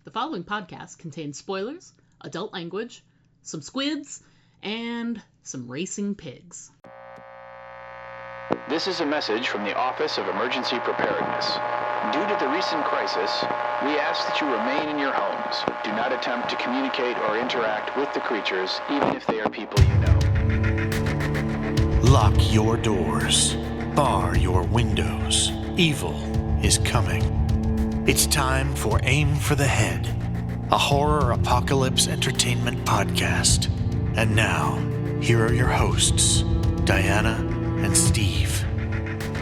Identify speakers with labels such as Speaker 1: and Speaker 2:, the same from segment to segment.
Speaker 1: The following podcast contains spoilers, adult language, some squids, and some racing pigs.
Speaker 2: This is a message from the Office of Emergency Preparedness. Due to the recent crisis, we ask that you remain in your homes. Do not attempt to communicate or interact with the creatures, even if they are people you know.
Speaker 3: Lock your doors. Bar your windows. Evil is coming. It's time for Aim for the Head, a horror apocalypse entertainment podcast. And now, here are your hosts, Diana and Steve.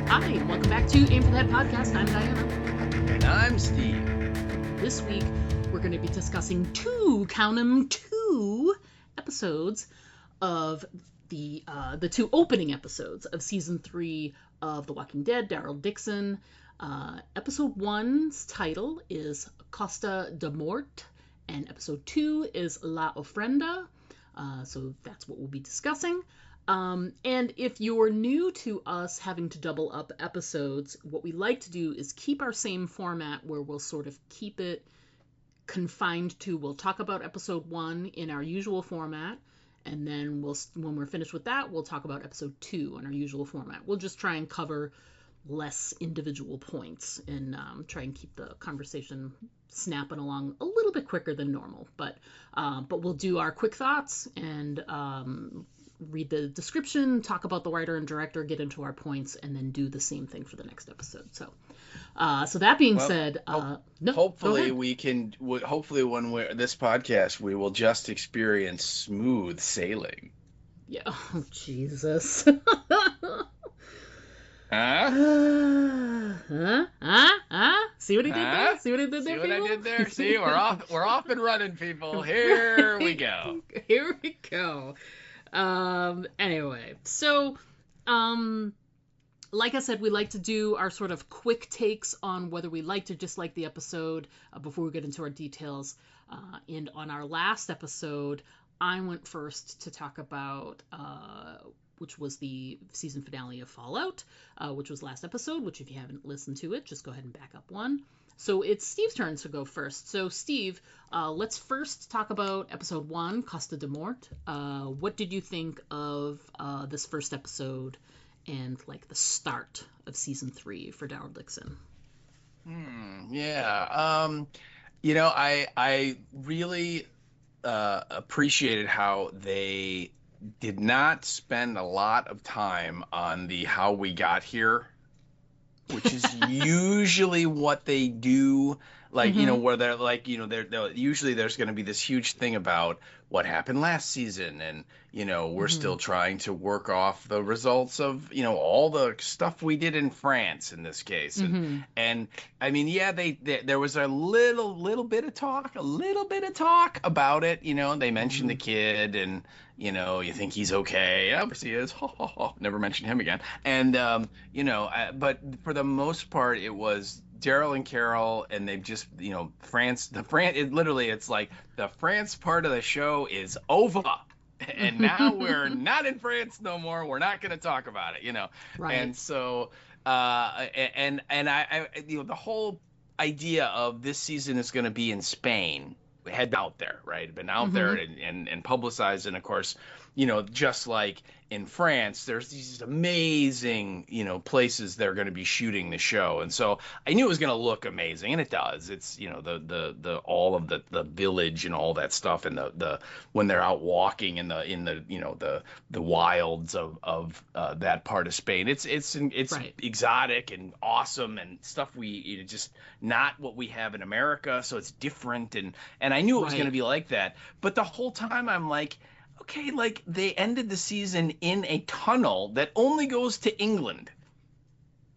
Speaker 1: Hi, and welcome back to Aim for the Head podcast. I'm Diana.
Speaker 4: And I'm Steve.
Speaker 1: This week, we're going to be discussing two episodes of the two opening episodes of season 3 of The Walking Dead, Daryl Dixon. Episode 1's title is Costa Da Morte, and episode 2 is La Ofrenda. So that's what we'll be discussing. And if you're new to us having to double up episodes, what we like to do is keep our same format where we'll sort of keep it confined to, we'll talk about episode 1 in our usual format, and then when we're finished with that, we'll talk about episode 2 in our usual format. We'll just try and cover less individual points and try and keep the conversation snapping along a little bit quicker than normal. But we'll do our quick thoughts and read the description, talk about the writer and director, get into our points, and then do the same thing for the next episode. So that being said,
Speaker 4: hopefully we can. Hopefully, when we're this podcast, we will just experience smooth sailing.
Speaker 1: Yeah. Oh, Jesus. See what he did there? See what he did there, people?
Speaker 4: See what I did there? See, we're off and running, people. Here we go.
Speaker 1: Here we go. Anyway, so, like I said, we like to do our sort of quick takes on whether we liked or disliked the episode before we get into our details. And on our last episode, I went first to talk about which was the season finale of Fallout, which was last episode, which if you haven't listened to it, just go ahead and back up one. So it's Steve's turn to go first. So Steve, let's first talk about episode 1, Costa Da Morte. What did you think of this first episode and like the start of season 3 for Daryl Dixon?
Speaker 4: I really appreciated how they did not spend a lot of time on the how we got here, which is usually what they do. Like, where they're like, they're usually there's going to be this huge thing about what happened last season. And, we're still trying to work off the results of, all the stuff we did in France in this case. And I mean, there was a little bit of talk about it. They mentioned the kid and, you think he's okay. Obviously he is. Never mention him again. And, but for the most part, it was Daryl and Carol, and they've just, France, it's like the France part of the show is over. And now we're not in France no more. We're not going to talk about it, Right. And so, and I the whole idea of this season is going to be in Spain had been out there, right? Been out there and publicized. And of course, just like in France, there's these amazing, places they're going to be shooting the show. And so I knew it was going to look amazing, and it does. It's, the all of the village and all that stuff, and the when they're out walking in the wilds of that part of Spain. It's right. Exotic and awesome and stuff just not what we have in America, so it's different, and I knew it was going to be like that. But the whole time I'm like, okay, like they ended the season in a tunnel that only goes to England.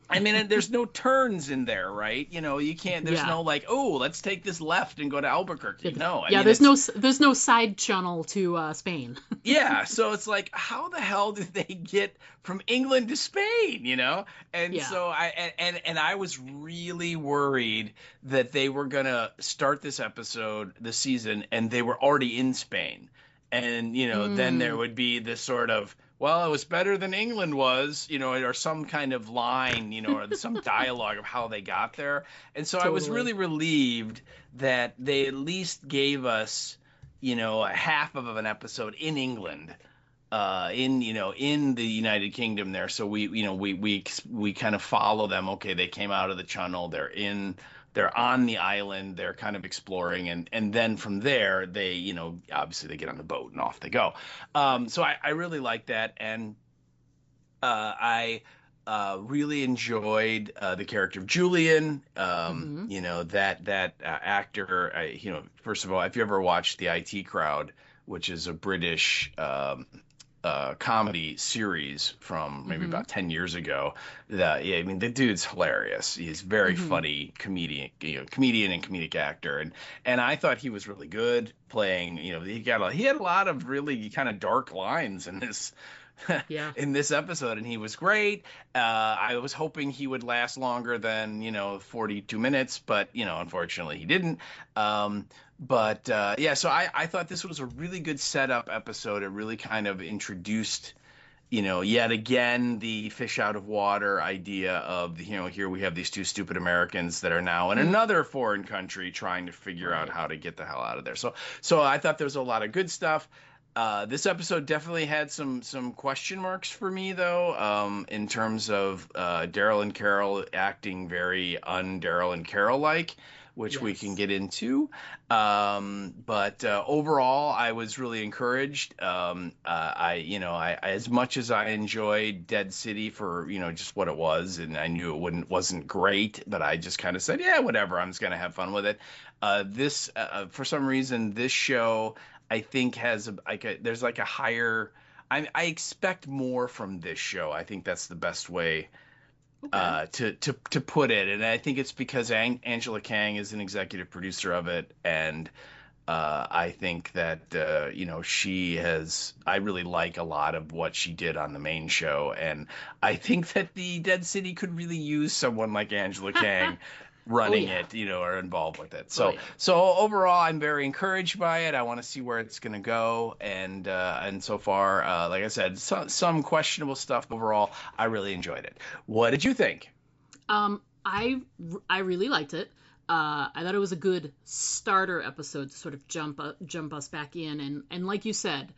Speaker 4: I mean, there's no turns in there, right? You can't. There's no like, oh, let's take this left and go to Albuquerque. No,
Speaker 1: there's no side channel to Spain.
Speaker 4: Yeah, so it's like, how the hell did they get from England to Spain? And so I was really worried that they were gonna start this season, and they were already in Spain. And, then there would be this sort of, well, it was better than England was, or some kind of line, or some dialogue of how they got there. And so I was
Speaker 1: Totally.
Speaker 4: really relieved that they at least gave us, a half of an episode in England, in the United Kingdom there. So we kind of follow them. Okay, they came out of the channel, they're on the island, they're kind of exploring, and then from there they, obviously they get on the boat and off they go. So I really like that, and I really enjoyed the character of Julian.
Speaker 1: Mm-hmm.
Speaker 4: That actor. First of all, if you ever watched The IT Crowd, which is a British comedy series from maybe
Speaker 1: Mm-hmm.
Speaker 4: about 10 years ago. Yeah, I mean, the dude's hilarious. He's very
Speaker 1: Mm-hmm.
Speaker 4: funny comedian and comedic actor. And I thought he was really good playing, he had a lot of really kind of dark lines in this
Speaker 1: Yeah.
Speaker 4: in this episode, and he was great. I was hoping he would last longer than 42 minutes, but unfortunately he didn't. Yeah, so I thought this was a really good setup episode. It really kind of introduced, yet again, the fish out of water idea of, here we have these two stupid Americans that are now in another foreign country trying to figure out
Speaker 1: Right.
Speaker 4: how to get the hell out of there. So I thought there was a lot of good stuff. This episode definitely had some question marks for me, though, in terms of Daryl and Carol acting very un-Daryl and Carol-like, which we can
Speaker 1: Yes.
Speaker 4: get into. But overall, I was really encouraged. I as much as I enjoyed Dead City for just what it was, and I knew wasn't great, but I just kind of said, yeah, whatever. I'm just gonna have fun with it. This for some reason, this show I think has there's like a higher. I expect more from this show. I think that's the best way
Speaker 1: Okay.
Speaker 4: to put it, and I think it's because Angela Kang is an executive producer of it, and I think that she has. I really like a lot of what she did on the main show, and I think that the Dead City could really use someone like Angela Kang
Speaker 1: Oh
Speaker 4: running
Speaker 1: yeah.
Speaker 4: it, or involved with it.
Speaker 1: Oh
Speaker 4: So
Speaker 1: yeah.
Speaker 4: overall, I'm very encouraged by it. I want to see where it's going to go, and so far, like I said, some questionable stuff. Overall, I really enjoyed it. What did you think?
Speaker 1: I really liked it. I thought it was a good starter episode to sort of jump us back in, and like you said,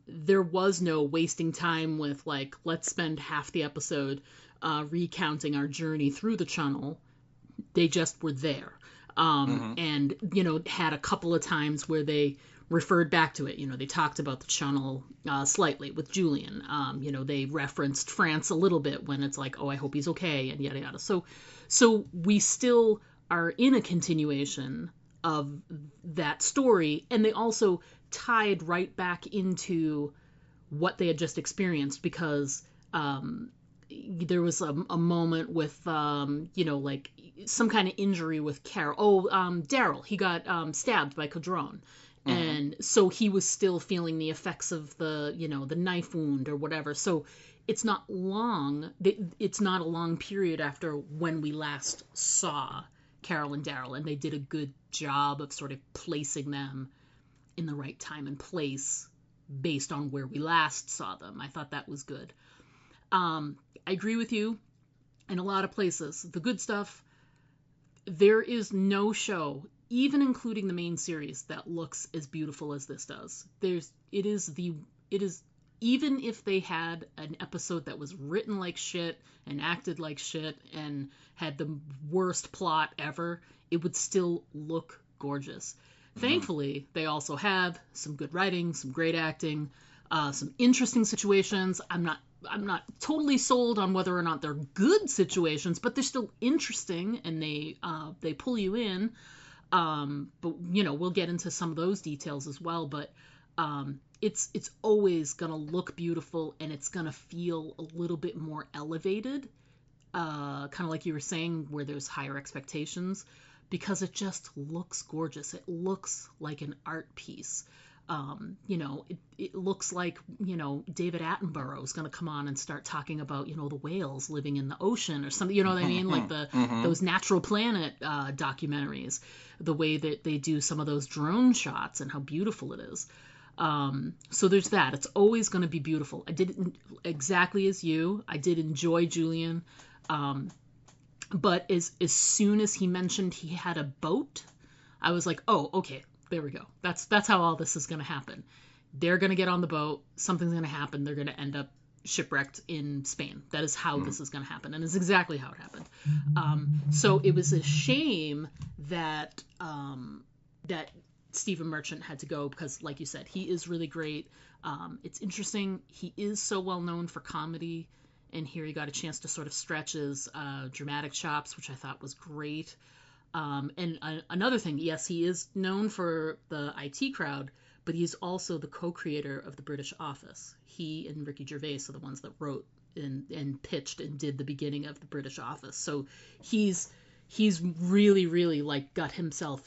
Speaker 1: there was no wasting time with like let's spend half the episode recounting our journey through the channel. They just were there,
Speaker 4: Hmm.
Speaker 1: and had a couple of times where they referred back to it. They talked about the channel slightly with Julian. They referenced France a little bit when it's like, oh, I hope he's okay, and yada yada. So we still are in a continuation of that story, and they also tied right back into what they had just experienced because there was a moment with like some kind of injury with Carol. Oh, Daryl, he got stabbed by Cadron,
Speaker 4: Hmm.
Speaker 1: and so he was still feeling the effects of the the knife wound or whatever. So it's not long. It's not a long period after when we last saw Carol and Daryl, and they did a good job of sort of placing them in the right time and place based on where we last saw them. I thought that was good. I agree with you in a lot of places. The good stuff, there is no show, even including the main series, that looks as beautiful as this does. It is even if they had an episode that was written like shit and acted like shit and had the worst plot ever, it would still look gorgeous.
Speaker 4: Hmm.
Speaker 1: Thankfully, they also have some good writing, some great acting, some interesting situations. I'm not totally sold on whether or not they're good situations, but they're still interesting and they pull you in. But we'll get into some of those details as well. But it's always gonna look beautiful and it's gonna feel a little bit more elevated, kind of like you were saying, where there's higher expectations, because it just looks gorgeous. It looks like an art piece. It looks like, David Attenborough is going to come on and start talking about, the whales living in the ocean or something, you know what I mean? Like
Speaker 4: Hmm.
Speaker 1: those Natural Planet documentaries, the way that they do some of those drone shots and how beautiful it is. So there's that. It's always going to be beautiful. I did exactly as you. I did enjoy Julian. But as soon as he mentioned he had a boat, I was like, oh, okay, there we go. That's how all this is going to happen. They're going to get on the boat. Something's going to happen. They're going to end up shipwrecked in Spain. That is how this is going to happen. And it's exactly how it happened. So it was a shame that that Stephen Merchant had to go because, like you said, he is really great. It's interesting. He is so well known for comedy. And here he got a chance to sort of stretch his dramatic chops, which I thought was great. And another thing, yes, he is known for the IT Crowd, but he's also the co-creator of The British Office. He and Ricky Gervais are the ones that wrote and pitched and did the beginning of The British Office. So he's really, really like got himself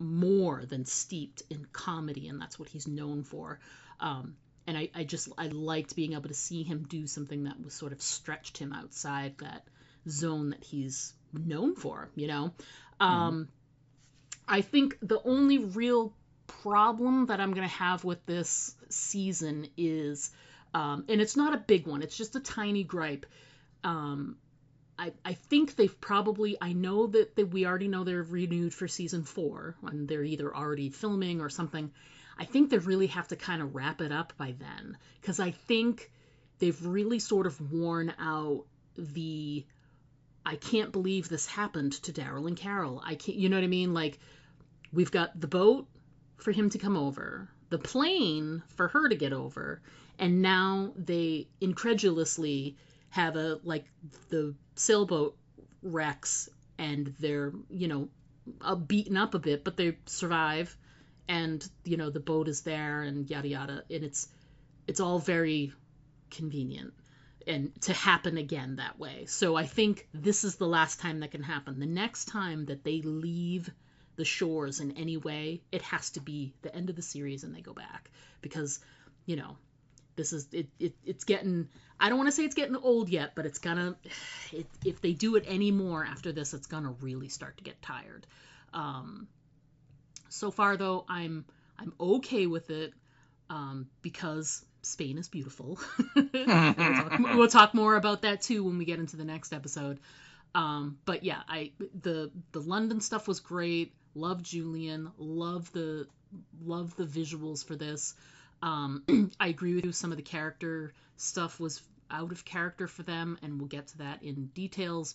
Speaker 1: more than steeped in comedy, and that's what he's known for. And I liked being able to see him do something that was sort of stretched him outside that zone that he's known for, you know? I think the only real problem that I'm going to have with this season is, and it's not a big one, it's just a tiny gripe. I think they've probably, I know that we already know they're renewed for season 4, and they're either already filming or something. I think they really have to kind of wrap it up by then, because I think they've really sort of worn out the, I can't believe this happened to Daryl and Carol. I can't, you know what I mean? Like, we've got the boat for him to come over, the plane for her to get over, and now they incredulously have the sailboat wrecks, and they're, you know, beaten up a bit, but they survive. And, you know, the boat is there and yada yada. And it's all very convenient and to happen again that way. So I think this is the last time that can happen. The next time that they leave the shores in any way, it has to be the end of the series and they go back. Because, you know, this is, it's getting, I don't want to say it's getting old yet, but it's gonna, if they do it anymore after this, it's gonna really start to get tired. So far, though, I'm okay with it because Spain is beautiful. We'll talk more about that too when we get into the next episode. But yeah, the London stuff was great. Love Julian. Love the visuals for this. I agree with you. Some of the character stuff was out of character for them, and we'll get to that in details.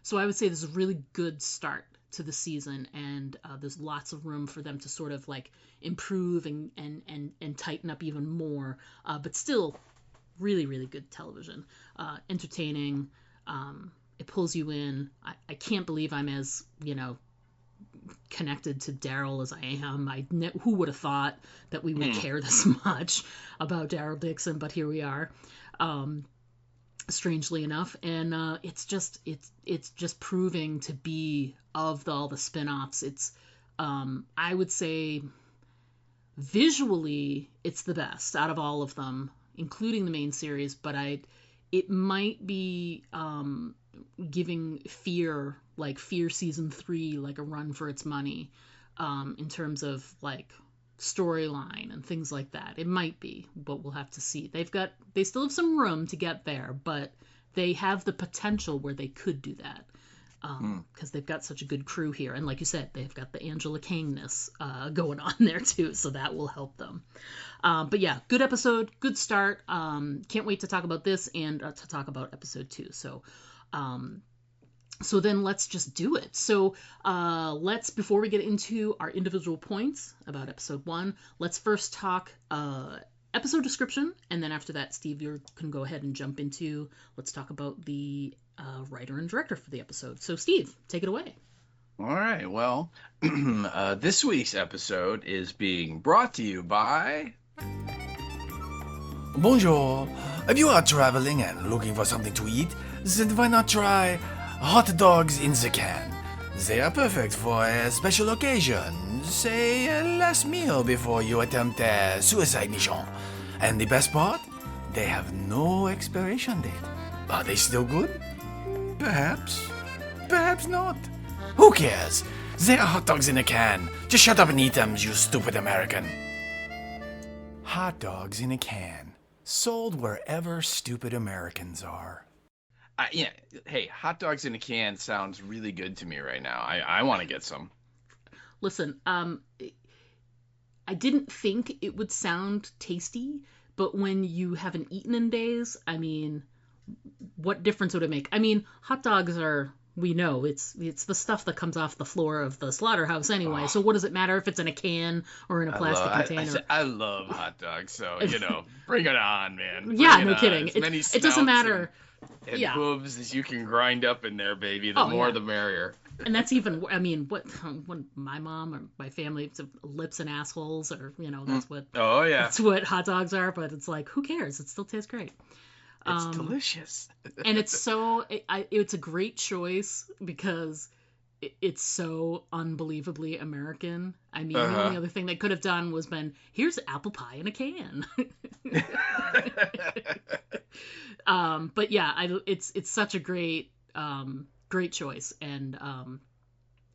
Speaker 1: So I would say this is a really good start to the season, and there's lots of room for them to sort of like improve and tighten up even more, but still really, really good television. Entertaining. It pulls you in. I can't believe I'm as, you know, connected to Daryl as I am. Who would have thought that we would care this much about Daryl Dixon, but here we are. Strangely enough, and it's just proving to be, of all the spin-offs, it's I would say visually it's the best out of all of them, including the main series, but it might be giving Fear season 3 like a run for its money in terms of like storyline and things like that. It might be, but we'll have to see. They still have some room to get there, but they have the potential where they could do that because they've got such a good crew here, and like you said, they've got the Angela Kangness going on there too, so that will help them. But yeah, good episode, good start. Can't wait to talk about this and to talk about episode 2. So then let's just do it. So before we get into our individual points about episode 1, let's first talk episode description. And then after that, Steve, you can go ahead and jump into, let's talk about the writer and director for the episode. So Steve, take it away.
Speaker 4: All right. Well, this week's episode is being brought to you by...
Speaker 5: Bonjour. If you are traveling and looking for something to eat, then why not try hot dogs in the can? They are perfect for a special occasion, say a last meal before you attempt a suicide mission. And the best part? They have no expiration date. Are they still good? Perhaps. Perhaps not. Who cares? They are hot dogs in a can. Just shut up and eat them, you stupid American. hot dogs in a can, sold wherever stupid Americans are.
Speaker 4: Yeah. Hey, hot dogs in a can sounds really good to me right now. I want to get some.
Speaker 1: Listen, I didn't think it would sound tasty, but when you haven't eaten in days, I mean, what difference would it make? I mean, hot dogs are, we know, it's the stuff that comes off the floor of the slaughterhouse anyway. So what does it matter if it's in a can or in a plastic container?
Speaker 4: I love hot dogs, so bring it on, man. Bring
Speaker 1: Yeah,
Speaker 4: it
Speaker 1: no
Speaker 4: on.
Speaker 1: kidding.
Speaker 4: As many
Speaker 1: It doesn't matter.
Speaker 4: And
Speaker 1: Yeah.
Speaker 4: hooves as you can grind up in there, baby. The more, the merrier.
Speaker 1: And that's even, I mean, when my mom or my family, it's lips and assholes, or that's what.
Speaker 4: Oh yeah.
Speaker 1: That's what hot dogs are. But it's like, who cares? It still tastes great.
Speaker 4: It's delicious.
Speaker 1: And it's so, it's a great choice because it's so unbelievably American. I mean, the only other thing they could have done was been, here's apple pie in a can. But yeah, it's such a great choice. And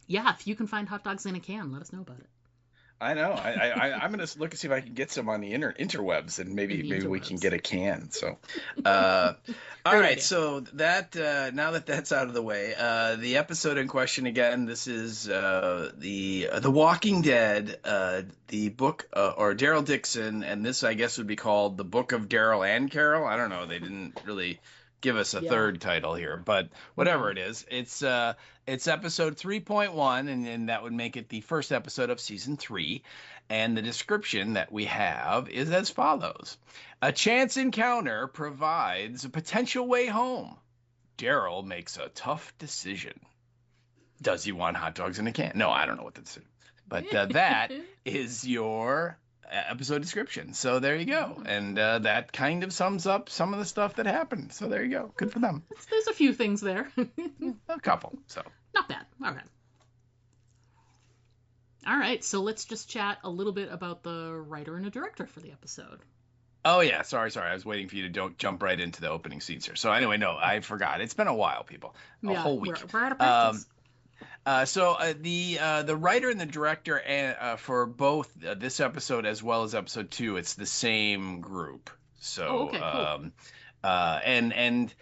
Speaker 1: yeah, if you can find hot dogs in a can, let us know about it.
Speaker 4: I know. I'm gonna look and see if I can get some on the interwebs, and maybe we can get a can. So, all right. So that now that that's out of the way, the episode in question again. This is the Walking Dead, the book or Daryl Dixon, and this I guess would be called the Book of Daryl and Carol. I don't know. They didn't really give us a third title here, but whatever it is, it's episode 3.1, and that would make it the first episode of season 3. And the description that we have is as follows: a chance encounter provides a potential way home. Daryl makes a tough decision. Does he want hot dogs in a can? No, I don't know what that's. But that is your episode description. So there you go. And that kind of sums up some of the stuff that happened. So there you go. Good for them.
Speaker 1: There's a few things there.
Speaker 4: A couple. So
Speaker 1: not bad. Okay. All right. So let's just chat a little bit about the writer and the director for the episode.
Speaker 4: Oh yeah, sorry. I was waiting for you to don't jump right into the opening scenes here. So anyway, no, I forgot. It's been a while, people. A whole week.
Speaker 1: We're out of practice.
Speaker 4: So the writer and the director for both this episode as well as episode 2, it's the same group. So
Speaker 1: okay, cool.
Speaker 4: And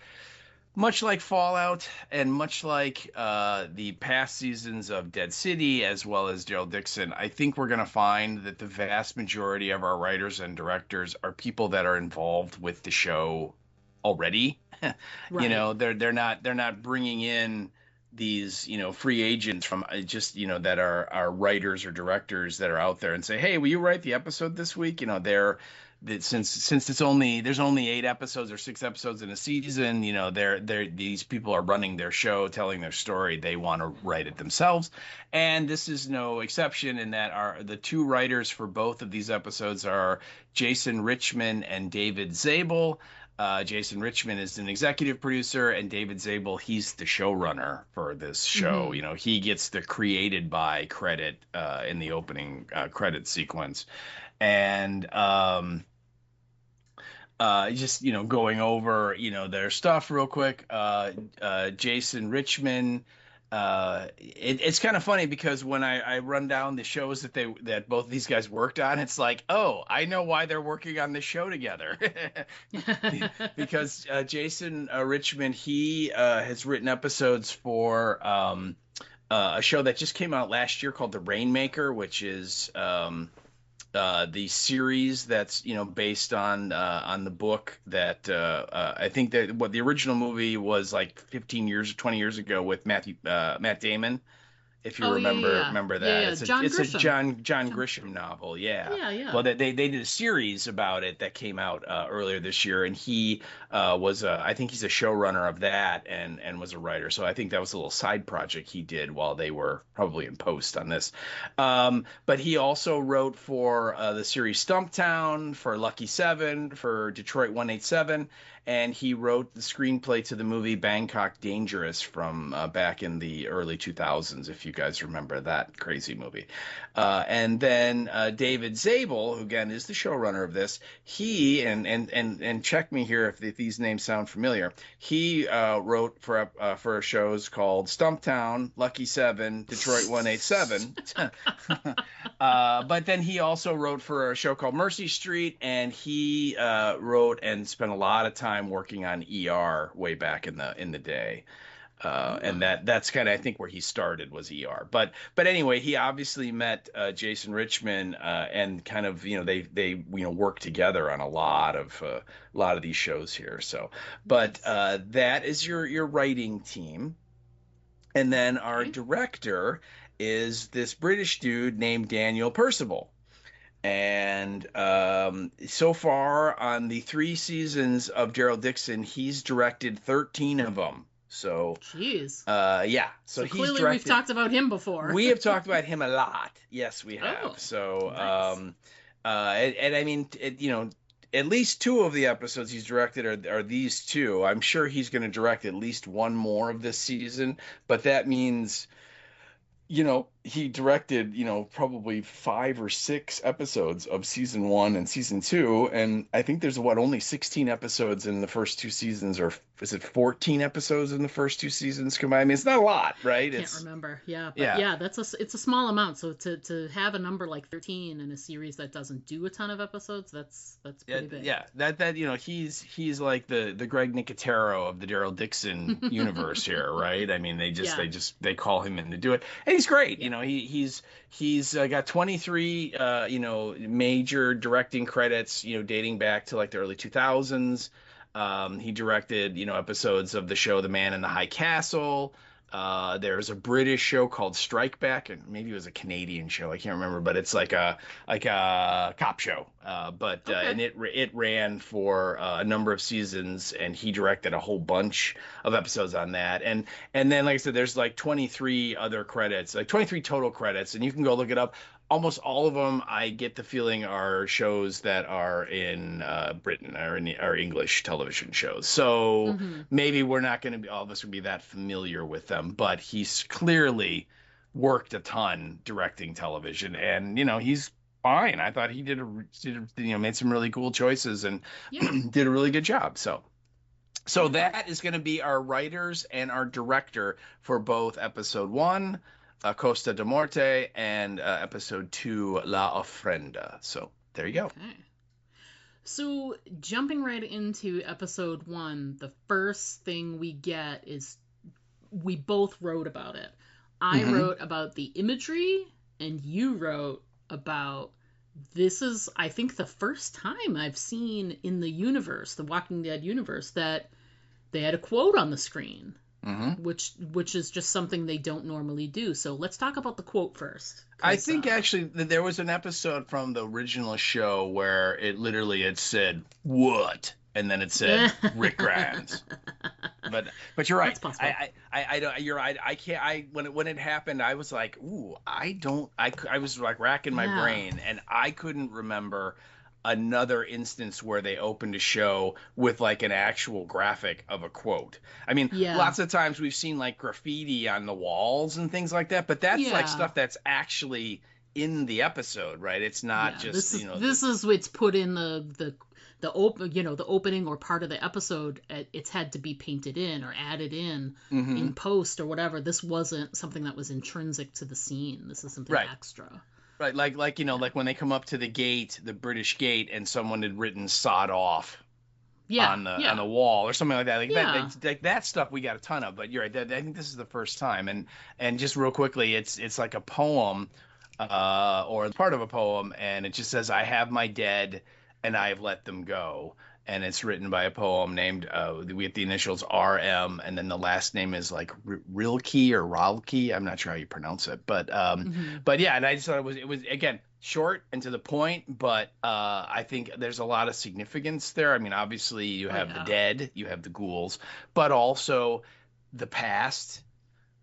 Speaker 4: much like Fallout and much like the past seasons of Dead City as well as Daryl Dixon, I think we're gonna find that the vast majority of our writers and directors are people that are involved with the show already. Right. They're not bringing in these free agents from just that are writers or directors that are out there and say, hey, will you write the episode this week? Since there's only 8 episodes or 6 episodes in a season, these people are running their show, telling their story. They want to write it themselves, and this is no exception in that the 2 writers for both of these episodes are Jason Richman and David Zabel. Jason Richman is an executive producer, and David Zabel, he's the showrunner for this show. Mm-hmm. He gets the created by credit in the opening credit sequence. And just going over their stuff real quick. Jason Richman. It's kind of funny because when I run down the shows that both of these guys worked on, it's like, oh, I know why they're working on this show together. Because Jason Richman, he has written episodes for a show that just came out last year called The Rainmaker, which is the series that's based on the book that I think that what the original movie was like 15 years or 20 years ago with Matt Damon, if you remember that.
Speaker 1: Yeah.
Speaker 4: It's a John Grisham novel.
Speaker 1: Yeah.
Speaker 4: Well, they did a series about it that came out earlier this year, and he I think he's a showrunner of that and was a writer. So I think that was a little side project he did while they were probably in post on this. But he also wrote for the series Stumptown, for Lucky 7, for Detroit 187. And he wrote the screenplay to the movie Bangkok Dangerous from back in the early 2000s, if you guys remember that crazy movie. And then David Zabel, who again is the showrunner of this, he and check me here if these names sound familiar. He wrote for shows called Stumptown, Lucky 7, Detroit 187. But then he also wrote for a show called Mercy Street, and he wrote and spent a lot of time working on ER way back in the day. And that's kind of, I think, where he started was ER. But anyway, he obviously met Jason Richmond, and kind of, they worked together on a lot of these shows here. So, but that is your writing team, and then our director is this British dude named Daniel Percival. And so far on the 3 seasons of Daryl Dixon, he's directed 13 of them. So,
Speaker 1: jeez.
Speaker 4: Yeah. So he's
Speaker 1: clearly
Speaker 4: directed,
Speaker 1: we've talked about him before.
Speaker 4: We have talked about him a lot. Yes, we have.
Speaker 1: Oh,
Speaker 4: so,
Speaker 1: nice.
Speaker 4: and I mean, at least 2 of the episodes he's directed are these 2. I'm sure he's going to direct at least 1 more of this season, but that means, he directed, probably 5 or 6 episodes of season 1 and season 2. And I think there's only 16 episodes in the first 2 seasons, or is it 14 episodes in the first 2 seasons combined? I mean, it's not a lot, right?
Speaker 1: Can't remember. Yeah. But yeah, it's a small amount. So to have a number like 13 in a series that doesn't do a ton of episodes, that's pretty big.
Speaker 4: Yeah. That he's like the Greg Nicotero of the Daryl Dixon universe here, right? I mean, they call him in to do it. And he's great. He's got 23 major directing credits, dating back to like the early 2000s. He directed episodes of the show The Man in the High Castle. There's a British show called Strike Back, and maybe it was a Canadian show, I can't remember, but it's like a cop show. And it ran for a number of seasons, and he directed a whole bunch of episodes on that. And then, like I said, there's like 23 other credits, like 23 total credits, and you can go look it up. Almost all of them, I get the feeling, are shows that are in Britain, or English television shows. So maybe we're not going to be, all of us would be that familiar with them, but he's clearly worked a ton directing television, and he's fine. I thought he made some really cool choices and did a really good job. So that is going to be our writers and our director for both episode 1. Costa Da Morte, and episode 2, La Ofrenda. So there you go.
Speaker 1: Okay. So jumping right into episode 1, the first thing we get is we both wrote about it. I wrote about the imagery, and you wrote about, this is, I think, the first time I've seen in the universe, the Walking Dead universe, that they had a quote on the screen. Which is just something they don't normally do. So let's talk about the quote first.
Speaker 4: I think actually there was an episode from the original show where it literally had said "what," and then it said Rick Grimes. But you're right. I don't. You're right. I can't. When it happened, I was like, ooh, I was like racking my brain, and I couldn't remember another instance where they opened a show with like an actual graphic of a quote. I mean, lots of times we've seen like graffiti on the walls and things like that, but that's like stuff that's actually in the episode, right? It's not just,
Speaker 1: it's put in the opening or part of the episode. It's had to be painted in or added in post or whatever. This wasn't something that was intrinsic to the scene. This is something extra.
Speaker 4: Right, like when they come up to the gate, the British gate, and someone had written "sod off" on the wall or something like that. Like that stuff we got a ton of. But you're right. I think this is the first time. And just real quickly, it's like a poem, or part of a poem, and it just says, "I have my dead, and I have let them go." And it's written by a poem named, we have the initials RM, and then the last name is like Rilke or Ralke. I'm not sure how you pronounce it, but yeah. And I just thought it was again short and to the point, but I think there's a lot of significance there. I mean, obviously you have the dead, you have the ghouls, but also the past.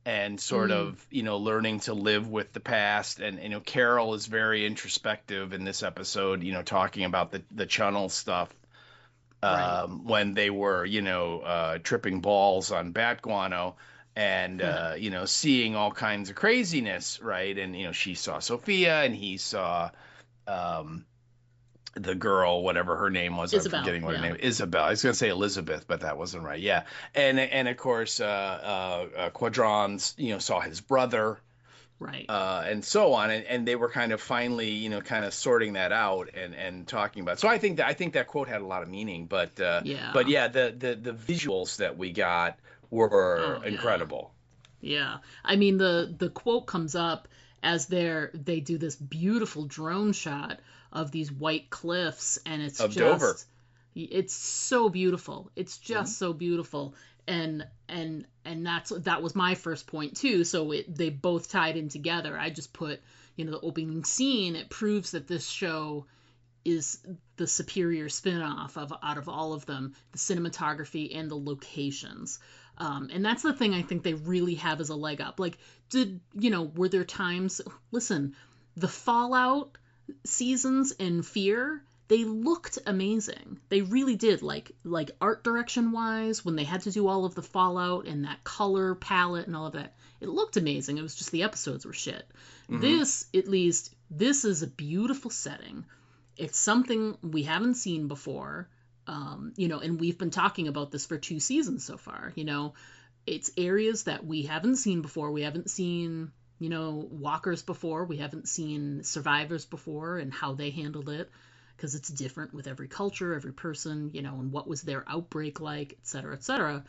Speaker 4: And sort of, learning to live with the past. And, Carol is very introspective in this episode, talking about the Chunnel stuff. When they were, tripping balls on bat guano and, seeing all kinds of craziness, right? And, she saw Sophia and he saw the girl, whatever her name was.
Speaker 1: Isabel,
Speaker 4: I'm forgetting what her name is. Isabel. I was going to say Elizabeth, but that wasn't right. Yeah. And of course, Quadrans, saw his brother.
Speaker 1: Right.
Speaker 4: And so on, and they were kind of finally, kind of sorting that out and talking about. So I think that quote had a lot of meaning,
Speaker 1: Yeah.
Speaker 4: but yeah, the visuals that we got were
Speaker 1: Oh yeah.
Speaker 4: incredible.
Speaker 1: Yeah. I mean, the quote comes up as they do this beautiful drone shot of these white cliffs, and
Speaker 4: Of Dover.
Speaker 1: it's so beautiful. It's
Speaker 4: Mhm.
Speaker 1: just so beautiful. And that was my first point too. So they both tied in together. I just put, the opening scene. It proves that this show is the superior spin-off of out of all of them, the cinematography and the locations. And that's the thing I think they really have as a leg up. Like, were there times, listen, the Fallout seasons in Fear, they looked amazing. They really did. Like art direction wise, when they had to do all of the Fallout and that color palette and all of that, it looked amazing. It was just the episodes were shit.
Speaker 4: Hmm.
Speaker 1: At least, this is a beautiful setting. It's something we haven't seen before. And we've been talking about this for 2 seasons so far. It's areas that we haven't seen before. We haven't seen, walkers before. We haven't seen survivors before and how they handled it, because it's different with every culture, every person, and what was their outbreak like, et cetera, et cetera.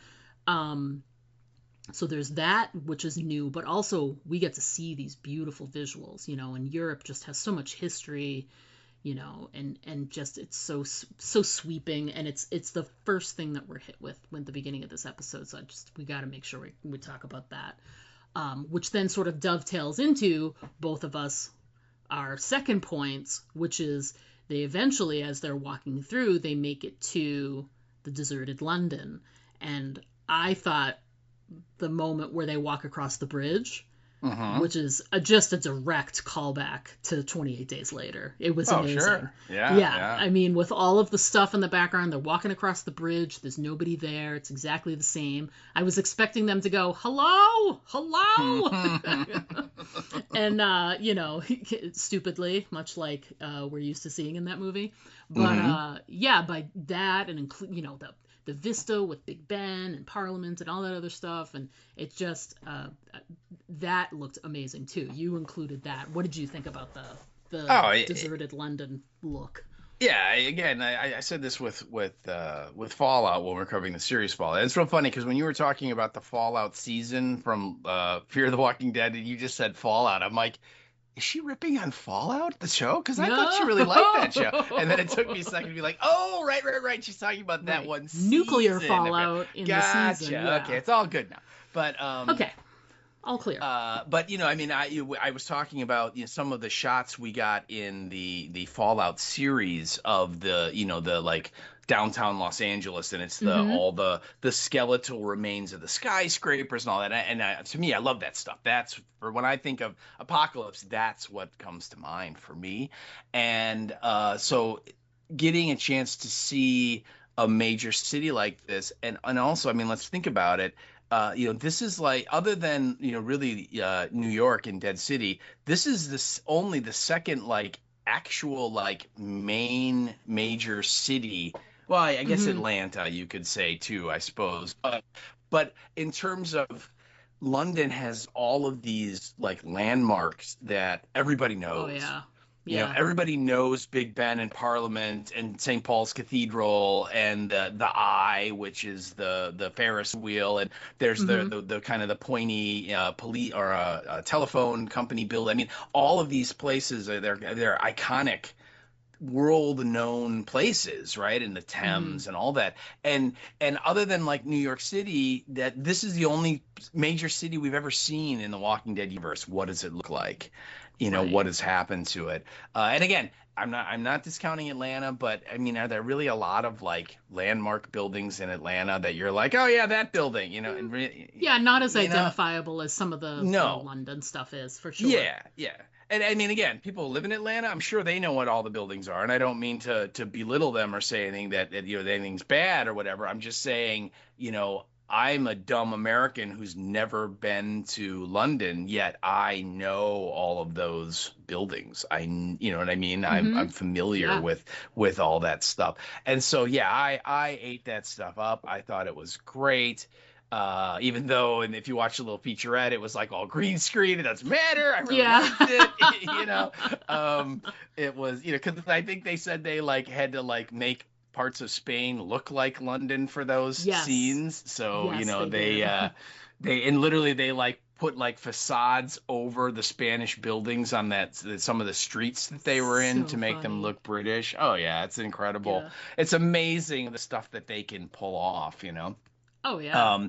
Speaker 1: So there's that, which is new, but also we get to see these beautiful visuals, and Europe just has so much history, and just it's so sweeping, and it's the first thing that we're hit with when the beginning of this episode. So we got to make sure we talk about that, which then sort of dovetails into both of us our second points, which is they eventually, as they're walking through, they make it to the deserted London, and I thought the moment where they walk across the bridge,
Speaker 4: Hmm.
Speaker 1: which is just a direct callback to 28 Days Later. It was
Speaker 4: Oh,
Speaker 1: amazing.
Speaker 4: sure. Yeah,
Speaker 1: Yeah,
Speaker 4: yeah.
Speaker 1: I mean, with all of the stuff in the background, they're walking across the bridge, there's nobody there, it's exactly the same. I was expecting them to go, hello, hello! And, stupidly, much like we're used to seeing in that movie. But,
Speaker 4: Hmm.
Speaker 1: yeah, by that, and include, the vista with Big Ben and Parliament and all that other stuff, and it just that looked amazing too. You included that. What did you think about the
Speaker 4: Oh,
Speaker 1: deserted London look?
Speaker 4: yeah. Again, I said this with Fallout when we're covering the series Fallout. It's real funny because when you were talking about the Fallout season from Fear the Walking Dead, and you just said Fallout, I'm like, is she ripping on Fallout, the show? Because I thought she really liked that show. And then it took me a second to be like, oh, right, right, right. She's talking about that
Speaker 1: Right,
Speaker 4: one
Speaker 1: nuclear
Speaker 4: season.
Speaker 1: fallout in the season.
Speaker 4: Gotcha. Okay,
Speaker 1: Yeah.
Speaker 4: it's all good now. But
Speaker 1: Okay, all clear.
Speaker 4: I mean, I was talking about some of the shots we got in the Fallout series of the like downtown Los Angeles, and it's
Speaker 1: Mm-hmm.
Speaker 4: all the skeletal remains of the skyscrapers and all that. And to me, I love that stuff. That's for when I think of apocalypse. That's what comes to mind for me. And so getting a chance to see a major city like this, and also, I mean, let's think about it. This is like, other than really New York and Dead City, this is this only the second like actual like main major city. Well, I guess
Speaker 1: Mm-hmm.
Speaker 4: Atlanta you could say too, I suppose. But in terms of London has all of these like landmarks that everybody
Speaker 1: Oh
Speaker 4: knows.
Speaker 1: yeah. Yeah.
Speaker 4: Everybody knows Big Ben and Parliament and St. Paul's Cathedral and the Eye, which is the Ferris wheel, and there's
Speaker 1: Mm-hmm.
Speaker 4: the kind of the pointy police or telephone company build. I mean, all of these places they're iconic world known places, right? In the
Speaker 1: Mm-hmm.
Speaker 4: Thames and all that. And other than like New York City, that this is the only major city we've ever seen in the Walking Dead universe. What does it look like?
Speaker 1: Right.
Speaker 4: What has happened to it? And again, I'm not discounting Atlanta, but I mean, are there really a lot of like landmark buildings in Atlanta that you're like, oh yeah, that building,
Speaker 1: Mm. Yeah, not as
Speaker 4: you know,
Speaker 1: identifiable as some of the
Speaker 4: no.
Speaker 1: London stuff is, for sure.
Speaker 4: Yeah, yeah. And I mean, again, people who live in Atlanta, I'm sure they know what all the buildings are, and I don't mean to belittle them or say anything that anything's bad or whatever. I'm just saying, I'm a dumb American who's never been to London, yet I know all of those buildings. You know what I mean? I'm
Speaker 1: Mm-hmm.
Speaker 4: familiar
Speaker 1: Yeah.
Speaker 4: with all that stuff, and so yeah, I ate that stuff up. I thought it was great. Even though, and if you watch the little featurette, it was like all green screen. It doesn't matter. I really liked it. It was, because I think they said they like had to like make parts of Spain look like London for those scenes. So they and literally they like put like facades over the Spanish buildings on some of the streets that they were in to make them look British. Oh yeah, it's incredible. Yeah. It's amazing the stuff that they can pull off.
Speaker 1: Oh yeah.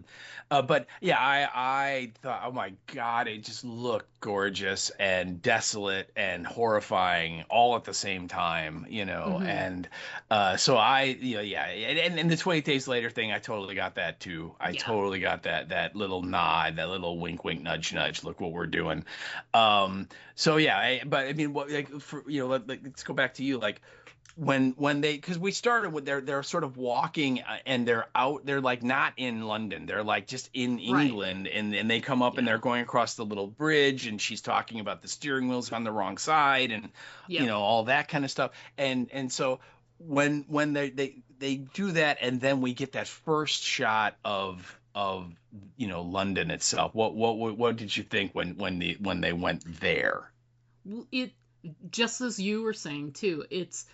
Speaker 4: But yeah, I thought, oh my God, it just looked gorgeous and desolate and horrifying all at the same time, And so and the 28 Days Later thing, I totally got that too. I totally got that little nod, that little wink, wink, nudge, nudge. Look what we're doing. So yeah, but I mean, let's go back to you, like. When they, because we started with they're sort of walking and they're like not in London, they're like just in England, and they come up and they're going across the little bridge, and she's talking about the steering wheel's on the wrong side, and all that kind of stuff, and so when they do that, and then we get that first shot of London itself. What did you think when they went there?
Speaker 1: It, just as you were saying too, it's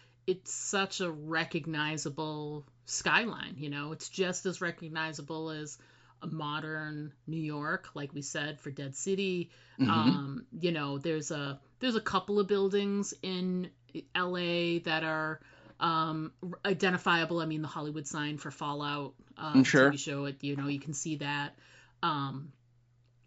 Speaker 1: such a recognizable skyline, it's just as recognizable as a modern New York, like we said, for Dead City. Mm-hmm. There's a couple of buildings in LA that are identifiable. I mean, the Hollywood sign for Fallout
Speaker 4: sure.
Speaker 1: TV show, you can see that.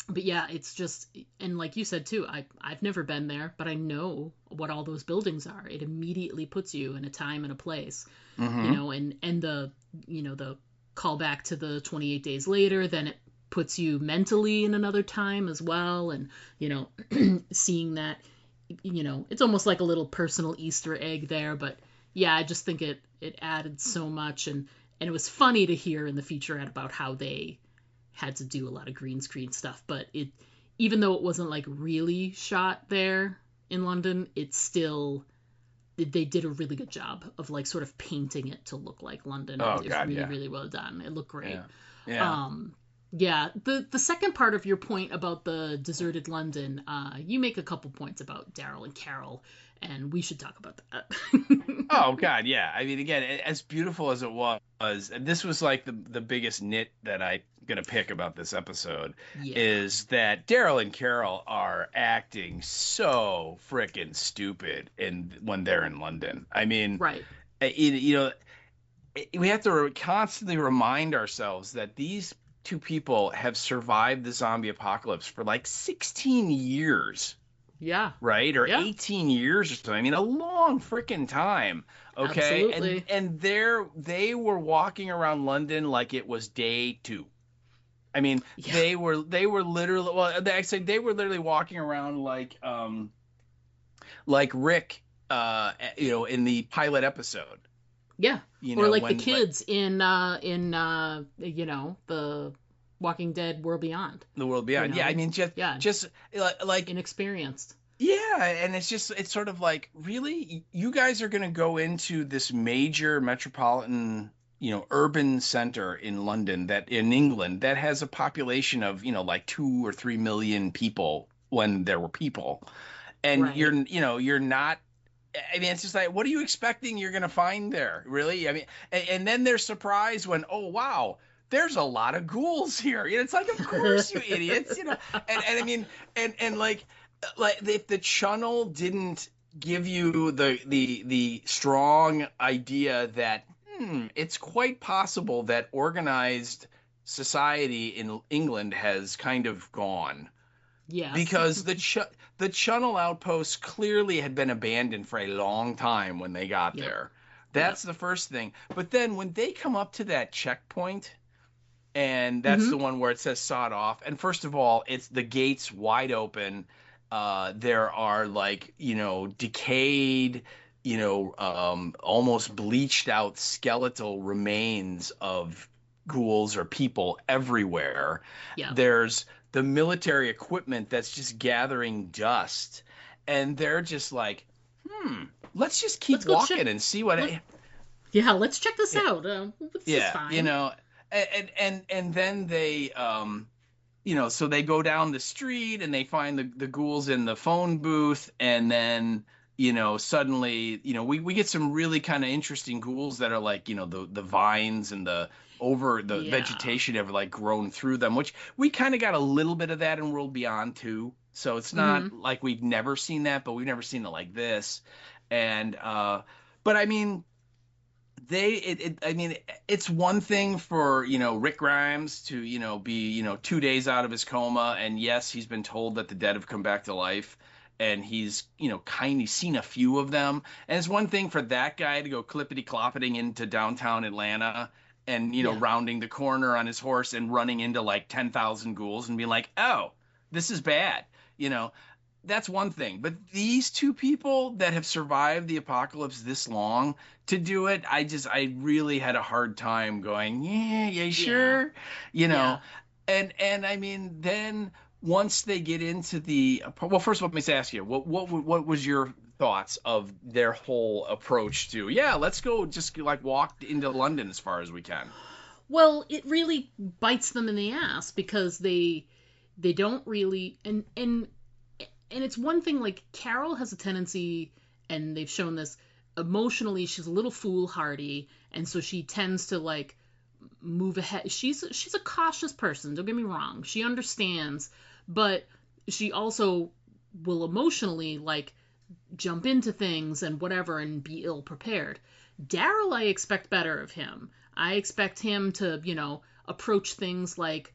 Speaker 1: But yeah, it's just, and like you said too, I've never been there, but I know what all those buildings are. It immediately puts you in a time and a place, and the callback to the 28 Days Later, then it puts you mentally in another time as well. And, seeing that, it's almost like a little personal Easter egg there, but yeah, I just think it added so much. And it was funny to hear in the featurette about how they had to do a lot of green screen stuff, but even though it wasn't like really shot there in London, it's still, they did a really good job of like sort of painting it to look like London. It's really, really well done. It looked great. Yeah. The second part of your point about the deserted London, you make a couple points about Daryl and Carol, and we should talk about that.
Speaker 4: Oh God, yeah. I mean, again, as beautiful as it was, and this was like the biggest nit that I'm gonna pick about this episode, is that Daryl and Carol are acting so freaking stupid when they're in London. I mean,
Speaker 1: right.
Speaker 4: We have to constantly remind ourselves that these two people have survived the zombie apocalypse for like 16 years.
Speaker 1: Yeah.
Speaker 4: Right? Or 18 years or something. I mean, a long freaking time. Okay.
Speaker 1: Absolutely.
Speaker 4: And they were walking around London like it was day 2. I mean, they were literally, well, I say they were literally walking around like Rick, in the pilot episode.
Speaker 1: Yeah. Or like the kids in the Walking Dead World Beyond.
Speaker 4: The World Beyond. Yeah, I mean, just like
Speaker 1: inexperienced.
Speaker 4: Yeah, and it's sort of like, really, you guys are going to go into this major metropolitan, urban center in London, that in England, that has a population of, like 2 or 3 million people when there were people, and you're not. I mean, it's just like, what are you expecting you're going to find there, really? I mean, and then they're surprised when, oh wow, there's a lot of ghouls here. It's like, of course, you idiots, and I mean, and like if the channel didn't give you the strong idea that it's quite possible that organized society in England has kind of gone.
Speaker 1: Yeah.
Speaker 4: Because the Channel Outpost clearly had been abandoned for a long time when they got there. That's the first thing. But then when they come up to that checkpoint, and that's the one where it says sawed off, and first of all, it's the gates wide open. There are like, decayed, almost bleached out skeletal remains of ghouls or people everywhere.
Speaker 1: Yeah.
Speaker 4: There's the military equipment that's just gathering dust, and they're just like, let's just keep walking and see what.
Speaker 1: Let's check this out. This is fine.
Speaker 4: and then they so they go down the street and they find the ghouls in the phone booth, and then suddenly we get some really kind of interesting ghouls that are like the vines and the
Speaker 1: Yeah.
Speaker 4: vegetation have like grown through them, which we kind of got a little bit of that in World Beyond too. So it's not
Speaker 1: Hmm.
Speaker 4: like we've never seen that, but we've never seen it like this. And but I mean, I mean, it's one thing for Rick Grimes to be 2 days out of his coma, and yes, he's been told that the dead have come back to life, and he's kind of seen a few of them. And it's one thing for that guy to go clippity cloppeting into downtown Atlanta and
Speaker 1: Yeah.
Speaker 4: rounding the corner on his horse and running into like 10,000 ghouls and be like, oh, this is bad. you know that's one thing. But these two people that have survived the apocalypse this long to do it, I really had a hard time going, yeah,
Speaker 1: Yeah.
Speaker 4: sure.
Speaker 1: Yeah.
Speaker 4: And I mean, then once they get into well, first of all, let me just ask you, what was your thoughts of their whole approach to, yeah, let's go just like walk into London as far as we can.
Speaker 1: Well, it really bites them in the ass because they don't really and it's one thing, like Carol has a tendency, and they've shown this, emotionally she's a little foolhardy, and so she tends to like move ahead. She's a cautious person, don't get me wrong. She understands, but she also will emotionally like jump into things and whatever and be ill prepared. Daryl, I expect better of him. I expect him to, approach things like,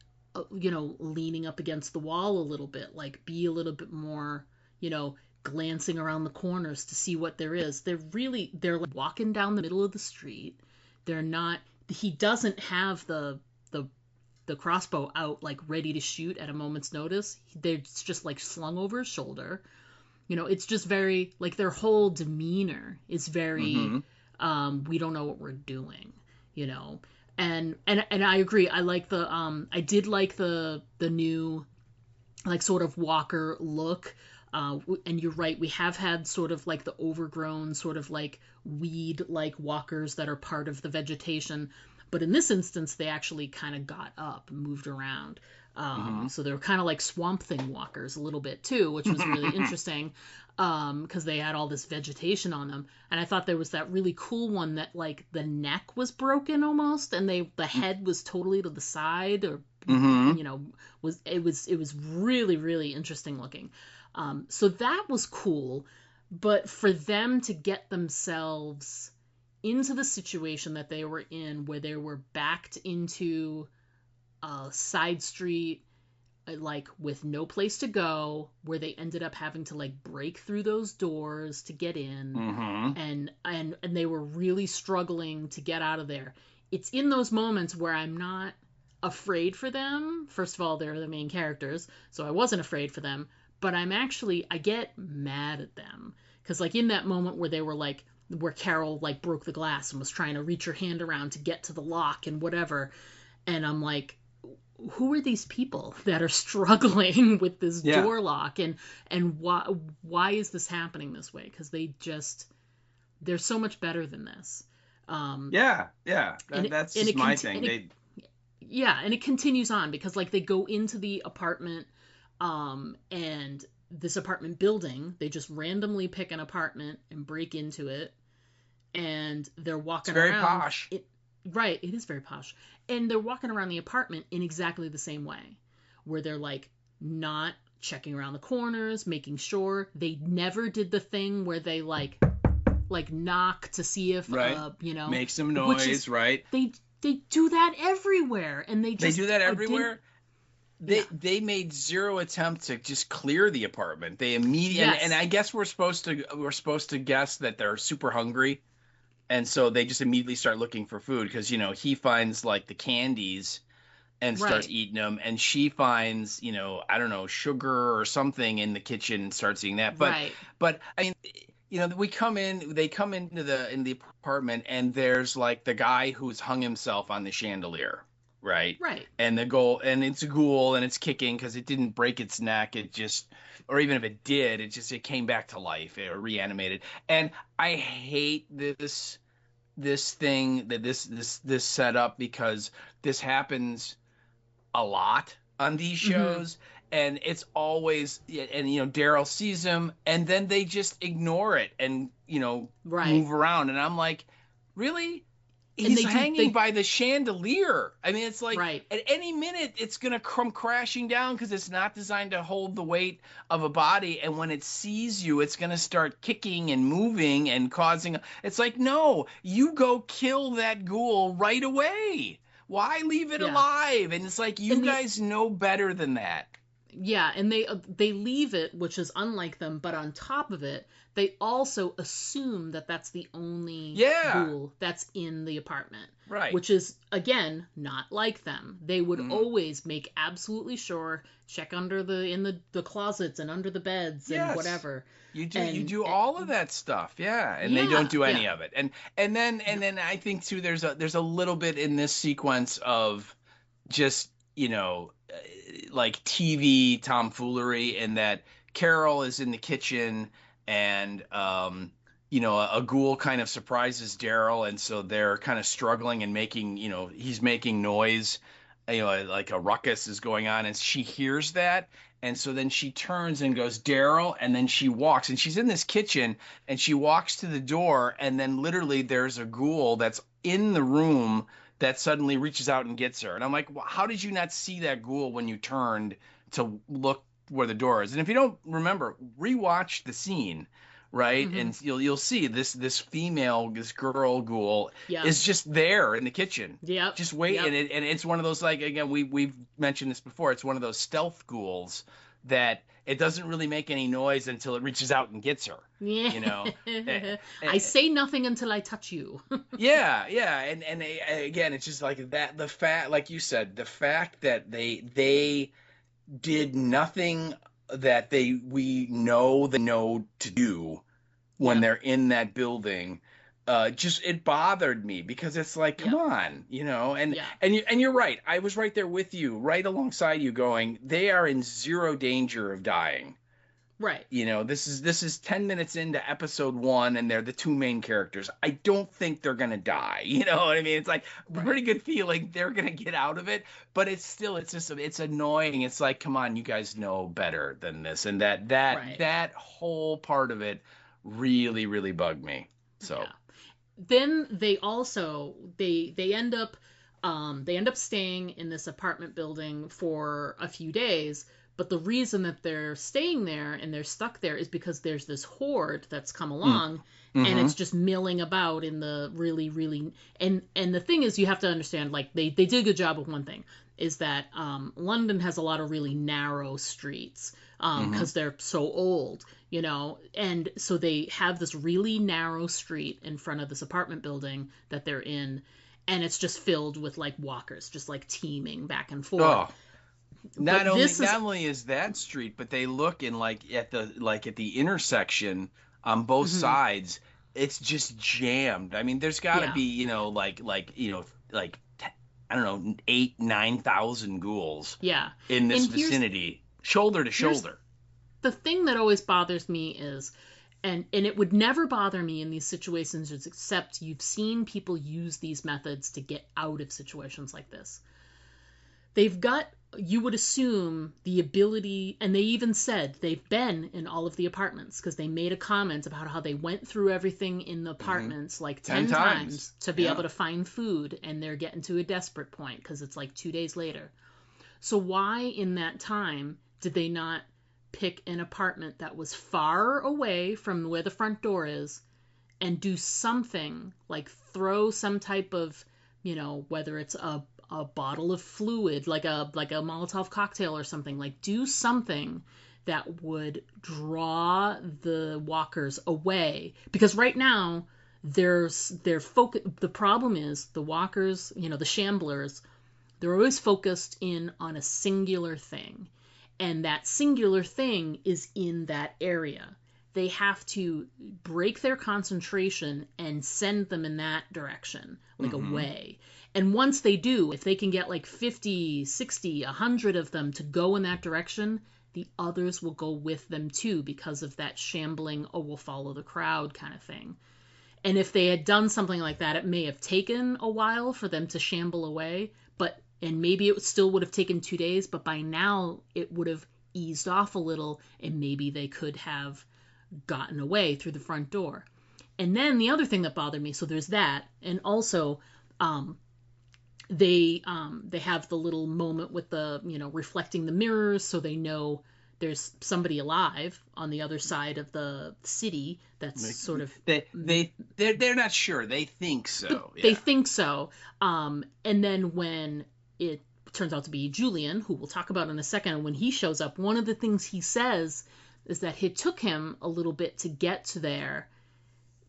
Speaker 1: leaning up against the wall a little bit, like be a little bit more, glancing around the corners to see what there is. They're like walking down the middle of the street. They're not, he doesn't have the crossbow out like ready to shoot at a moment's notice. They're just like slung over his shoulder. It's just very like their whole demeanor is very
Speaker 4: Mm-hmm.
Speaker 1: we don't know what we're doing, you know. And I agree. I did like the new like sort of Walker look. And you're right, we have had sort of like the overgrown sort of like weed like walkers that are part of the vegetation, but in this instance they actually kind of got up and moved around. So they were kind of like Swamp Thing walkers a little bit too, which was really
Speaker 4: Mm-hmm.
Speaker 1: interesting, because they had all this vegetation on them. And I thought there was that really cool one that like the neck was broken almost, and the head was totally to the side, or
Speaker 4: Mm-hmm.
Speaker 1: it was really really interesting looking. So that was cool, but for them to get themselves into the situation that they were in, where they were backed into a side street, like with no place to go, where they ended up having to like break through those doors to get in,
Speaker 4: Mm-hmm.
Speaker 1: and they were really struggling to get out of there. It's in those moments where I'm not afraid for them. First of all, they're the main characters, so I wasn't afraid for them, but I get mad at them, because like in that moment where they were like, where Carol like broke the glass and was trying to reach her hand around to get to the lock and whatever, and I'm like, who are these people that are struggling with this
Speaker 4: Yeah.
Speaker 1: door lock, and why is this happening this way? Because they're so much better than this. um
Speaker 4: Yeah. Yeah.
Speaker 1: and it,
Speaker 4: That's
Speaker 1: and
Speaker 4: just
Speaker 1: it,
Speaker 4: my
Speaker 1: conti-
Speaker 4: thing.
Speaker 1: and it
Speaker 4: They.
Speaker 1: yeah, and it continues on, because like they go into the apartment, and this apartment building, they just randomly pick an apartment and break into it, and they're
Speaker 4: It's
Speaker 1: walking
Speaker 4: very
Speaker 1: around
Speaker 4: posh.
Speaker 1: it. Right, it is very posh. And they're walking around the apartment in exactly the same way, where they're like not checking around the corners, making sure. They never did the thing where they like knock to see if
Speaker 4: Right. Make some
Speaker 1: which
Speaker 4: noise.
Speaker 1: is,
Speaker 4: Right.
Speaker 1: they do that everywhere, and they
Speaker 4: They
Speaker 1: just
Speaker 4: do that
Speaker 1: didn't.
Speaker 4: everywhere.
Speaker 1: Yeah.
Speaker 4: They made zero attempt to just clear the apartment. They immediately, and
Speaker 1: Yes.
Speaker 4: I guess we're supposed to guess that they're super hungry, and so they just immediately start looking for food, because he finds like the candies and starts
Speaker 1: Right.
Speaker 4: eating them, and she finds I don't know, sugar or something in the kitchen and starts eating that. But
Speaker 1: Right.
Speaker 4: I mean, they come into the apartment, and there's like the guy who's hung himself on the chandelier, right?
Speaker 1: Right.
Speaker 4: And it's a ghoul, and it's kicking because it didn't break its neck. It just, or even if it did, it came back to life, it reanimated. And I hate this this thing that this setup, because this happens a lot on these shows, and it's always, and Daryl sees him and then they just ignore it and
Speaker 1: Right.
Speaker 4: move around, and I'm like, really?
Speaker 1: And
Speaker 4: He's hanging by the chandelier. I mean, it's like
Speaker 1: Right.
Speaker 4: at any minute it's gonna come crashing down because it's not designed to hold the weight of a body. And when it sees you, it's gonna start kicking and moving and causing. It's like, no, you go kill that ghoul right away. Why leave it
Speaker 1: Yeah.
Speaker 4: alive? And it's like, you
Speaker 1: And
Speaker 4: guys know better than that.
Speaker 1: Yeah, and they leave it, which is unlike them, but on top of it, they also assume that that's the only ghoul that's in the apartment.
Speaker 4: Right.
Speaker 1: Which is, again, not like them. They would always make absolutely sure, check under the closets and under the beds and whatever.
Speaker 4: You do all of that stuff, and they don't do any of it. And then I think too, there's a little bit in this sequence of just like TV tomfoolery, in that Carol is in the kitchen and a ghoul kind of surprises Daryl, and so they're kind of struggling and making he's making noise, like a ruckus is going on, and she hears that. And so then she turns and goes, Daryl, and then she walks, and she's in this kitchen, and she walks to the door, and then literally there's a ghoul that's in the room that suddenly reaches out and gets her. And I'm like, well, how did you not see that ghoul when you turned to look where the door is? And if you don't remember, rewatch the scene, right? And you'll see this girl ghoul is just there in the kitchen.
Speaker 1: Yep.
Speaker 4: Just waiting. And it's one of those, like, again, we've mentioned this before, it's one of those stealth ghouls that it doesn't really make any noise until it reaches out and gets her.
Speaker 1: Yeah. I say nothing until I touch you.
Speaker 4: yeah. And again, it's just like that, the fact, like you said, the fact that they did nothing that we know they know to do when they're in that building. Just, it bothered me, because it's like, come on, and you're right. I was right there with you, right alongside you, going, they are in zero danger of dying.
Speaker 1: Right.
Speaker 4: This is 10 minutes into episode 1, and they're the two main characters. I don't think they're going to die. You know what I mean? It's like a pretty good feeling they're going to get out of it, but it's annoying. It's like, come on, you guys know better than this. And that whole part of it really, really bugged me. So. Yeah.
Speaker 1: Then they also they end up staying in this apartment building for a few days, but the reason that they're staying there and they're stuck there is because there's this horde that's come along and it's just milling about in the really, really, and the thing is, you have to understand, like, they did a good job of one thing, is that London has a lot of really narrow streets because they're so old, and so they have this really narrow street in front of this apartment building that they're in, and it's just filled with, like, walkers, just, like, teaming back and forth.
Speaker 4: Oh. Not only is that street, but they look in, at the intersection on both sides, it's just jammed. I mean, there's got to be, I don't know, 8,000-9,000 ghouls in this vicinity, shoulder to shoulder.
Speaker 1: The thing that always bothers me is, and it would never bother me in these situations, except you've seen people use these methods to get out of situations like this. They've got, you would assume, the ability, and they even said they've been in all of the apartments, because they made a comment about how they went through everything in the apartments like 10 times to be able to find food, and they're getting to a desperate point because it's like 2 days later. So why in that time did they not pick an apartment that was far away from where the front door is and do something, like throw some type of, whether it's a bottle of fluid, like a Molotov cocktail or something, like do something that would draw the walkers away, because right now the problem is the walkers, the shamblers, they're always focused in on a singular thing, and that singular thing is in that area. They have to break their concentration and send them in that direction, like away. And once they do, if they can get like 50, 60, 100 of them to go in that direction, the others will go with them too, because of that shambling, we'll follow the crowd kind of thing. And if they had done something like that, it may have taken a while for them to shamble away, and maybe it still would have taken 2 days, but by now it would have eased off a little, and maybe they could have gotten away through the front door. And then the other thing that bothered me, so there's that, and also they have the little moment with the, reflecting the mirrors, so they know there's somebody alive on the other side of the city. That's sort of
Speaker 4: they're not sure. They think so.
Speaker 1: They think so. And then when it turns out to be Julian, who we'll talk about in a second, when he shows up, one of the things he says is that it took him a little bit to get to there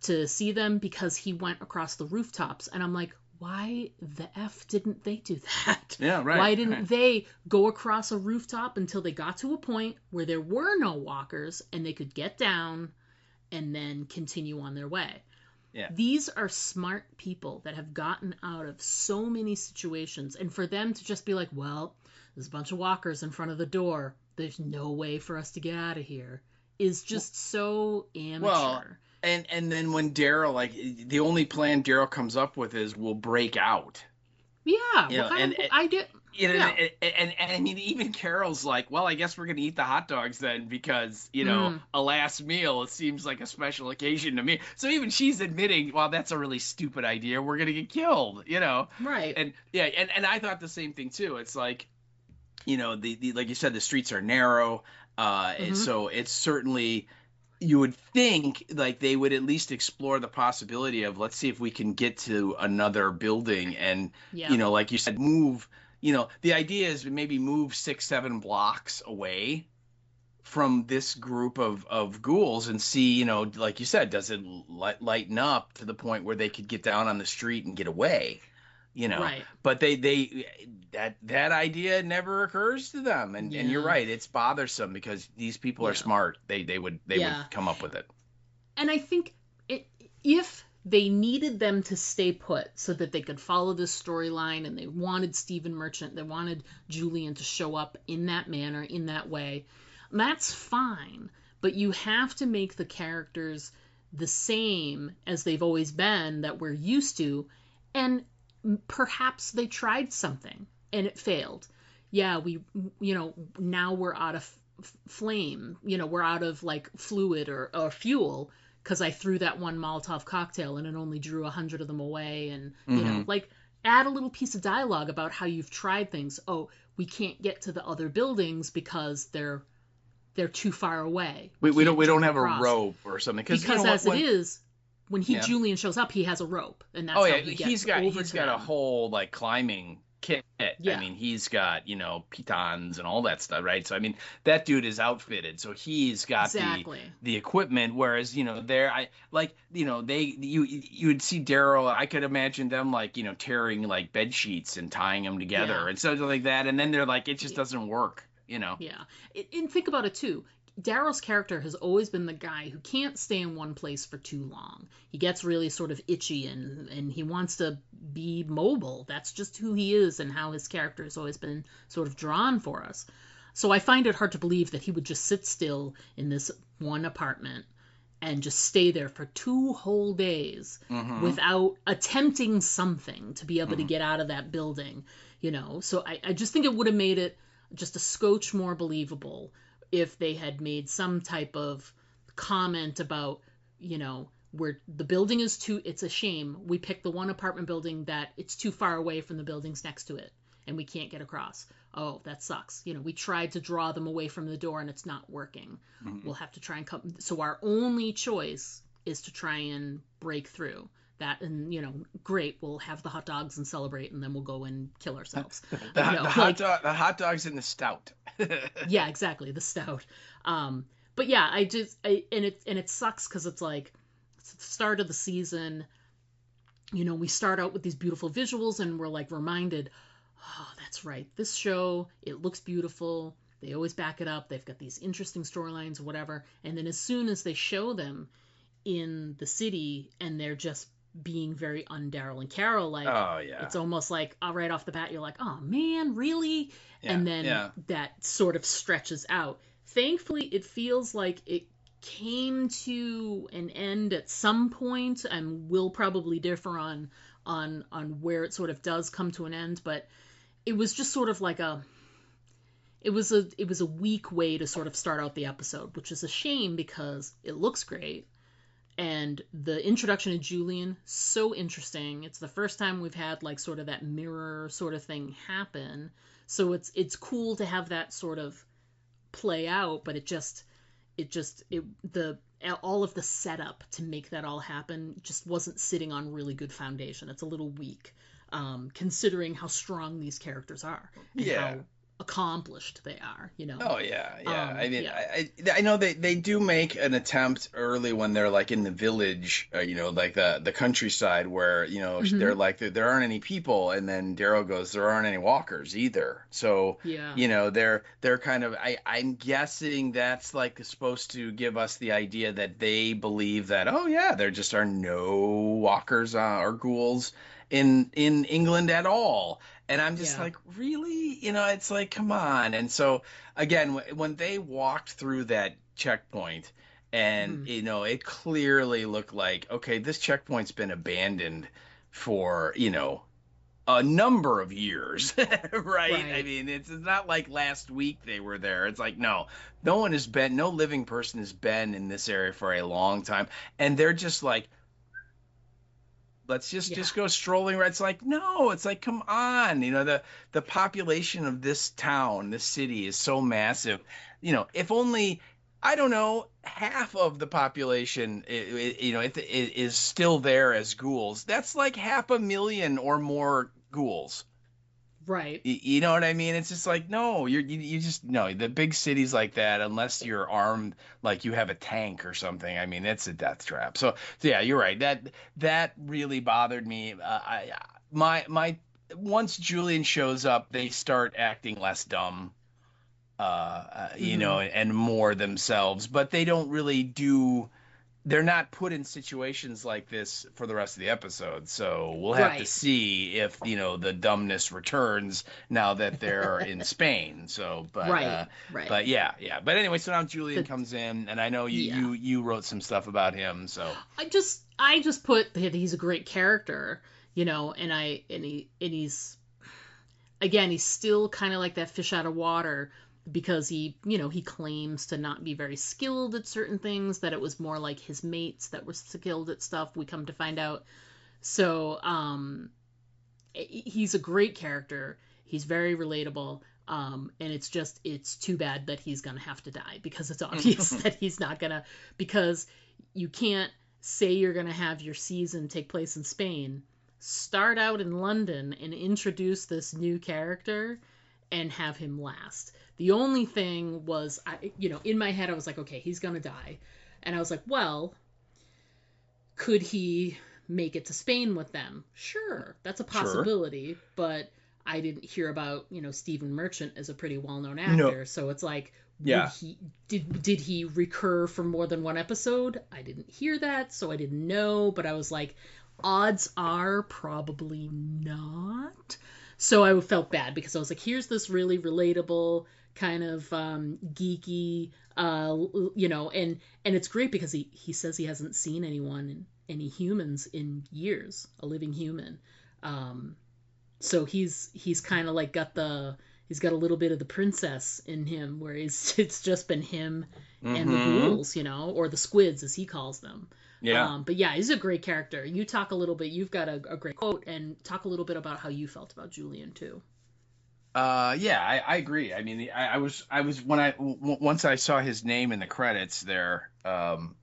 Speaker 1: to see them because he went across the rooftops. And I'm like, why the F didn't they do that?
Speaker 4: Yeah, right.
Speaker 1: Why didn't they go across a rooftop until they got to a point where there were no walkers and they could get down and then continue on their way?
Speaker 4: Yeah.
Speaker 1: These are smart people that have gotten out of so many situations. And for them to just be like, well, there's a bunch of walkers in front of the door, there's no way for us to get out of here, is just so amateur.
Speaker 4: Well, and then when Daryl, like, the only plan Daryl comes up with is we'll break out.
Speaker 1: Yeah, I did.
Speaker 4: And I mean, even Carol's like, well, I guess we're gonna eat the hot dogs then because a last meal, it seems like a special occasion to me. So even she's admitting, well, that's a really stupid idea. We're gonna get killed,
Speaker 1: Right.
Speaker 4: And yeah, and I thought the same thing too. It's like, the like you said, the streets are narrow, and so it's certainly. You would think like they would at least explore the possibility of, let's see if we can get to another building and, like you said, move, the idea is maybe move 6-7 blocks away from this group of ghouls and see, like you said, does it lighten up to the point where they could get down on the street and get away?
Speaker 1: Right.
Speaker 4: But that idea never occurs to them, and you're right, it's bothersome because these people are smart. They would come up with it.
Speaker 1: And I think if they needed them to stay put so that they could follow this storyline, and they wanted Stephen Merchant, they wanted Julian to show up in that manner, in that way, that's fine. But you have to make the characters the same as they've always been, that we're used to, and perhaps they tried something and it failed. Yeah, we, now we're out of flame, we're out of like fluid or fuel because I threw that one Molotov cocktail and it only drew 100 of them away. And, like, add a little piece of dialogue about how you've tried things. Oh, we can't get to the other buildings because they're too far away.
Speaker 4: We don't have a rope or something.
Speaker 1: Because it is, when Julian shows up, he has a rope, and that's how he gets
Speaker 4: he's got a whole like climbing kit.
Speaker 1: Yeah.
Speaker 4: I mean, he's got pitons and all that stuff, right? So I mean, that dude is outfitted, so he's got the equipment. Whereas you would see Daryl. I could imagine them like tearing like bed sheets and tying them together and something like that, and then they're like, it just doesn't work. Yeah,
Speaker 1: and think about it too. Daryl's character has always been the guy who can't stay in one place for too long. He gets really sort of itchy and he wants to be mobile. That's just who he is and how his character has always been sort of drawn for us. So I find it hard to believe that he would just sit still in this one apartment and just stay there for 2 whole days without attempting something to be able to get out of that building, So I just think it would have made it just a scotch more believable if they had made some type of comment about, where the building is it's a shame. We picked the one apartment building that it's too far away from the buildings next to it and we can't get across. Oh, that sucks. We tried to draw them away from the door and it's not working. We'll have to try and come. So our only choice is to try and break through that. And, great, we'll have the hot dogs and celebrate and then we'll go and kill ourselves.
Speaker 4: The hot dogs and the stout.
Speaker 1: Yeah, exactly. The stout. But yeah, it sucks because it's like, it's the start of the season. We start out with these beautiful visuals and we're like reminded, oh, that's right. This show, it looks beautiful. They always back it up. They've got these interesting storylines or whatever. And then as soon as they show them in the city and they're just being very un-Daryl and Carol, like, it's almost like right off the bat, you're like, oh man, really? Yeah, and then that sort of stretches out. Thankfully, it feels like came to an end at some point, and will probably differ on where it sort of does come to an end, but it was just sort of like it was a weak way to sort of start out the episode, which is a shame because it looks great. And the introduction of Julian, so interesting. It's the first time we've had like sort of that mirror sort of thing happen. So it's cool to have that sort of play out, but all of the setup to make that all happen just wasn't sitting on really good foundation. It's a little weak, considering how strong these characters are and how accomplished they are, you know.
Speaker 4: Oh yeah. I mean, I know they do make an attempt early when they're like in the village, you know, like the countryside where, you know, they're like there aren't any people, and then Daryl goes, there aren't any walkers either. So you know, they're kind of I'm guessing that's like supposed to give us the idea that they believe that, oh yeah, there just are no walkers or ghouls in England at all. And I'm just like, really? You know, it's like, come on. And so, again, when they walked through that checkpoint and, you know, it clearly looked like, okay, this checkpoint's been abandoned for, you know, a number of years, right? I mean, it's not like last week they were there. It's like, no living person has been in this area for a long time. And they're just like, let's just go strolling right. It's like, no, it's like, come on. You know, the population of this town, this city is so massive. You know, if only, I don't know, half of the population, you know, it is still there as ghouls. That's like 500,000 or more ghouls.
Speaker 1: Right.
Speaker 4: You know what I mean? It's just like, no, you just, no, the big cities like that, unless you're armed, like you have a tank or something, I mean, it's a death trap. So yeah, you're right. That really bothered me. My once Julian shows up, they start acting less dumb, you know, and more themselves, but they don't really they're not put in situations like this for the rest of the episode. So we'll have to see if, you know, the dumbness returns now that they're in Spain. So, but, but yeah. But anyway, so now Julian comes in, and I know you wrote some stuff about him. So
Speaker 1: I just put that he's a great character, you know, and he's, again, he's still kind of like that fish out of water, because he, you know, he claims to not be very skilled at certain things, that it was more like his mates that were skilled at stuff, we come to find out. So he's a great character, he's very relatable, and it's too bad that he's gonna have to die, because it's obvious that he's not gonna, because you can't say you're gonna have your season take place in Spain, start out in London, and introduce this new character and have him last. The only thing was, in my head, I was like, okay, he's going to die. And I was like, well, could he make it to Spain with them? Sure, that's a possibility. Sure. But I didn't hear about, you know, Stephen Merchant as a pretty well-known actor. No. So it's like, did he recur for more than one episode? I didn't hear that, so I didn't know. But I was like, odds are probably not. So I felt bad, because I was like, here's this really relatable, kind of geeky, you know, and it's great because he says he hasn't seen any humans in years, a living human. So he's kind of like he's got a little bit of the princess in him, where it's just been him and the ghouls, you know, or the squids as he calls them. Yeah. But yeah, he's a great character. You talk a little bit, you've got a great quote, and talk a little bit about how you felt about Julian too.
Speaker 4: Yeah, I agree. I mean, I was once I saw his name in the credits there,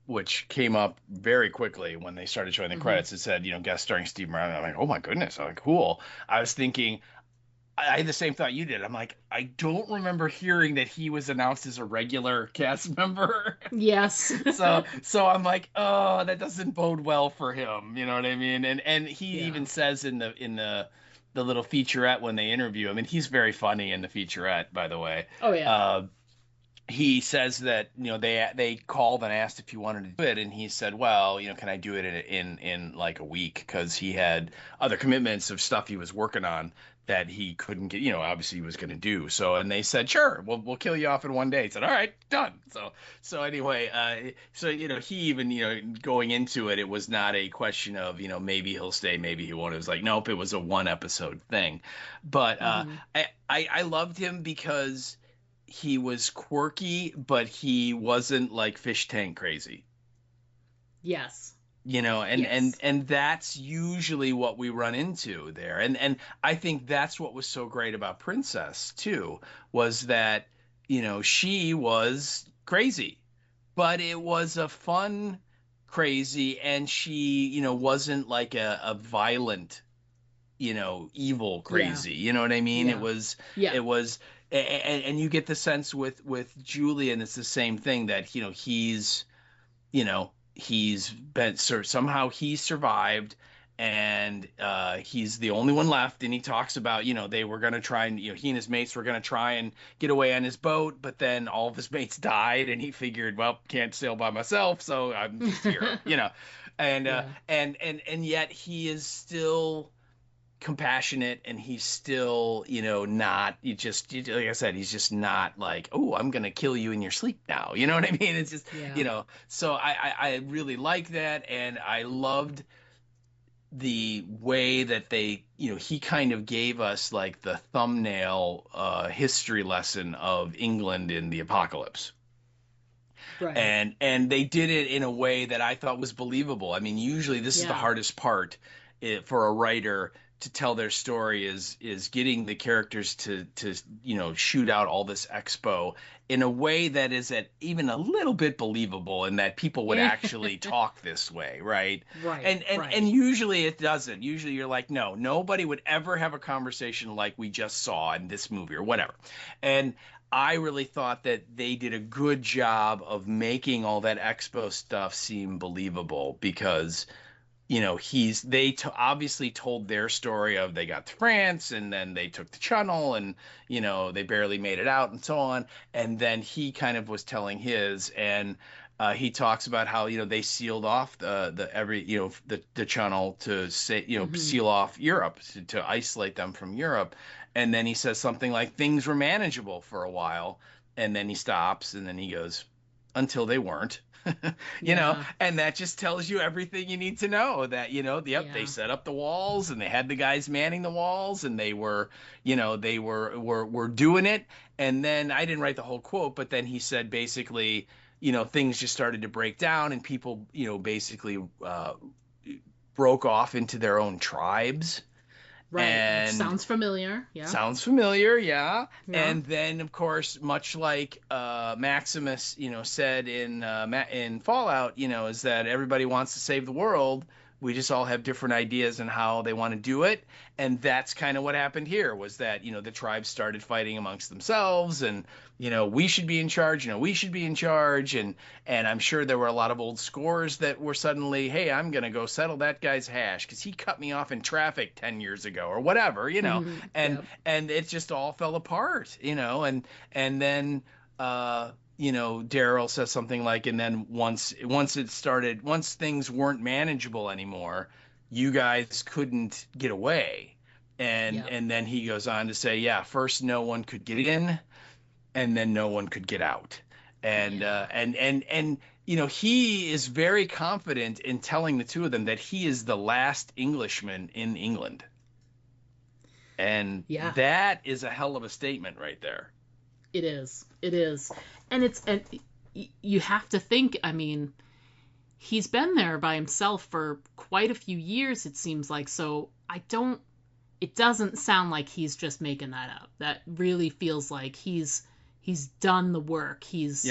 Speaker 4: which came up very quickly when they started showing the credits. It said, you know, guest starring Steve Martin. I'm like, oh my goodness, I'm like, cool. I was thinking, I had the same thought you did. I'm like, I don't remember hearing that he was announced as a regular cast member.
Speaker 1: Yes.
Speaker 4: so I'm like, oh, that doesn't bode well for him. You know what I mean? And he even says in the little featurette when they interview him, and he's very funny in the featurette, by the way.
Speaker 1: Oh yeah.
Speaker 4: he says that they called and asked if he wanted to do it, and he said, well, can I do it in like a week, because he had other commitments of stuff he was working on that he couldn't get, obviously he was going to do. So, and they said, sure, we'll kill you off in one day. He said, all right, done. So anyway, he even, going into it, it was not a question of, maybe he'll stay, maybe he won't. It was like, nope, it was a one episode thing. But I loved him because he was quirky, but he wasn't like fish tank crazy.
Speaker 1: Yes.
Speaker 4: And that's usually what we run into there. And I think that's what was so great about Princess too, was that, she was crazy, but it was a fun crazy, and she, wasn't like a violent, evil crazy.
Speaker 1: Yeah.
Speaker 4: You know what I mean?
Speaker 1: Yeah.
Speaker 4: It was, and you get the sense with Julian, it's the same thing, that, he's been somehow he survived, and he's the only one left, and he talks about, they were going to try and, he and his mates were going to try and get away on his boat, but then all of his mates died, and he figured, well, can't sail by myself, so I'm just here. And and yet he is still compassionate, and he's still, not, like I said, he's just not like, oh, I'm gonna kill you in your sleep now, you know what I mean? It's just, so I really like that, and I loved the way that they, he kind of gave us like the thumbnail history lesson of England in the apocalypse.
Speaker 1: Right.
Speaker 4: And they did it in a way that I thought was believable. I mean, usually this is the hardest part for a writer to tell their story, is getting the characters to shoot out all this expo in a way that is even a little bit believable, and that people would actually talk this way, right?
Speaker 1: Right.
Speaker 4: And usually it doesn't. Usually you're like, no, nobody would ever have a conversation like we just saw in this movie or whatever. And I really thought that they did a good job of making all that expo stuff seem believable, because they obviously told their story of, they got to France, and then they took the channel, and they barely made it out, and so on. And then he kind of was telling his, and he talks about how they sealed off the channel to say seal off Europe, to isolate them from Europe. And then he says something like, things were manageable for a while, and then he stops, and then he goes, until they weren't. And that just tells you everything you need to know, that they set up the walls, and they had the guys manning the walls, and they were were doing it. And then, I didn't write the whole quote, but then he said basically, things just started to break down, and people basically broke off into their own tribes.
Speaker 1: Right.
Speaker 4: And
Speaker 1: sounds familiar. Yeah.
Speaker 4: Sounds familiar. Yeah. And then, of course, much like Maximus, said in Fallout, is that everybody wants to save the world. We just all have different ideas on how they want to do it. And that's kind of what happened here, was that, the tribes started fighting amongst themselves, and, we should be in charge, we should be in charge. And I'm sure there were a lot of old scores that were suddenly, hey, I'm going to go settle that guy's hash because he cut me off in traffic 10 years ago or whatever, and it just all fell apart, and then, Daryl says something like, and then once things weren't manageable anymore, you guys couldn't get away. And then he goes on to say, first no one could get in, and then no one could get out. And he is very confident in telling the two of them that he is the last Englishman in England. And that is a hell of a statement right there.
Speaker 1: It is. And you have to think, I mean, he's been there by himself for quite a few years, it seems like. So it doesn't sound like he's just making that up. That really feels like he's done the work. He's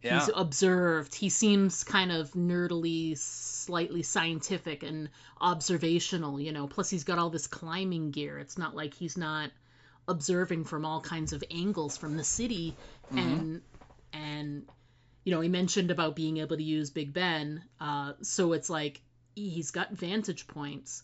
Speaker 1: observed. He seems kind of nerdily, slightly scientific and observational, plus he's got all this climbing gear. It's not like he's not observing from all kinds of angles from the city. And he mentioned about being able to use Big Ben, so it's like he's got vantage points,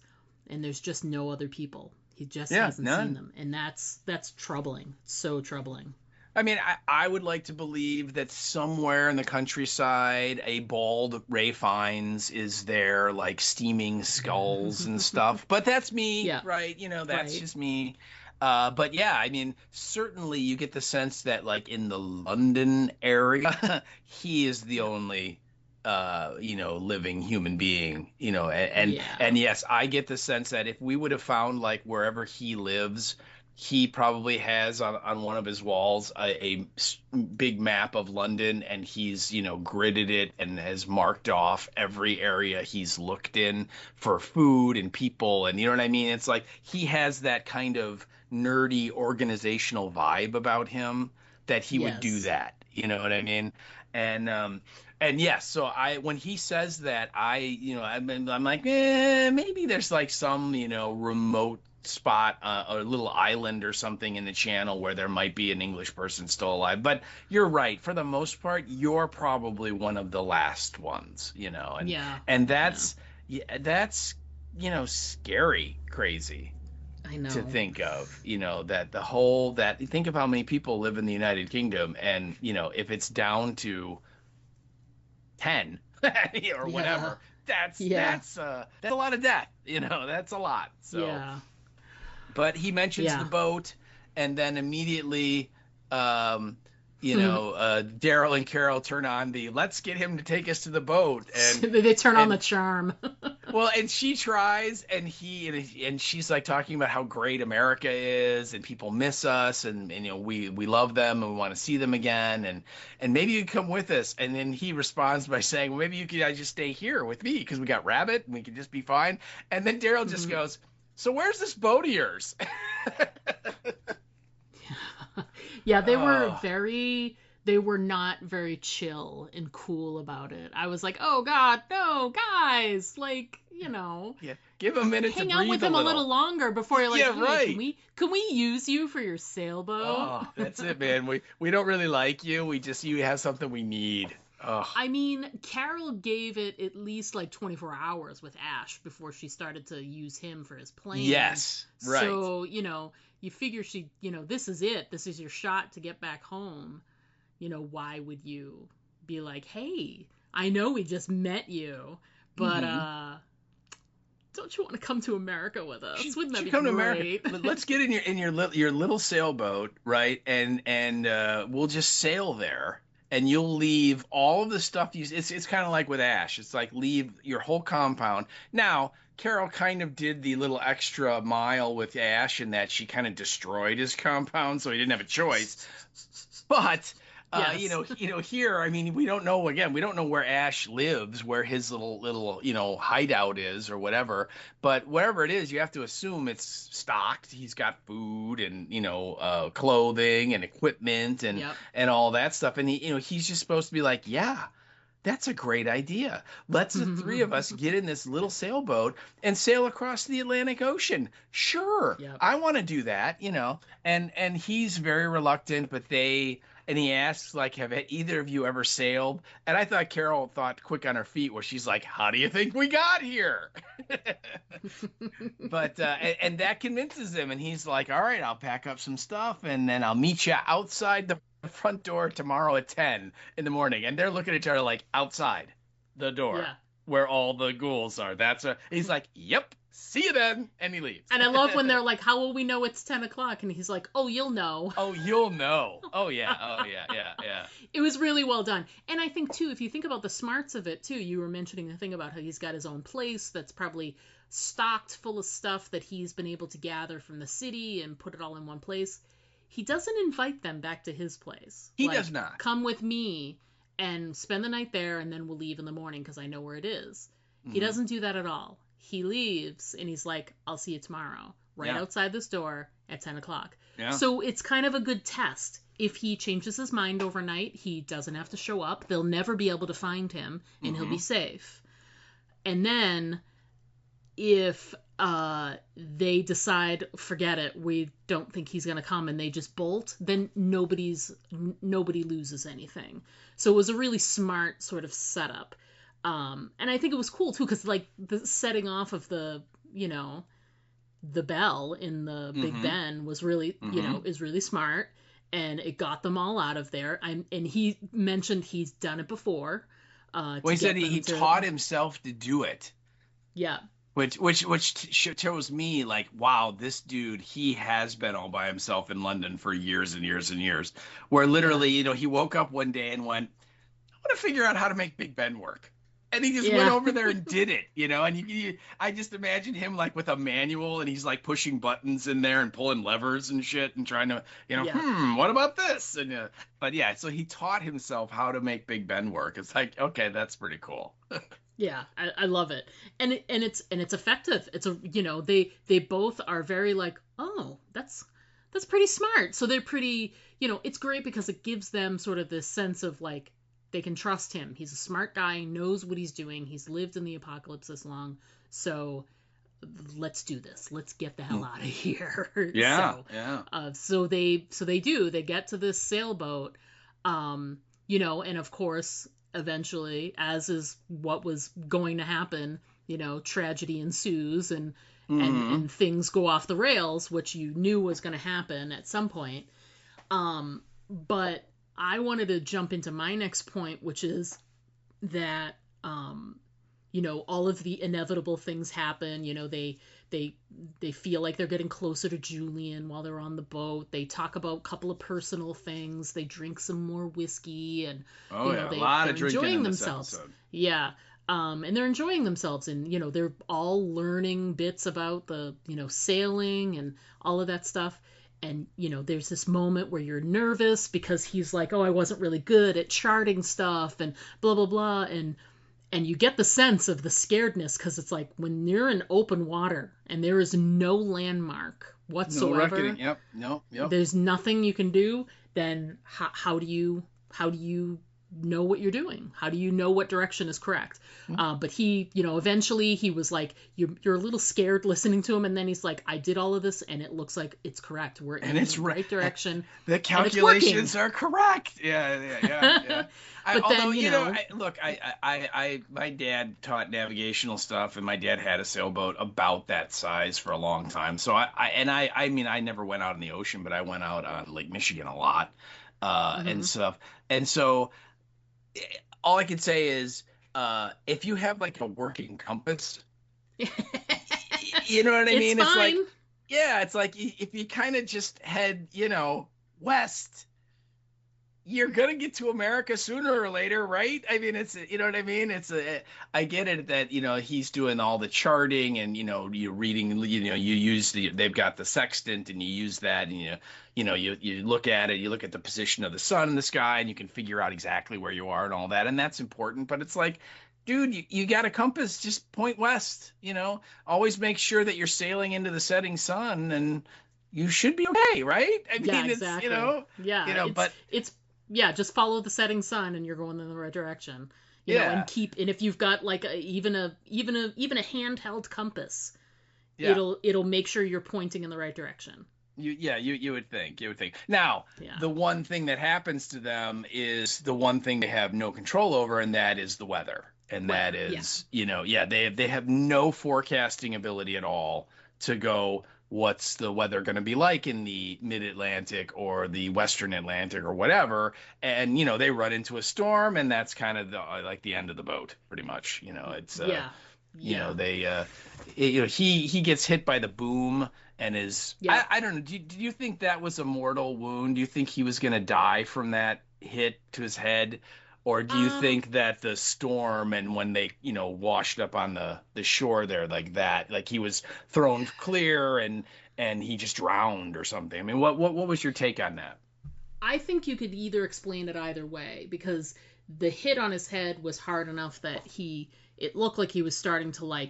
Speaker 1: and there's just no other people. He just hasn't seen them, and that's troubling. So troubling.
Speaker 4: I mean, I would like to believe that somewhere in the countryside, a bald Ray Fiennes is there, like steaming skulls and stuff. But that's me,
Speaker 1: Yeah.
Speaker 4: right? You know, that's
Speaker 1: Right.
Speaker 4: just me. But yeah, I mean, certainly you get the sense that, like, in the London area, he is the only, living human being,
Speaker 1: Yeah.
Speaker 4: and yes, I get the sense that if we would have found, like, wherever he lives, he probably has on one of his walls big map of London, and he's, gridded it and has marked off every area he's looked in for food and people. And you know what I mean? It's like he has that kind of nerdy organizational vibe about him that he would do
Speaker 1: Yes.
Speaker 4: that. You know what I mean? And yes, so when he says that, I'm like, maybe there's like some, remote spot, or a little island or something in the channel where there might be an English person still alive. But you're right. For the most part, you're probably one of the last ones, and
Speaker 1: Yeah.
Speaker 4: and that's that's scary, crazy
Speaker 1: I know.
Speaker 4: to think of, that think of how many people live in the United Kingdom, and if it's down to 10 or whatever, that's a lot of death, that's a lot. So
Speaker 1: Yeah.
Speaker 4: but he mentions the boat, and then immediately, Daryl and Carol turn on the "let's get him to take us to the boat," and
Speaker 1: They turn on the charm.
Speaker 4: well, and she tries, and she's like talking about how great America is, and people miss us, and we love them, and we want to see them again, and maybe you can come with us. And then he responds by saying, well, maybe you could just stay here with me because we got Rabbit, and we can just be fine. And then Daryl just goes, so where's this boat of yours?
Speaker 1: Yeah, they were not very chill and cool about it. I was like, oh God, no, guys, like,
Speaker 4: yeah, give a minute to breathe
Speaker 1: hang out with him a little longer before you're like,
Speaker 4: Yeah,
Speaker 1: hey,
Speaker 4: right.
Speaker 1: Can we use you for your sailboat?
Speaker 4: Oh, that's it, man. We don't really like you. You have something we need. Oh.
Speaker 1: I mean, Carol gave it at least like 24 hours with Ash before she started to use him for his plan.
Speaker 4: Yes, right.
Speaker 1: So, you figure this is it. This is your shot to get back home. Why would you be like, hey, I know we just met you, but don't you want to come to America with us? Wouldn't that be
Speaker 4: come
Speaker 1: great?
Speaker 4: to America. Let's get in your little sailboat, right? And we'll just sail there. And you'll leave all of the stuff it's kind of like with Ash. It's like leave your whole compound. Now, Carol kind of did the little extra mile with Ash in that she kind of destroyed his compound, so he didn't have a choice. But
Speaker 1: Yes.
Speaker 4: here, I mean, we don't know where Ash lives, where his little hideout is or whatever. But wherever it is, you have to assume it's stocked. He's got food and clothing and equipment and all that stuff. And he's just supposed to be like, yeah, that's a great idea. Let's the three of us get in this little sailboat and sail across the Atlantic Ocean. Sure,
Speaker 1: Yep.
Speaker 4: I want to do that, And he's very reluctant, and he asks, like, have either of you ever sailed? And I thought Carol thought quick on her feet, where she's like, how do you think we got here? But and that convinces him, and he's like, all right, I'll pack up some stuff, and then I'll meet you outside the front door tomorrow at 10 in the morning. And they're looking at each other like, outside the door where all the ghouls are. He's like, yep, see you then, and he leaves.
Speaker 1: And I love when they're like, how will we know it's 10 o'clock? And he's like, oh, you'll know.
Speaker 4: Oh, you'll know. Oh, yeah. Yeah.
Speaker 1: It was really well done. And I think, too, if you think about the smarts of it, too, you were mentioning the thing about how he's got his own place that's probably stocked full of stuff that he's been able to gather from the city and put it all in one place. He doesn't invite them back to his place.
Speaker 4: He does not.
Speaker 1: Come with me and spend the night there, and then we'll leave in the morning because I know where it is. Mm-hmm. He doesn't do that at all. He leaves, and he's like, I'll see you tomorrow, outside this door at 10 o'clock.
Speaker 4: Yeah.
Speaker 1: So it's kind of a good test. If he changes his mind overnight, he doesn't have to show up. They'll never be able to find him, and he'll be safe. And then if they decide, forget it, we don't think he's going to come, and they just bolt, then nobody loses anything. So it was a really smart sort of setup. And I think it was cool too, because like the setting off of the bell in the Big Ben was really, is really smart. and it got them all out of there. And he mentioned he's done it before.
Speaker 4: Well, he said he taught himself to do it.
Speaker 1: Yeah.
Speaker 4: Which shows me like, wow, this dude, he has been all by himself in London for years and years and years. Where literally, he woke up one day and went, I want to figure out how to make Big Ben work. And he just went over there and did it, and I just imagine him like with a manual, and he's like pushing buttons in there and pulling levers and shit and trying to, what about this? And but yeah, so he taught himself how to make Big Ben work. It's like, okay, that's pretty cool.
Speaker 1: Yeah, I love it, and it's effective. It's they both are very like, oh, that's pretty smart. So they're pretty, it's great because it gives them sort of this sense of like, they can trust him. He's a smart guy, knows what he's doing. He's lived in the apocalypse this long. So let's do this. Let's get the hell out of here.
Speaker 4: Yeah.
Speaker 1: So they do. They get to this sailboat, and of course, eventually, as is what was going to happen, tragedy ensues and things go off the rails, which you knew was going to happen at some point. But I wanted to jump into my next point, which is that, all of the inevitable things happen. They feel like they're getting closer to Julian while they're on the boat. They talk about a couple of personal things. They drink some more whiskey, and
Speaker 4: a lot of drinking
Speaker 1: enjoying
Speaker 4: in
Speaker 1: themselves.
Speaker 4: This episode.
Speaker 1: Yeah. And they're enjoying themselves, and they're all learning bits about the sailing and all of that stuff. And, there's this moment where you're nervous because he's like, oh, I wasn't really good at charting stuff and blah, blah, blah. And you get the sense of the scaredness because it's like when you're in open water and there is no landmark whatsoever.
Speaker 4: No reckoning. Yep.
Speaker 1: There's nothing you can do. Then how do you know what you're doing? How do you know what direction is correct? But he, eventually he was like, you're a little scared listening to him, and then he's like, I did all of this and it looks like it's correct. We're in the right direction.
Speaker 4: The calculations are correct. Yeah. My dad taught navigational stuff, and my dad had a sailboat about that size for a long time. So I never went out in the ocean, but I went out on Lake Michigan a lot, and stuff. And so all I can say is, if you have like a working compass, you know what I mean?
Speaker 1: It's fine.
Speaker 4: It's like if you kind of just head, west, you're going to get to America sooner or later, right? I mean, it's, you know what I mean? I get it that, he's doing all the charting and, you're reading, you use they've got the sextant and you use that and, you look at it, you look at the position of the sun in the sky and you can figure out exactly where you are and all that. And that's important. But it's like, dude, you got a compass, just point west, always make sure that you're sailing into the setting sun and you should be okay, right? I mean,
Speaker 1: exactly. Just follow the setting sun and you're going in the right direction. And if you've got like even a handheld compass, it'll make sure you're pointing in the right direction.
Speaker 4: You would think. Now, the one thing that happens to them is the one thing they have no control over, and that is the weather. And that is, they have no forecasting ability at all to go, what's the weather going to be like in the mid-Atlantic or the Western Atlantic or whatever. And, they run into a storm, and that's kind of the end of the boat, pretty much. It's, he gets hit by the boom and is, I don't know. Do you think that was a mortal wound? Do you think he was going to die from that hit to his head? Or do you think that the storm and when they, washed up on the shore there like that, like he was thrown clear and he just drowned or something? I mean, what was your take on that?
Speaker 1: I think you could either explain it either way, because the hit on his head was hard enough that it looked like he was starting to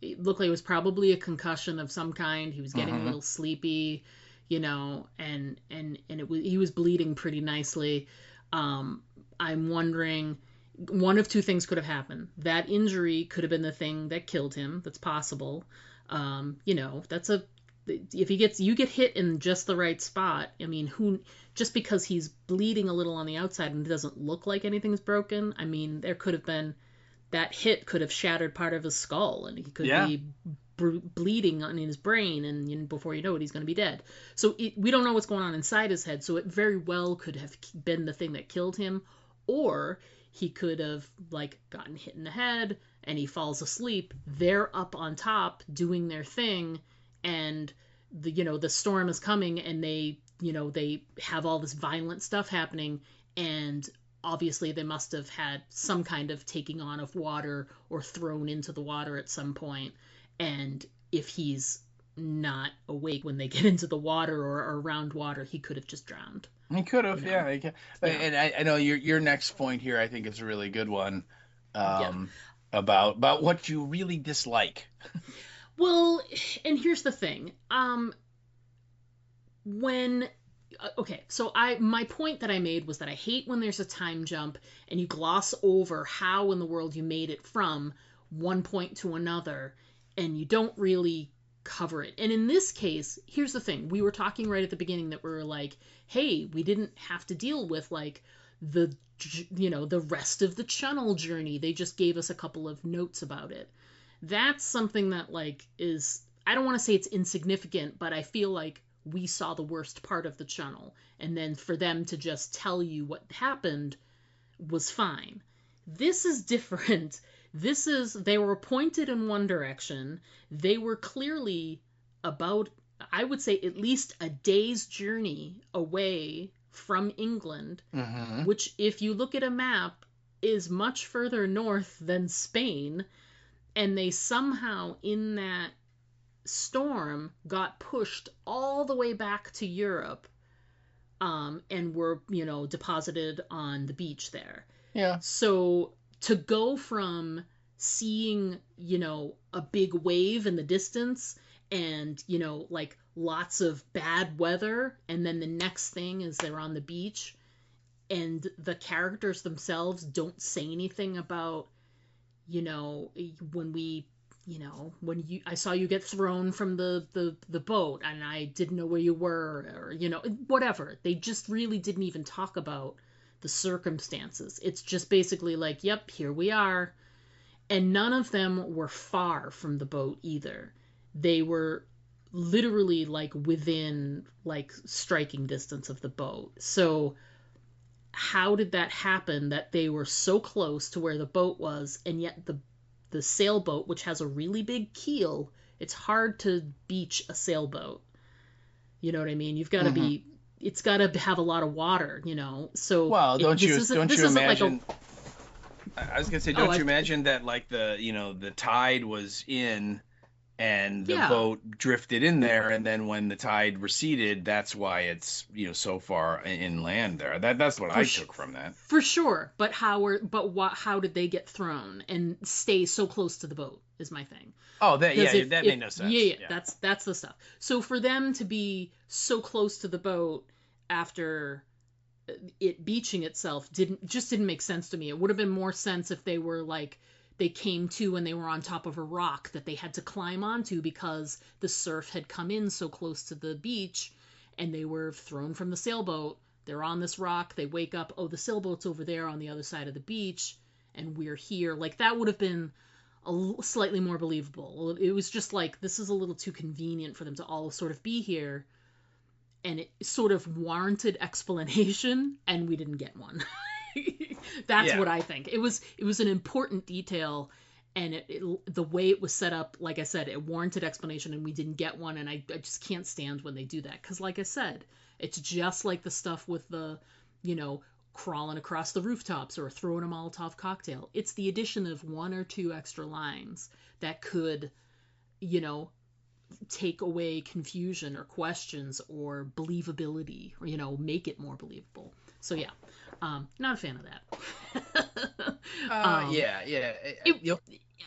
Speaker 1: it looked like it was probably a concussion of some kind. He was getting a little sleepy, and he was bleeding pretty nicely. I'm wondering, one of two things could have happened. That injury could have been the thing that killed him. That's possible. If you get hit in just the right spot, I mean, just because he's bleeding a little on the outside and it doesn't look like anything's broken, I mean, there could have been, that hit could have shattered part of his skull and he could be bleeding in his brain, and before you know it, he's going to be dead. So we don't know what's going on inside his head, so it very well could have been the thing that killed him, or he could have, like, gotten hit in the head, and he falls asleep. They're up on top doing their thing, and the storm is coming, and they have all this violent stuff happening, and obviously they must have had some kind of taking on of water or thrown into the water at some point. And if he's not awake when they get into the water or around water, he could have just drowned.
Speaker 4: He could have, yeah. And I know your next point here, I think, is a really good one, about what you really dislike.
Speaker 1: Well, and here's the thing. So my point that I made was that I hate when there's a time jump and you gloss over how in the world you made it from one point to another, and you don't really cover it. And in this case, here's the thing. We were talking right at the beginning that we were like, hey, we didn't have to deal with, like, the rest of the channel journey. They just gave us a couple of notes about it. That's something that, like, is, I don't want to say it's insignificant, but I feel like we saw the worst part of the channel. And then for them to just tell you what happened was fine. This is different. They were pointed in one direction. They were clearly about, I would say, at least a day's journey away from England, which, if you look at a map, is much further north than Spain. And they somehow, in that storm, got pushed all the way back to Europe, and were, deposited on the beach there.
Speaker 4: Yeah.
Speaker 1: So to go from seeing, a big wave in the distance and, like, lots of bad weather, and then the next thing is they're on the beach, and the characters themselves don't say anything about, I saw you get thrown from the boat and I didn't know where you were, or, whatever. They just really didn't even talk about the circumstances. It's just basically like, yep, here we are. And none of them were far from the boat either. They were literally, like, within, like, striking distance of the boat. So how did that happen, that they were so close to where the boat was, and yet the sailboat, which has a really big keel, it's hard to beach a sailboat. You know what I mean? You've got to be, it's got to have a lot of water, So,
Speaker 4: well, don't you imagine?
Speaker 1: Like
Speaker 4: I was gonna say, don't you imagine that, like, the tide was in, and the boat drifted in there, and then when the tide receded, that's why it's, so far inland there. That's what I took from that.
Speaker 1: For sure, but how did they get thrown and stay so close to the boat is my thing.
Speaker 4: Oh, that made no sense.
Speaker 1: Yeah, that's the stuff. So for them to be so close to the boat after it beaching itself didn't make sense to me. It would have been more sense if they were, like, they came to and they were on top of a rock that they had to climb onto because the surf had come in so close to the beach, and they were thrown from the sailboat. They're on this rock. They wake up. Oh, the sailboat's over there on the other side of the beach, and we're here. Like, that would have been slightly more believable. It was just like, this is a little too convenient for them to all sort of be here, and it sort of warranted explanation, and we didn't get one. That's what I think. It was an important detail, and the way it was set up, like I said, it warranted explanation, and we didn't get one, and I just can't stand when they do that, because, like I said, it's just like the stuff with the, crawling across the rooftops or throwing a Molotov cocktail. It's the addition of one or two extra lines that could, take away confusion or questions or believability, or, make it more believable. So yeah, not a fan of that.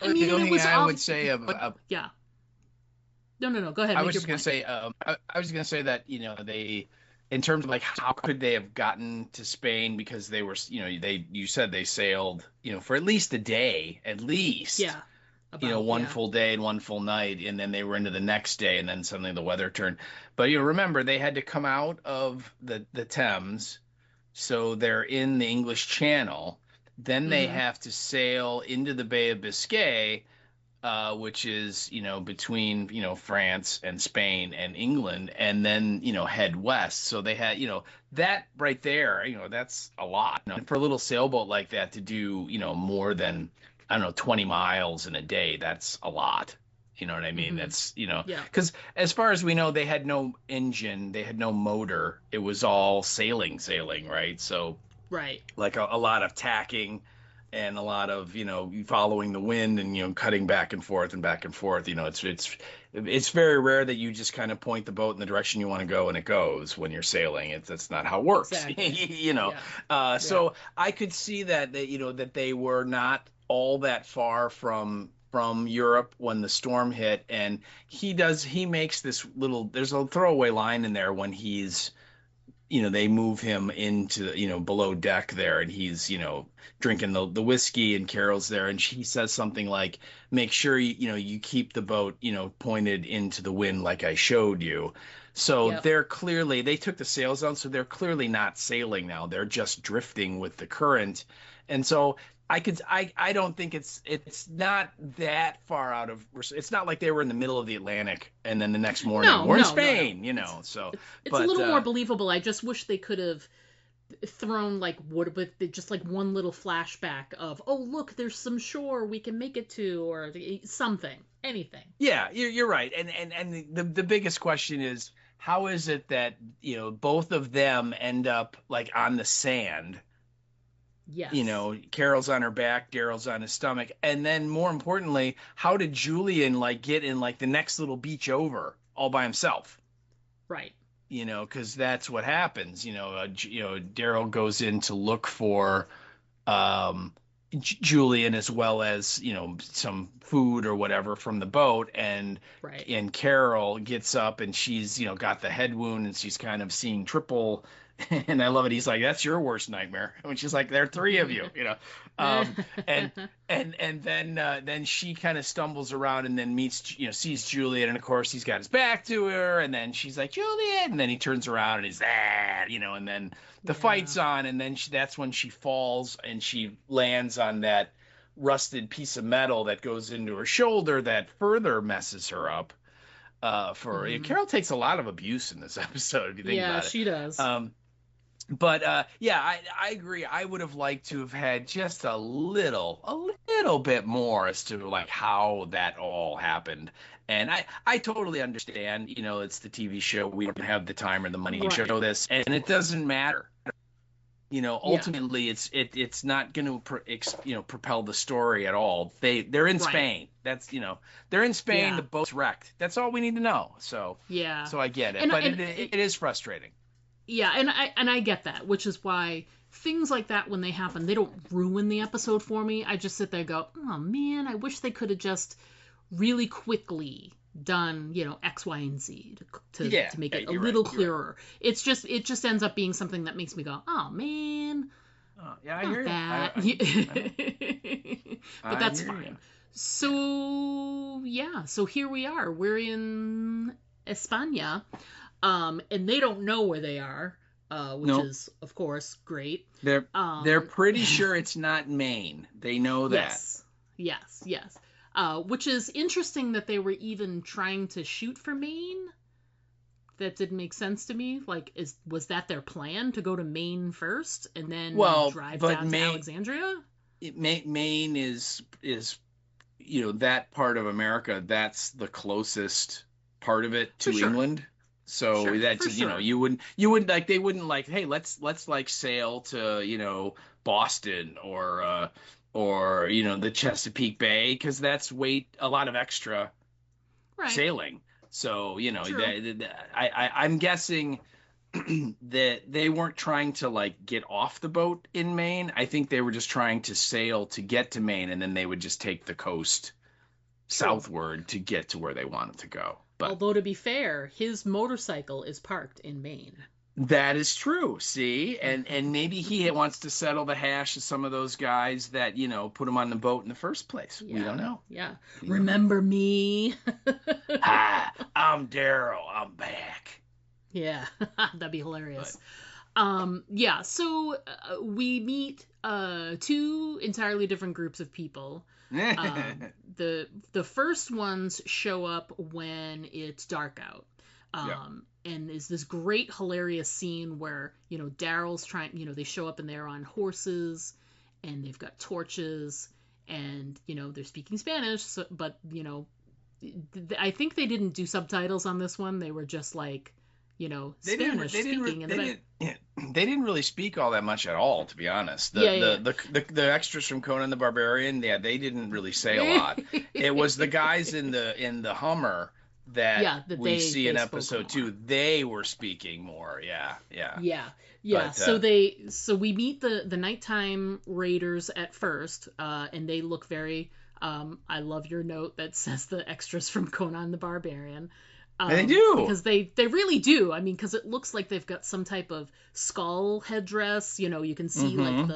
Speaker 4: The only thing I would say
Speaker 1: yeah. No. Go ahead.
Speaker 4: I was just gonna say that, they, in terms of, like, how could they have gotten to Spain, because they were, you said they sailed, for at least a day, at least.
Speaker 1: Yeah.
Speaker 4: One full day and one full night, and then they were into the next day, and then suddenly the weather turned. But remember, they had to come out of the Thames, so they're in the English Channel. Then they have to sail into the Bay of Biscay, which is, between, France and Spain and England, and then, head west. So they had, that right there, that's a lot. For a little sailboat like that to do, more than, I don't know, 20 miles in a day, that's a lot. You know what I mean? That's,
Speaker 1: Yeah.
Speaker 4: because as far as we know, they had no engine, they had no motor. It was all sailing, right? So
Speaker 1: Right.
Speaker 4: like a lot of tacking and a lot of following the wind and cutting back and forth and back and forth. It's very rare that you just kind of point the boat in the direction you want to go and it goes when you're sailing. That's not how it works.
Speaker 1: Exactly.
Speaker 4: So I could see that that they were not all that far from Europe when the storm hit. And he makes this there's a throwaway line in there when he's they move him into, below deck there, and he's, drinking the whiskey, and Carol's there, and she says something like, make sure you keep the boat, pointed into the wind like I showed you. So
Speaker 1: Yep.
Speaker 4: they took the sails down, so they're clearly not sailing now. They're just drifting with the current. And so I don't think it's not that far out of, it's not like they were in the middle of the Atlantic and then the next morning we're in Spain, so
Speaker 1: It's a little more believable. I just wish they could have thrown just like one little flashback of, oh look, there's some shore we can make it to, or something, anything.
Speaker 4: Yeah, you're right. And the biggest question is, how is it that both of them end up like on the sand?
Speaker 1: Yes.
Speaker 4: Carol's on her back, Daryl's on his stomach. And then more importantly, how did Julian get in the next little beach over all by himself?
Speaker 1: Right.
Speaker 4: Because that's what happens. Daryl goes in to look for Julian, as well as, some food or whatever from the boat. And Carol gets up, and she's, got the head wound, and she's kind of seeing triple. And I love it. He's like, that's your worst nightmare. And she's like, there are three of you, and then she kind of stumbles around and then sees Julian. And of course he's got his back to her. And then she's like, Julian. And then he turns around and he's that, and then the fight's on. And then that's when she falls and she lands on that rusted piece of metal that goes into her shoulder that further messes her up. Carol takes a lot of abuse in this episode, if you think about it.
Speaker 1: Yeah, she does.
Speaker 4: But I agree. I would have liked to have had just a little bit more as to like how that all happened. And I totally understand, it's the TV show. We don't have the time or the money to show this, and it doesn't matter. Ultimately it's not going to propel the story at all. They're in Spain. That's they're in Spain. The boat's wrecked. That's all we need to know. So so I get it, but it is frustrating.
Speaker 1: Yeah, and I get that, which is why things like that, when they happen, they don't ruin the episode for me. I just sit there and go, oh man, I wish they could have just really quickly done, X, Y, and Z to make it a little clearer. Right. It just ends up being something that makes me go, oh man.
Speaker 4: I hear that.
Speaker 1: But that's fine. So so here we are. We're in España. And they don't know where they are, which is, of course, great.
Speaker 4: They're pretty sure it's not Maine. They know that.
Speaker 1: Yes. Which is interesting that they were even trying to shoot for Maine. That didn't make sense to me. Like, was that their plan, to go to Maine first and then drive down to Alexandria?
Speaker 4: Maine is that part of America. That's the closest part of it to England. So that's you wouldn't like, they wouldn't like, hey, let's like sail to Boston or the Chesapeake Bay, because that's a lot of extra sailing. So I'm guessing that they weren't trying to like get off the boat in Maine. I think they were just trying to sail to get to Maine, and then they would just take the coast southward to get to where they wanted to go. But,
Speaker 1: although, to be fair, his motorcycle is parked in Maine.
Speaker 4: That is true. See, and maybe he wants to settle the hash of some of those guys that put him on the boat in the first place. We don't know.
Speaker 1: Yeah. Remember me?
Speaker 4: Hi, I'm Daryl. I'm back.
Speaker 1: Yeah, that'd be hilarious. So we meet two entirely different groups of people. The first ones show up when it's dark out. And is this great hilarious scene where, you know, Daryl's trying, you know, they show up and they're on horses and they've got torches and, you know, they're speaking Spanish, so, but, you know, I think they didn't do subtitles on this one. They were just like, you know, Spanish speaking.
Speaker 4: They didn't really speak all that much at all, to be honest. The extras from Conan the Barbarian, they didn't really say a lot. It was the guys in the Hummer that we see in episode 2. They were speaking more. Yeah.
Speaker 1: But, so we meet the nighttime raiders at first, and they look very. I love your note that says the extras from Conan the Barbarian.
Speaker 4: They do,
Speaker 1: because they really do. I mean, because it looks like they've got some type of skull headdress. You know, you can see like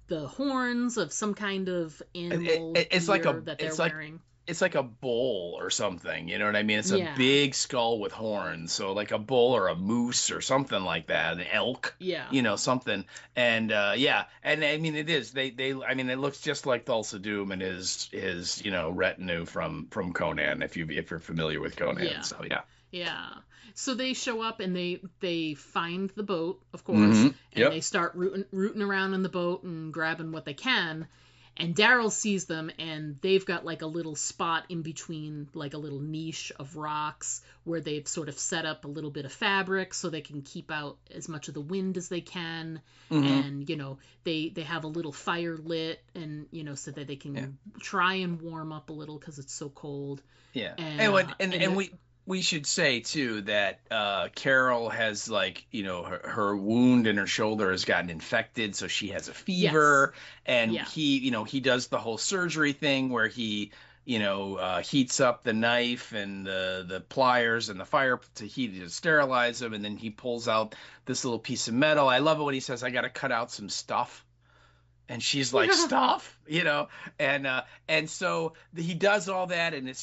Speaker 1: the horns of some kind of animal.
Speaker 4: It's like
Speaker 1: that they're wearing.
Speaker 4: It's like a bull or something, you know what I mean? It's a big skull with horns, so like a bull or a moose or something like that, an elk, you know, something. And and I mean it is. I mean it looks just like Thulsa Doom and his you know retinue from Conan if you're familiar with Conan. So
Speaker 1: So they show up and they find the boat, of course, and they start rooting around in the boat and grabbing what they can. And Daryl sees them, and they've got like a little spot in between, like a little niche of rocks where they've sort of set up a little bit of fabric so they can keep out as much of the wind as they can. And, you know, they have a little fire lit, and, you know, so that they can try and warm up a little because it's so cold. Yeah. And
Speaker 4: we should say too that Carol has, like, you know, her wound in her shoulder has gotten infected, so she has a fever. And he does the whole surgery thing where he, you know, heats up the knife and the pliers and the fire to sterilize them, and then he pulls out this little piece of metal. I love it when he says, "I got to cut out some stuff." And she's like, "Stuff," you know, and so he does all that, and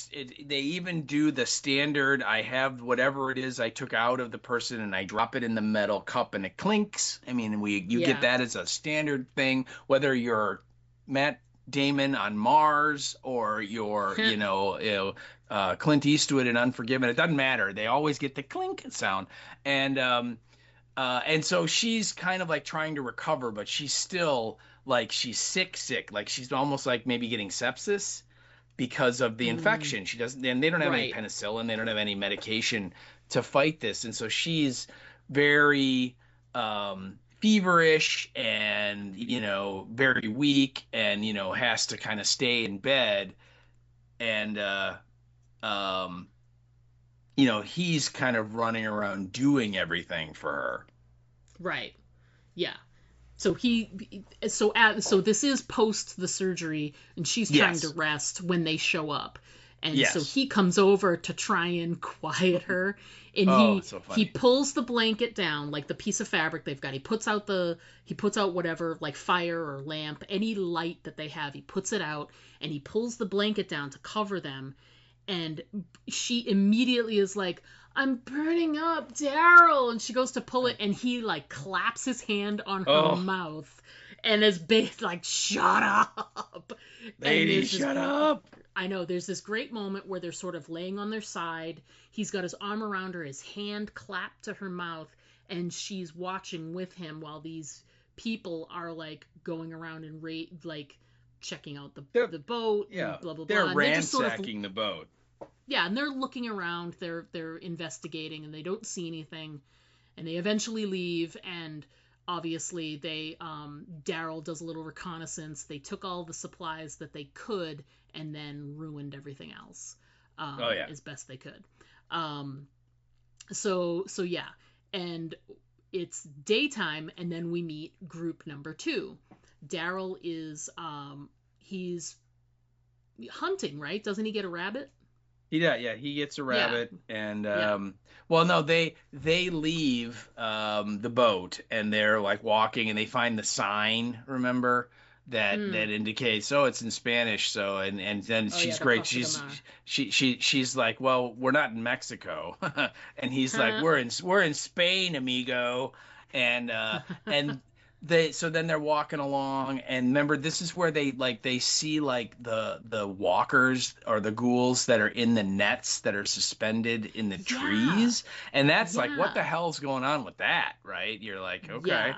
Speaker 4: they even do the standard. I have whatever it is I took out of the person, and I drop it in the metal cup, and it clinks. I mean, you get that as a standard thing, whether you're Matt Damon on Mars or you're Clint Eastwood in Unforgiven. It doesn't matter. They always get the clink sound, and so she's kind of like trying to recover, but she's still like she's sick, like she's almost like maybe getting sepsis because of the infection. She doesn't, and they don't have any penicillin, they don't have any medication to fight this, and so she's very feverish and, you know, very weak, and, you know, has to kind of stay in bed, and you know, he's kind of running around doing everything for her.
Speaker 1: Right. Yeah. So so this is post the surgery, and she's trying to rest when they show up. And so he comes over to try and quiet her, and he pulls the blanket down, like the piece of fabric they've got. He puts out whatever, like fire or lamp, any light that they have. He puts it out, and he pulls the blanket down to cover them. And she immediately is like, "I'm burning up, Daryl," and she goes to pull it, and he like claps his hand on her mouth, and is like, "Shut up,
Speaker 4: lady, shut up."
Speaker 1: I know, there's this great moment where they're sort of laying on their side. He's got his arm around her, his hand clapped to her mouth, and she's watching with him while these people are like going around and like checking out the boat. And blah blah blah.
Speaker 4: They're ransacking the boat.
Speaker 1: Yeah, and they're looking around, they're investigating, and they don't see anything, and they eventually leave, and obviously they Daryl does a little reconnaissance. They took all the supplies that they could and then ruined everything else as best they could. So yeah, and it's daytime, and then we meet group number 2. Daryl is he's hunting, right? Doesn't he get a rabbit?
Speaker 4: He gets a rabbit, and well, no, they leave the boat, and they're like walking, and they find the sign, remember, that indicates, it's in Spanish. So and then she's great. She's like, "Well, we're not in Mexico," and he's like, "We're in Spain, amigo," and then they're walking along, and remember, this is where they see like the walkers or the ghouls that are in the nets that are suspended in the trees, and that's like, what the hell's going on with that, right? You're like, okay.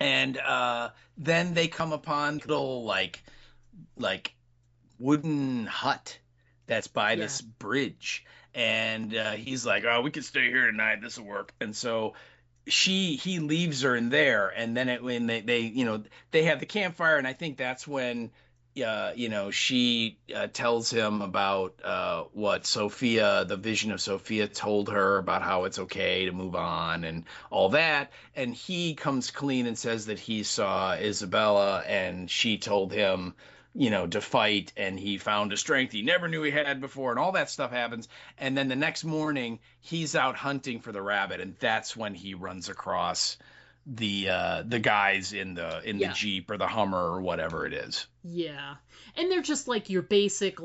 Speaker 4: And then they come upon little like wooden hut that's by this bridge, and he's like, oh, we could stay here tonight, this will work. And so he leaves her in there, and then when they have the campfire, and I think that's when she tells him about what Sophia, the vision of Sophia, told her about how it's okay to move on and all that, and he comes clean and says that he saw Isabella and she told him to fight, and he found a strength he never knew he had before, and all that stuff happens. And then the next morning he's out hunting for the rabbit, and that's when he runs across the guys in the Jeep or the Hummer or whatever it is.
Speaker 1: Yeah. And they're just like your basic,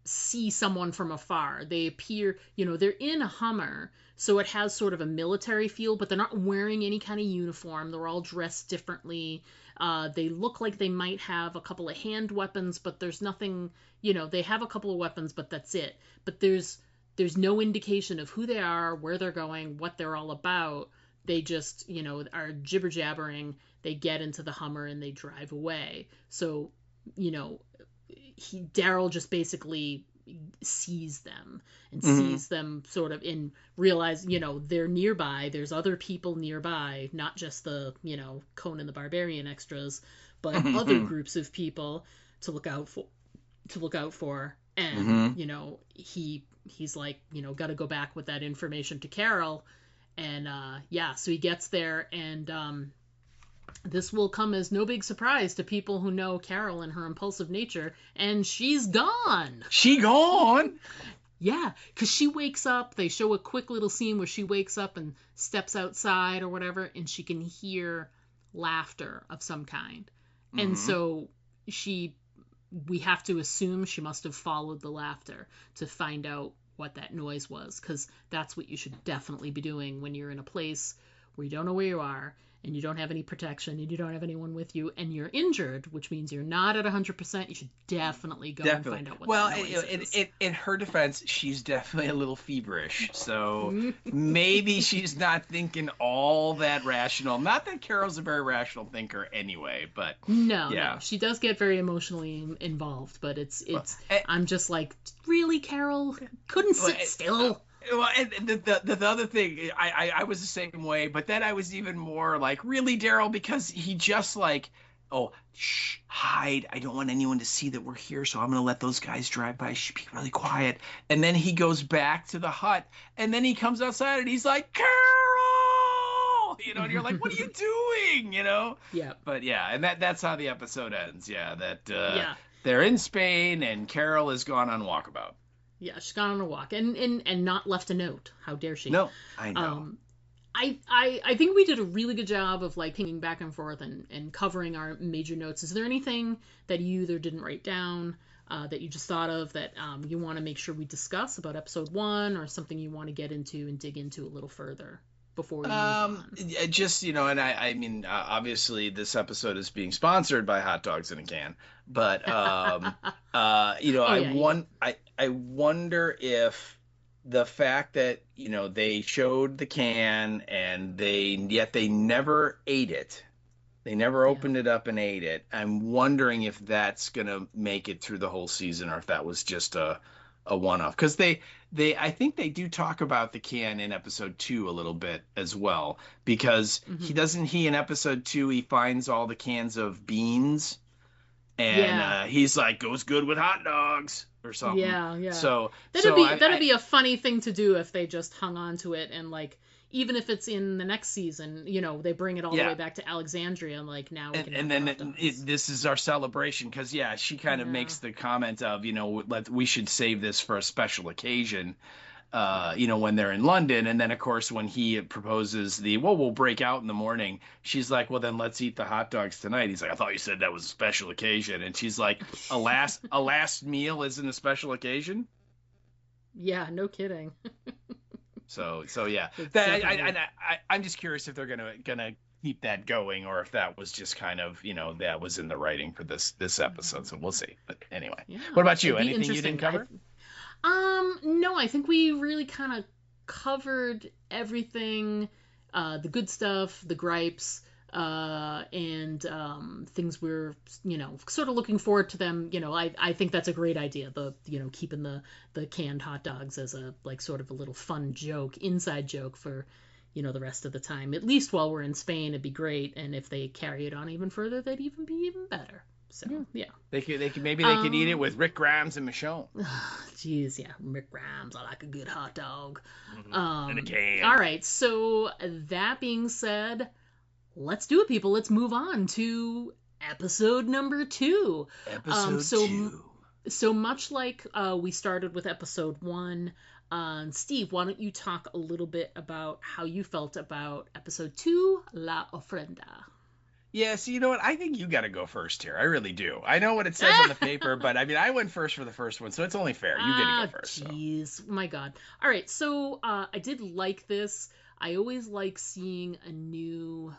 Speaker 1: see someone from afar. They appear, they're in a Hummer, so it has sort of a military feel, but they're not wearing any kind of uniform. They're all dressed differently. They look like they might have a couple of hand weapons, but there's nothing, they have a couple of weapons, but that's it. But there's no indication of who they are, where they're going, what they're all about. They just, are jibber jabbering. They get into the Hummer and they drive away. So, Daryl just basically sees them and sees them sort of realize, they're nearby. There's other people nearby, not just the, Conan the Barbarian extras, but other groups of people to look out for. And, he's like, got to go back with that information to Carol. And, so he gets there, and, this will come as no big surprise to people who know Carol and her impulsive nature, and she's gone.
Speaker 4: She gone?
Speaker 1: Yeah, because she wakes up. They show a quick little scene where she wakes up and steps outside or whatever, and she can hear laughter of some kind. And so we have to assume she must have followed the laughter to find out what that noise was, because that's what you should definitely be doing when you're in a place where you don't know where you are, and you don't have any protection, and you don't have anyone with you, and you're injured, which means you're not at 100%, you should definitely go and find out what that noise is.
Speaker 4: In her defense, she's definitely a little feverish, so maybe she's not thinking all that rational. Not that Carol's a very rational thinker anyway, but
Speaker 1: no, she does get very emotionally involved, but I'm just like, really, Carol? Couldn't sit still?
Speaker 4: Well, and the other thing, I was the same way, but then I was even more like, really, Daryl? Because he just like, oh, shh, hide. I don't want anyone to see that we're here, so I'm going to let those guys drive by. Shh, be really quiet. And then he goes back to the hut, and then he comes outside, and he's like, Carol! And you're like, what are you doing?
Speaker 1: Yeah.
Speaker 4: But yeah, and that's how the episode ends. Yeah, they're in Spain, and Carol has gone on walkabout.
Speaker 1: Yeah, she's gone on a walk and not left a note. How dare she?
Speaker 4: No, I know.
Speaker 1: I think we did a really good job of like pinging back and forth and covering our major notes. Is there anything that you either didn't write down that you just thought of that you want to make sure we discuss about episode 1, or something you want to get into and dig into a little further before we move on?
Speaker 4: Just, and I mean, obviously this episode is being sponsored by Hot Dogs in a Can, but I wonder if the fact that they showed the can and yet they never ate it, they never opened it up and ate it. I'm wondering if that's gonna make it through the whole season, or if that was just a one-off, because I think they do talk about the can in episode 2 a little bit as well, because he in episode 2 he finds all the cans of beans, and he's like, goes good with hot dogs or something.
Speaker 1: Yeah.
Speaker 4: So
Speaker 1: that'd be a funny thing to do if they just hung on to it, and like, even if it's in the next season, they bring it all the way back to Alexandria, and like, now we can
Speaker 4: and then this is our celebration, because she kind of makes the comment of we should save this for a special occasion, when they're in London. And then of course when he proposes we'll break out in the morning, she's like, well then let's eat the hot dogs tonight. He's like, I thought you said that was a special occasion. And she's like, a last meal isn't a special occasion.
Speaker 1: Yeah, no kidding.
Speaker 4: So yeah,
Speaker 1: Definitely.
Speaker 4: I'm just curious if they're gonna keep that going, or if that was just kind of, that was in the writing for this episode. So we'll see. But anyway,
Speaker 1: Yeah,
Speaker 4: what about you?
Speaker 1: it'd be
Speaker 4: Anything you didn't
Speaker 1: interesting.
Speaker 4: cover?
Speaker 1: No, I think we really kind of covered everything, the good stuff, the gripes, and things we're, sort of looking forward to them. I think that's a great idea. Keeping the canned hot dogs as a, like, sort of a little fun joke, inside joke for, the rest of the time. At least while we're in Spain, it'd be great. And if they carry it on even further, they'd be even better. So, yeah.
Speaker 4: They could maybe they could eat it with Rick Grimes and Michonne.
Speaker 1: Jeez, yeah, Rick Grimes. I like a good hot dog.
Speaker 4: In a can.
Speaker 1: All right, so that being said, let's do it, people. Let's move on to episode number 2.
Speaker 4: Episode 2.
Speaker 1: So much like we started with episode 1, Steve, why don't you talk a little bit about how you felt about episode 2, La Ofrenda?
Speaker 4: Yeah, so you know what? I think you got to go first here. I really do. I know what it says on the paper, but I mean, I went first for the first one, so it's only fair. You get to go first.
Speaker 1: Jeez, so. My God. All right, so I did like this. I always like seeing a new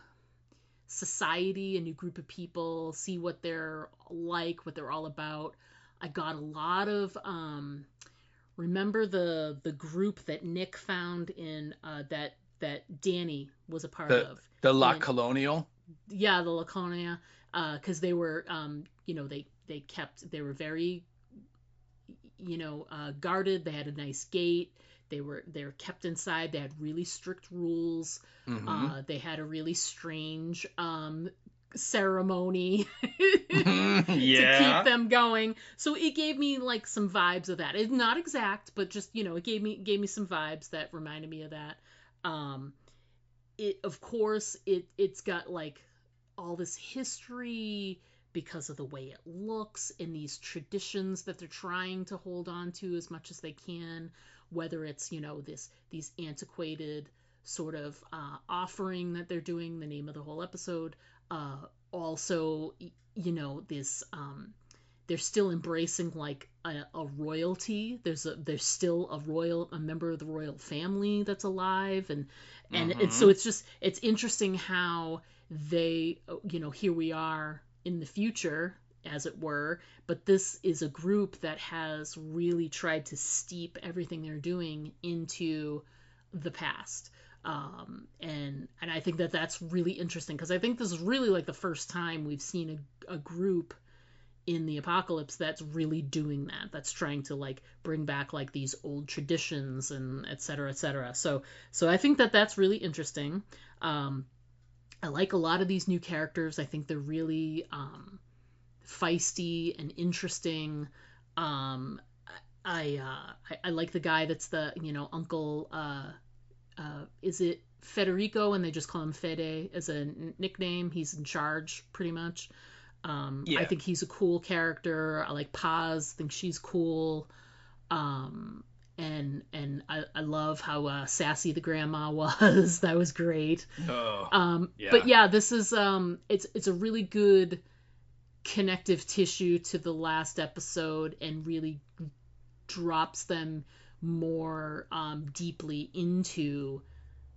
Speaker 1: society, a new group of people, see what they're like, what they're all about. I got a lot of remember the group that Nick found in that Danny was a part of.
Speaker 4: The La Colonial.
Speaker 1: Yeah, the Laconia, because they were, they were very, guarded. They had a nice gate. They were kept inside. They had really strict rules.
Speaker 4: Mm-hmm.
Speaker 1: They had a really strange ceremony
Speaker 4: Yeah.
Speaker 1: to keep them going. So it gave me like some vibes of that. It's not exact, but just it gave me some vibes that reminded me of that. It's got like all this history because of the way it looks and these traditions that they're trying to hold on to as much as they can, whether it's these antiquated sort of offering that they're doing, the name of the whole episode, also this they're still embracing like a royalty. There's still a member of the royal family that's alive, and it's interesting how they, here we are in the future, as it were, but this is a group that has really tried to steep everything they're doing into the past. And I think that's really interesting, because I think this is really like the first time we've seen a group in the apocalypse that's really doing that, that's trying to like bring back like these old traditions and et cetera, et cetera. So I think that's really interesting. I like a lot of these new characters. I think they're really feisty and interesting. I like the guy that's the Uncle, is it Federico, and they just call him Fede as a nickname. He's in charge pretty much.
Speaker 4: Yeah.
Speaker 1: I think he's a cool character. I like Paz. I think she's cool. And I love how sassy the grandma was. That was great.
Speaker 4: Yeah.
Speaker 1: But yeah, this is it's a really good connective tissue to the last episode, and really drops them more deeply into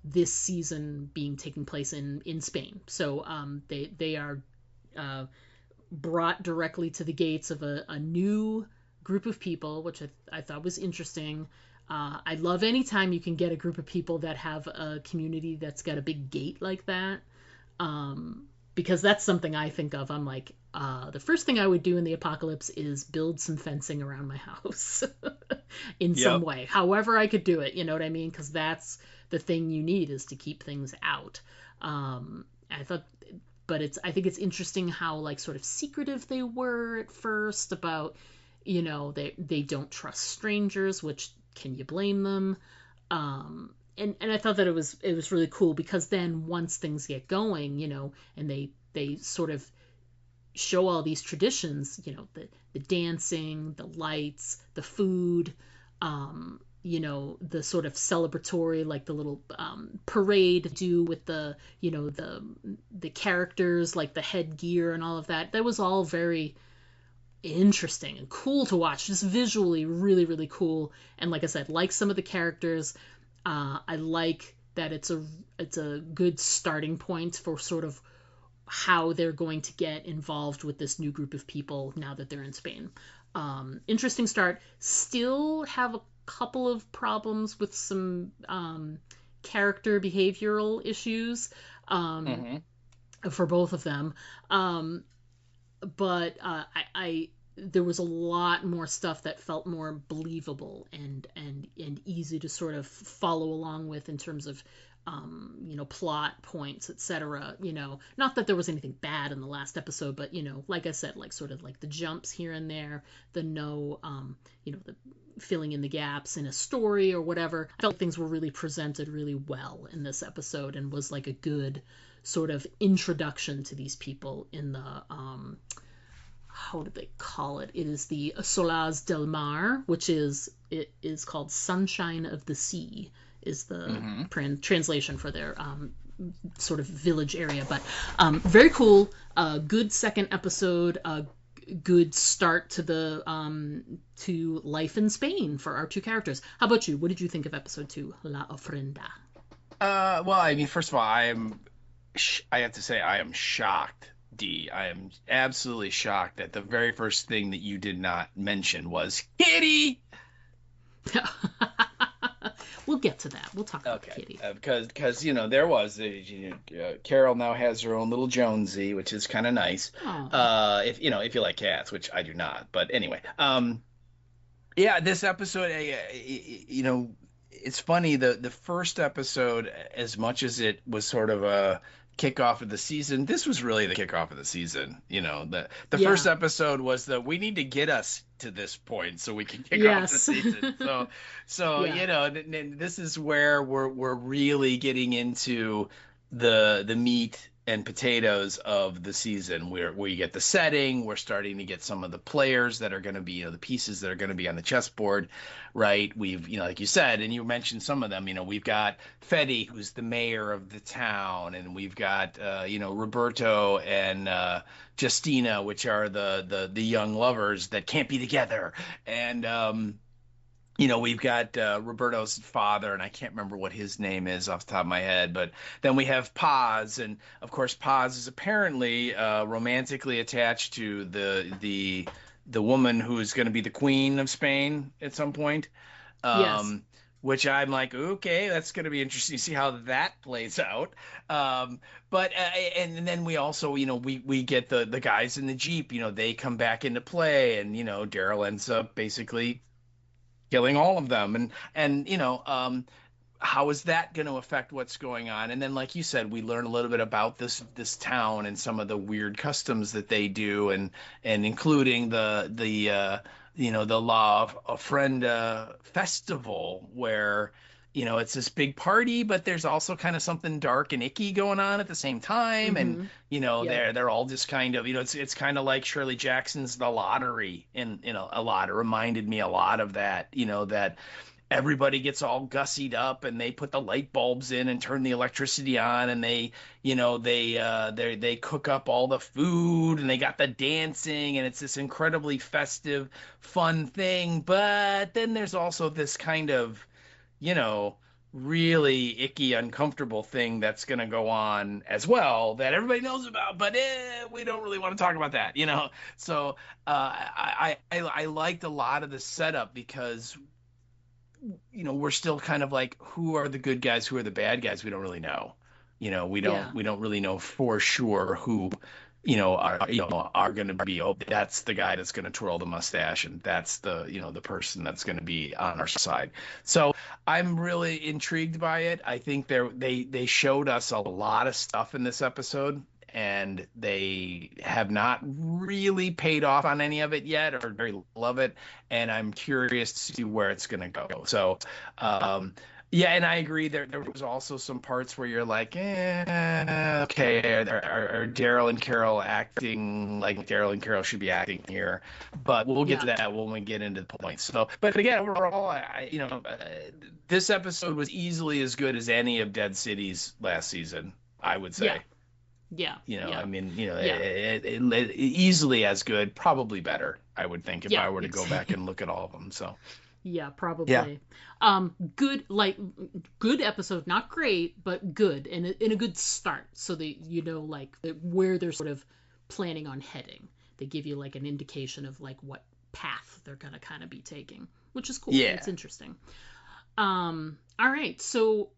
Speaker 1: this season being taking place in Spain. So they are brought directly to the gates of a new group of people, which I thought was interesting. I love any time you can get a group of people that have a community that's got a big gate like that, because that's something I think of. I'm like, the first thing I would do in the apocalypse is build some fencing around my house in some way, however I could do it, you know what I mean? Because that's the thing you need, is to keep things out. I think it's interesting how like sort of secretive they were at first about, they don't trust strangers, which, can you blame them? And I thought that it was really cool, because then once things get going, and they sort of show all these traditions, the dancing, the lights, the food, the sort of celebratory, like the little parade do with the characters, like the headgear and all of that. That was all very interesting and cool to watch, just visually really, really cool. And like I said, like some of the characters, I like that it's a good starting point for sort of how they're going to get involved with this new group of people now that they're in Spain. Interesting start. Still have a couple of problems with some character behavioral issues for both of them. But I there was a lot more stuff that felt more believable and easy to sort of follow along with in terms of plot points, etc. Not that there was anything bad in the last episode, but like I said, like sort of like the jumps here and there, the the filling in the gaps in a story or whatever. I felt things were really presented really well in this episode and was like a good sort of introduction to these people in the how do they call it? It is the Solaz del Mar, which is called Sunshine of the Sea, is the translation for their sort of village area. But very cool. Good second episode. Good start to the to life in Spain for our two characters. How about you? What did you think of episode 2, La Ofrenda?
Speaker 4: Well, I mean, first of all, I have to say I am shocked. I am absolutely shocked that the very first thing that you did not mention was Kitty.
Speaker 1: We'll get to that. We'll talk about Kitty.
Speaker 4: Because there was Carol now has her own little Jonesy, which is kind of nice. If you like cats, which I do not. But anyway, this episode, it's funny. The first episode, as much as it was sort of a kickoff of the season, this was really the kickoff of the season. The first episode was we need to get us to this point so we can kick off the season. This is where we're really getting into the meat and potatoes of the season, where we get the setting. We're starting to get some of the players that are going to be, the pieces that are going to be on the chessboard, right? We've, like you said, and you mentioned some of them. We've got Fetty, who's the mayor of the town, and we've got Roberto and Justina, which are the young lovers that can't be together, and we've got Roberto's father, and I can't remember what his name is off the top of my head, but then we have Paz, and of course Paz is apparently romantically attached to the woman who is going to be the queen of Spain at some point.
Speaker 1: Yes.
Speaker 4: Which I'm like, okay, that's going to be interesting to see how that plays out. But and then we also, we get the guys in the Jeep, they come back into play, and Daryl ends up basically killing all of them, and how is that going to affect what's going on? And then, like you said, we learn a little bit about this town and some of the weird customs that they do, and including the La Ofrenda festival, where it's this big party, but there's also kind of something dark and icky going on at the same time. And they're all just kind of, it's kind of like Shirley Jackson's The Lottery, and a lot. It reminded me a lot of that, that everybody gets all gussied up and they put the light bulbs in and turn the electricity on, and they cook up all the food, and they got the dancing, and it's this incredibly festive, fun thing. But then there's also this kind of really icky, uncomfortable thing that's going to go on as well that everybody knows about, but we don't really want to talk about that, So I liked a lot of the setup, because we're still kind of like, who are the good guys, who are the bad guys? We don't really know. We don't really know for sure who are going to be, that's the guy that's going to twirl the mustache, and that's the the person that's going to be on our side. So I'm really intrigued by it. I think they showed us a lot of stuff in this episode, and they have not really paid off on any of it yet, or very little of it, and I'm curious to see where it's going to go. So and I agree. There was also some parts where you're like, okay, are Daryl and Carol acting like Daryl and Carol should be acting here? But we'll get to that when we get into the points. So, but again, overall, this episode was easily as good as any of Dead City's last season, I would say. I mean, easily as good, probably better, I would think, if I were to go back and look at all of them. So.
Speaker 1: Yeah, probably. Good, like good episode, not great, but good, and in a good start, so that you know like where they're sort of planning on heading. They give you like an indication of like what path they're gonna kind of be taking, which is cool.
Speaker 4: Yeah.
Speaker 1: It's interesting. All right, so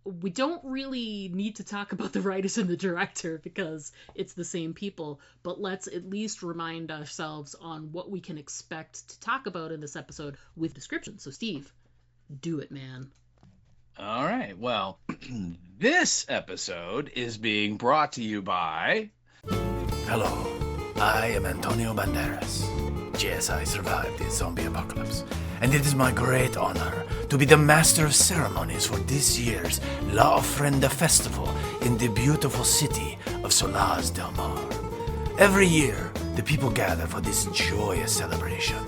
Speaker 1: we don't really need to talk about the writers and the director because it's the same people, but let's at least remind ourselves on what we can expect to talk about in this episode with description. So, Steve, do it, man.
Speaker 4: All right. Well, this episode is being brought to you by.
Speaker 5: Hello, I am Antonio Banderas. Yes, I survived the zombie apocalypse, and it is my great honor to be the master of ceremonies for this year's La Ofrenda festival in the beautiful city of Costa Da Morte. Every year, the people gather for this joyous celebration.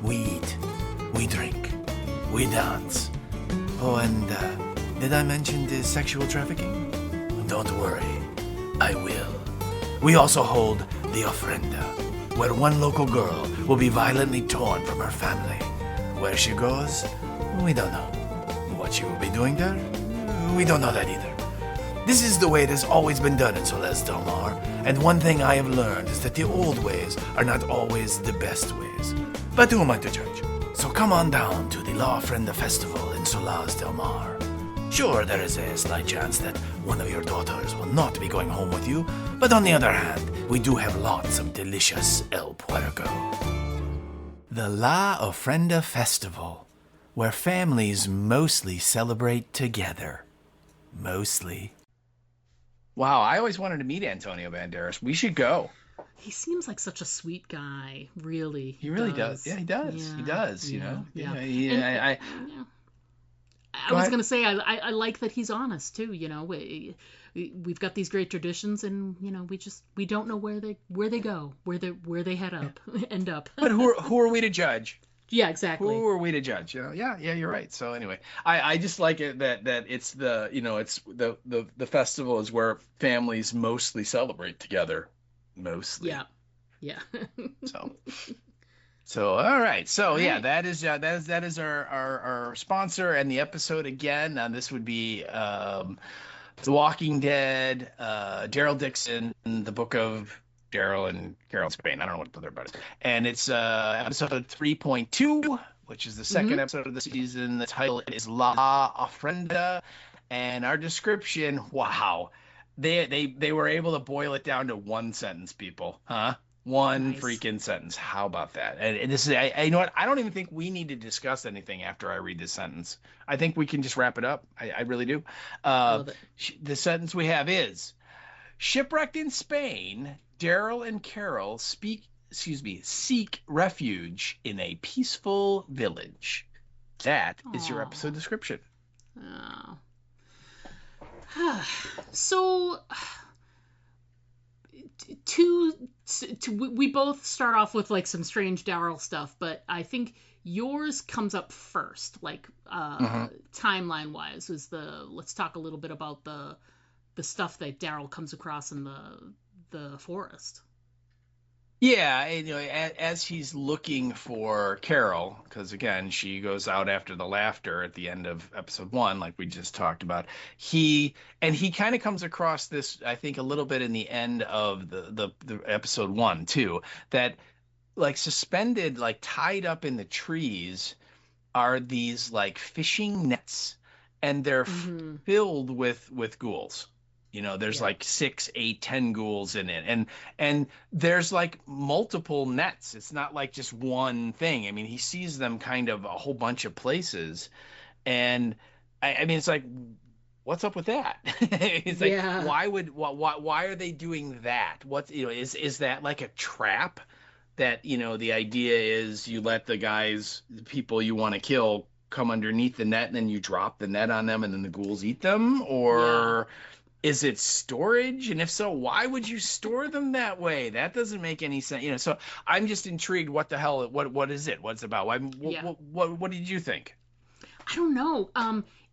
Speaker 5: We eat, we drink, we dance. Oh, and did I mention the sexual trafficking? Don't worry, I will. We also hold the Ofrenda, where one local girl will be violently torn from her family. Where she goes, we don't know. What she will be doing there, we don't know that either. This is the way it has always been done in Costa Da Morte, and one thing I have learned is that the old ways are not always the best ways. But who am I to judge? So come on down to the La Ofrenda Festival in Costa Da Morte. Sure, there is a slight chance that one of your daughters will not be going home with you, but on the other hand, we do have lots of delicious El Puerco. The La Ofrenda Festival, where families mostly celebrate together. Mostly.
Speaker 4: Wow, I always wanted to meet Antonio Banderas. We should go.
Speaker 1: He seems like such a sweet guy, really.
Speaker 4: He really does. Yeah, he does.
Speaker 1: Yeah,
Speaker 4: He does, you know.
Speaker 1: Yeah.
Speaker 4: Yeah,
Speaker 1: I was going to say, I like that he's honest, too, you know. We've got these great traditions, and, you know, we don't know where they go, where they end up.
Speaker 4: But who are we to judge?
Speaker 1: Yeah, exactly.
Speaker 4: Who are we to judge? You know, yeah, you're right. So anyway, I just like it that it's the, you know, it's the festival is where families mostly celebrate together. Mostly.
Speaker 1: Yeah.
Speaker 4: So all right. So yeah,
Speaker 1: Right.
Speaker 4: that is our sponsor and the episode again. This would be The Walking Dead, Daryl Dixon, the book of Daryl and Carol Spain. I don't know what their about it. And it's episode 3.2, which is the second episode of the season. The title is La Ofrenda, and our description. Wow, they were able to boil it down to one sentence, people, huh? One
Speaker 1: Nice.
Speaker 4: freaking sentence. How about that? And this is, you know what? I don't even think we need to discuss anything after I read this sentence. I think we can just wrap it up. I really do.
Speaker 1: Love it.
Speaker 4: The sentence we have is: shipwrecked in Spain, Daryl and Carol seek refuge in a peaceful village. That is your
Speaker 1: Aw.
Speaker 4: episode description.
Speaker 1: Oh. So, we both start off with like some strange Daryl stuff, but I think yours comes up first, like timeline wise. Let's talk a little bit about the stuff that Daryl comes across in the forest.
Speaker 4: Yeah, and, you know, as he's looking for Carol, because again, she goes out after the laughter at the end of episode 1, like we just talked about. He kind of comes across this, I think, a little bit in the end of the episode 1 too, that like suspended, like tied up in the trees are these like fishing nets, and they're filled with ghouls. You know, there's like 6, 8, 10 ghouls in it. And there's like multiple nets. It's not like just one thing. I mean, he sees them kind of a whole bunch of places. And I mean, it's like, what's up with that? It's like,
Speaker 1: Yeah.
Speaker 4: why are they doing that? What's, you know, is that like a trap that, you know, the idea is you let the people you want to kill come underneath the net and then you drop the net on them and then the ghouls eat them? Or is it storage? And if so, why would you store them that way? That doesn't make any sense. You know, so I'm just intrigued. What the hell? What is it? What's it about? What did you think?
Speaker 1: I don't know.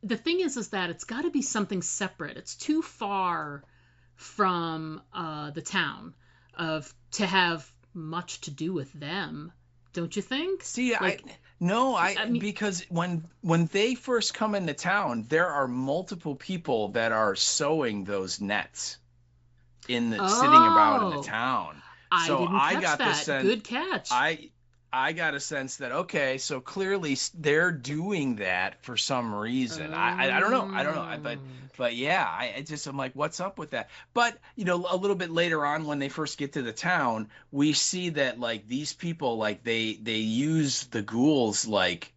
Speaker 1: The thing is that it's got to be something separate. It's too far from the town to have much to do with them don't you think?
Speaker 4: See,
Speaker 1: Like,
Speaker 4: I
Speaker 1: mean,
Speaker 4: because when they first come into town, there are multiple people that are sewing those nets sitting about in the
Speaker 1: oh,
Speaker 4: town.
Speaker 1: I
Speaker 4: So
Speaker 1: didn't
Speaker 4: I
Speaker 1: catch
Speaker 4: got the
Speaker 1: that.
Speaker 4: sense
Speaker 1: Good catch.
Speaker 4: I I got a sense that okay, so clearly they're doing that for some reason. I don't know. I don't know.
Speaker 1: Um,
Speaker 4: But yeah, I'm like, what's up with that? But a little bit later on when they first get to the town, we see that like these people like they use the ghouls like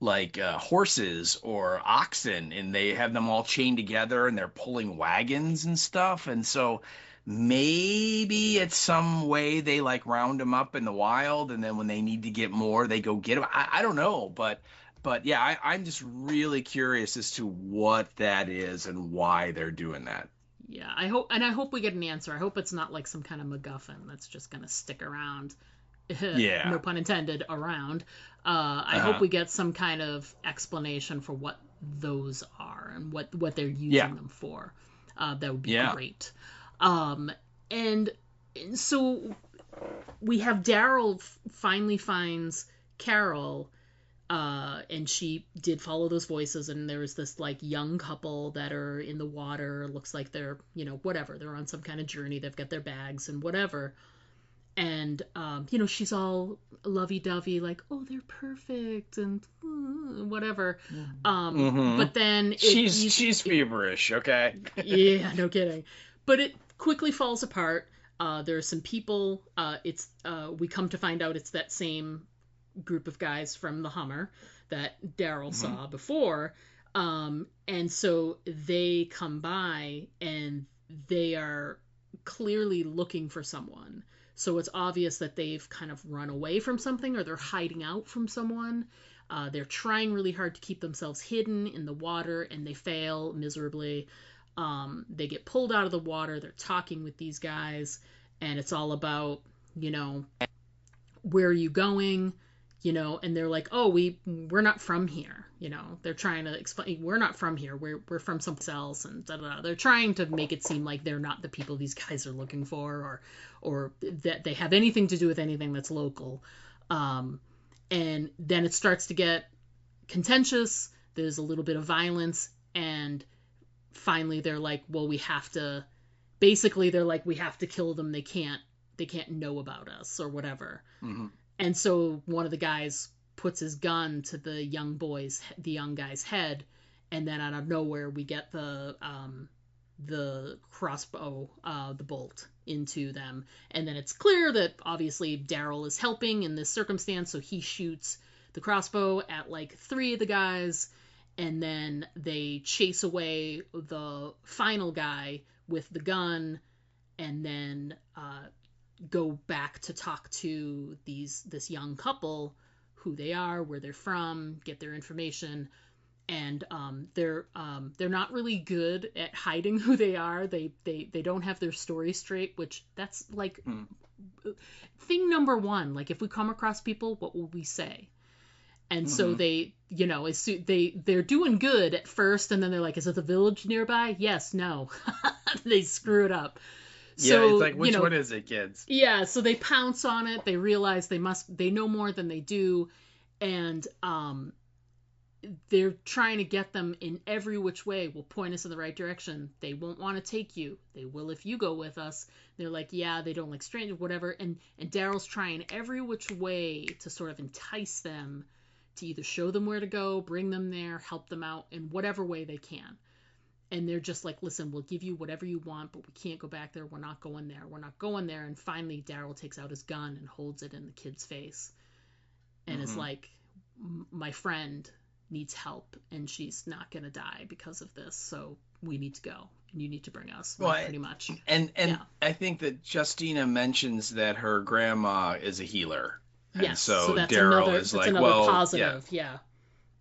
Speaker 4: horses or oxen, and they have them all chained together and they're pulling wagons and stuff. And so maybe it's some way they like round them up in the wild, and then when they need to get more, they go get them. I don't know, but yeah, I'm just really curious as to what that is and why they're doing that.
Speaker 1: yeah, I hope we get an answer. I hope it's not like some kind of MacGuffin that's just gonna stick around. No
Speaker 4: Yeah.
Speaker 1: pun intended, around. I hope
Speaker 4: Uh-huh.
Speaker 1: we get some kind of explanation for what those are and what they're
Speaker 4: Yeah.
Speaker 1: using them for. That would be
Speaker 4: Yeah.
Speaker 1: great. Um, and so we have Daryl finally finds Carol, and she did follow those voices, and there's this like young couple that are in the water. Looks like they're, whatever, they're on some kind of journey. They've got their bags and whatever. And she's all lovey-dovey, like, oh, they're perfect and whatever.
Speaker 4: Mm-hmm.
Speaker 1: But then
Speaker 4: She's feverish, okay?
Speaker 1: yeah, no kidding. But it quickly falls apart. There are some people. We come to find out it's that same group of guys from the Hummer that Daryl
Speaker 4: Mm-hmm.
Speaker 1: saw before. And so they come by and they are clearly looking for someone. So it's obvious that they've kind of run away from something or they're hiding out from someone. They're trying really hard to keep themselves hidden in the water and they fail miserably. They get pulled out of the water. They're talking with these guys and it's all about, where are you going? And they're like, oh, we're not from here. They're trying to explain, we're not from here. We're from someplace else, and da, da, da. They're trying to make it seem like they're not the people these guys are looking for, or that they have anything to do with anything that's local. And then it starts to get contentious. There's a little bit of violence, and finally they're like, well, we have to. Basically, they're like, we have to kill them. They can't know about us or whatever.
Speaker 4: Mm-hmm.
Speaker 1: And so one of the guys puts his gun to the young guy's head, and then out of nowhere we get the crossbow, the bolt into them, and then it's clear that obviously Daryl is helping in this circumstance, so he shoots the crossbow at like 3 of the guys, and then they chase away the final guy with the gun, and then go back to talk to this young couple, who they are, where they're from, get their information, and they're not really good at hiding who they are. They don't have their story straight, which that's like thing number one. Like if we come across people, what will we say? And so they, they're doing good at first, and then they're like, is it the village nearby? Yes, no. They screw it up.
Speaker 4: Yeah,
Speaker 1: So,
Speaker 4: it's like, which one is it, kids?
Speaker 1: Yeah, so they pounce on it. They realize they know more than they do, and they're trying to get them in every which way. Will point us in the right direction. They won't want to take you. They will if you go with us. They're like, yeah, they don't like strangers, whatever. And Daryl's trying every which way to sort of entice them to either show them where to go, bring them there, help them out in whatever way they can. And they're just like, listen, we'll give you whatever you want, but we can't go back there. We're not going there. We're not going there. And finally, Daryl takes out his gun and holds it in the kid's face and is like, my friend needs help and she's not going to die because of this. So we need to go and you need to bring us,
Speaker 4: Well,
Speaker 1: pretty much.
Speaker 4: And
Speaker 1: Yeah.
Speaker 4: I think that Justina mentions that her grandma is a healer. And
Speaker 1: Yes.
Speaker 4: so
Speaker 1: that's
Speaker 4: Daryl
Speaker 1: another,
Speaker 4: is
Speaker 1: that's
Speaker 4: like,
Speaker 1: another
Speaker 4: well,
Speaker 1: positive. Yeah.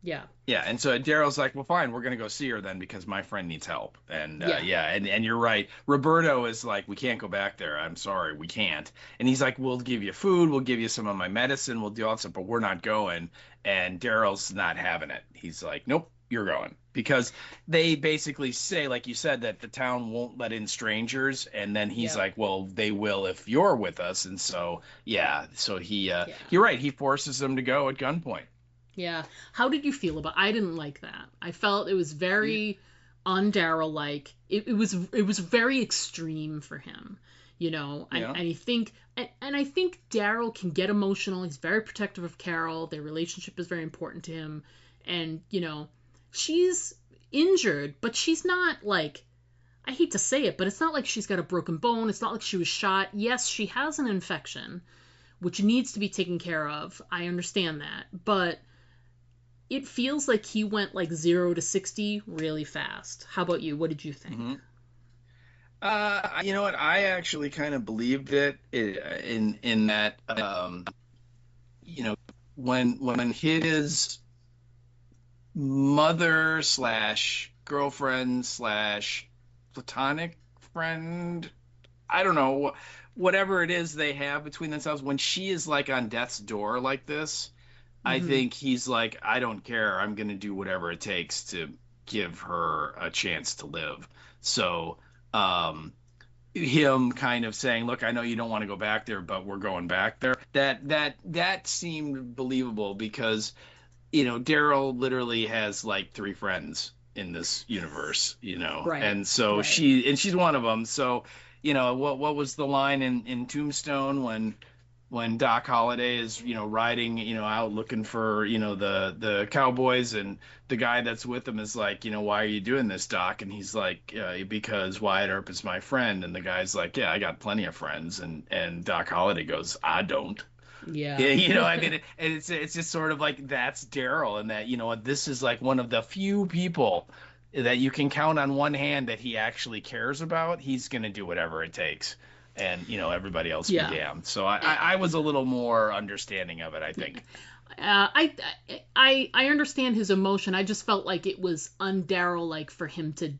Speaker 4: Yeah, and so Daryl's like, well, fine, we're gonna go see her then because my friend needs help. And and you're right. Roberto is like, we can't go back there. I'm sorry, we can't. And he's like, we'll give you food, we'll give you some of my medicine, we'll do all that stuff, but we're not going. And Daryl's not having it. He's like, nope, you're going, because they basically say, like you said, that the town won't let in strangers, and then he's
Speaker 1: Yep.
Speaker 4: like, well, they will if you're with us. And so so
Speaker 1: Yeah.
Speaker 4: you're right, he forces them to go at gunpoint.
Speaker 1: Yeah. How did you feel about? I didn't like that. I felt it was very un-Daryl like. It was very extreme for him.
Speaker 4: Yeah.
Speaker 1: I think and I think Daryl can get emotional. He's very protective of Carol. Their relationship is very important to him. And, she's injured, but she's not like, I hate to say it, but it's not like she's got a broken bone. It's not like she was shot. Yes, she has an infection, which needs to be taken care of. I understand that. But it feels like he went like 0 to 60 really fast. How about you? What did you think?
Speaker 4: Mm-hmm. You know what? I actually kind of believed it in that, you know, when his mother slash girlfriend slash platonic friend, I don't know, whatever it is they have between themselves, when she is like on death's door like this, I
Speaker 1: Mm-hmm.
Speaker 4: think he's like, I don't care. I'm going to do whatever it takes to give her a chance to live. So, him kind of saying, "Look, I know you don't want to go back there, but we're going back there." That seemed believable because, Daryl literally has like three friends in this universe,
Speaker 1: Right.
Speaker 4: and so
Speaker 1: Right.
Speaker 4: she's one of them. So, what was the line in Tombstone when Doc Holliday is, riding, out looking for, the cowboys, and the guy that's with him is like, why are you doing this, Doc? And he's like, because Wyatt Earp is my friend. And the guy's like, yeah, I got plenty of friends. And Doc Holliday goes, I don't.
Speaker 1: Yeah.
Speaker 4: Yeah, I mean, and it's just sort of like that's Daryl, and that, this is like one of the few people that you can count on one hand that he actually cares about. He's going to do whatever it takes, and everybody else be
Speaker 1: Yeah.
Speaker 4: damned. So I was a little more understanding of it, I think.
Speaker 1: I understand his emotion. I just felt like it was un-Daryl like for him to.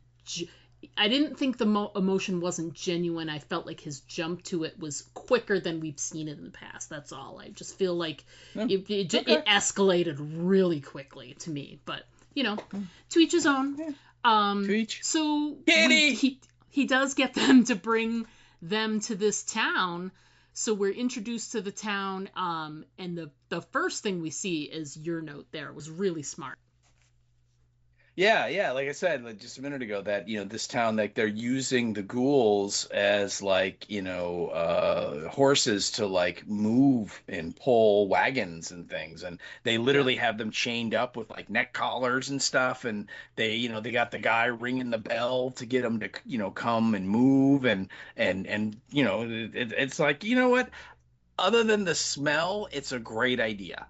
Speaker 1: I didn't think the emotion wasn't genuine. I felt like his jump to it was quicker than we've seen it in the past. That's all. I just feel like it escalated really quickly to me. But to each his own.
Speaker 4: To each.
Speaker 1: So
Speaker 4: Kitty!
Speaker 1: he does get them to bring them to this town. So we're introduced to the town, and the first thing we see is your note there. It was really smart.
Speaker 4: Yeah, like I said, like just a minute ago, that this town, like they're using the ghouls as like horses to like move and pull wagons and things, and they literally have them chained up with like neck collars and stuff, and they got the guy ringing the bell to get them to come and move, and it's like, what, other than the smell, it's a great idea.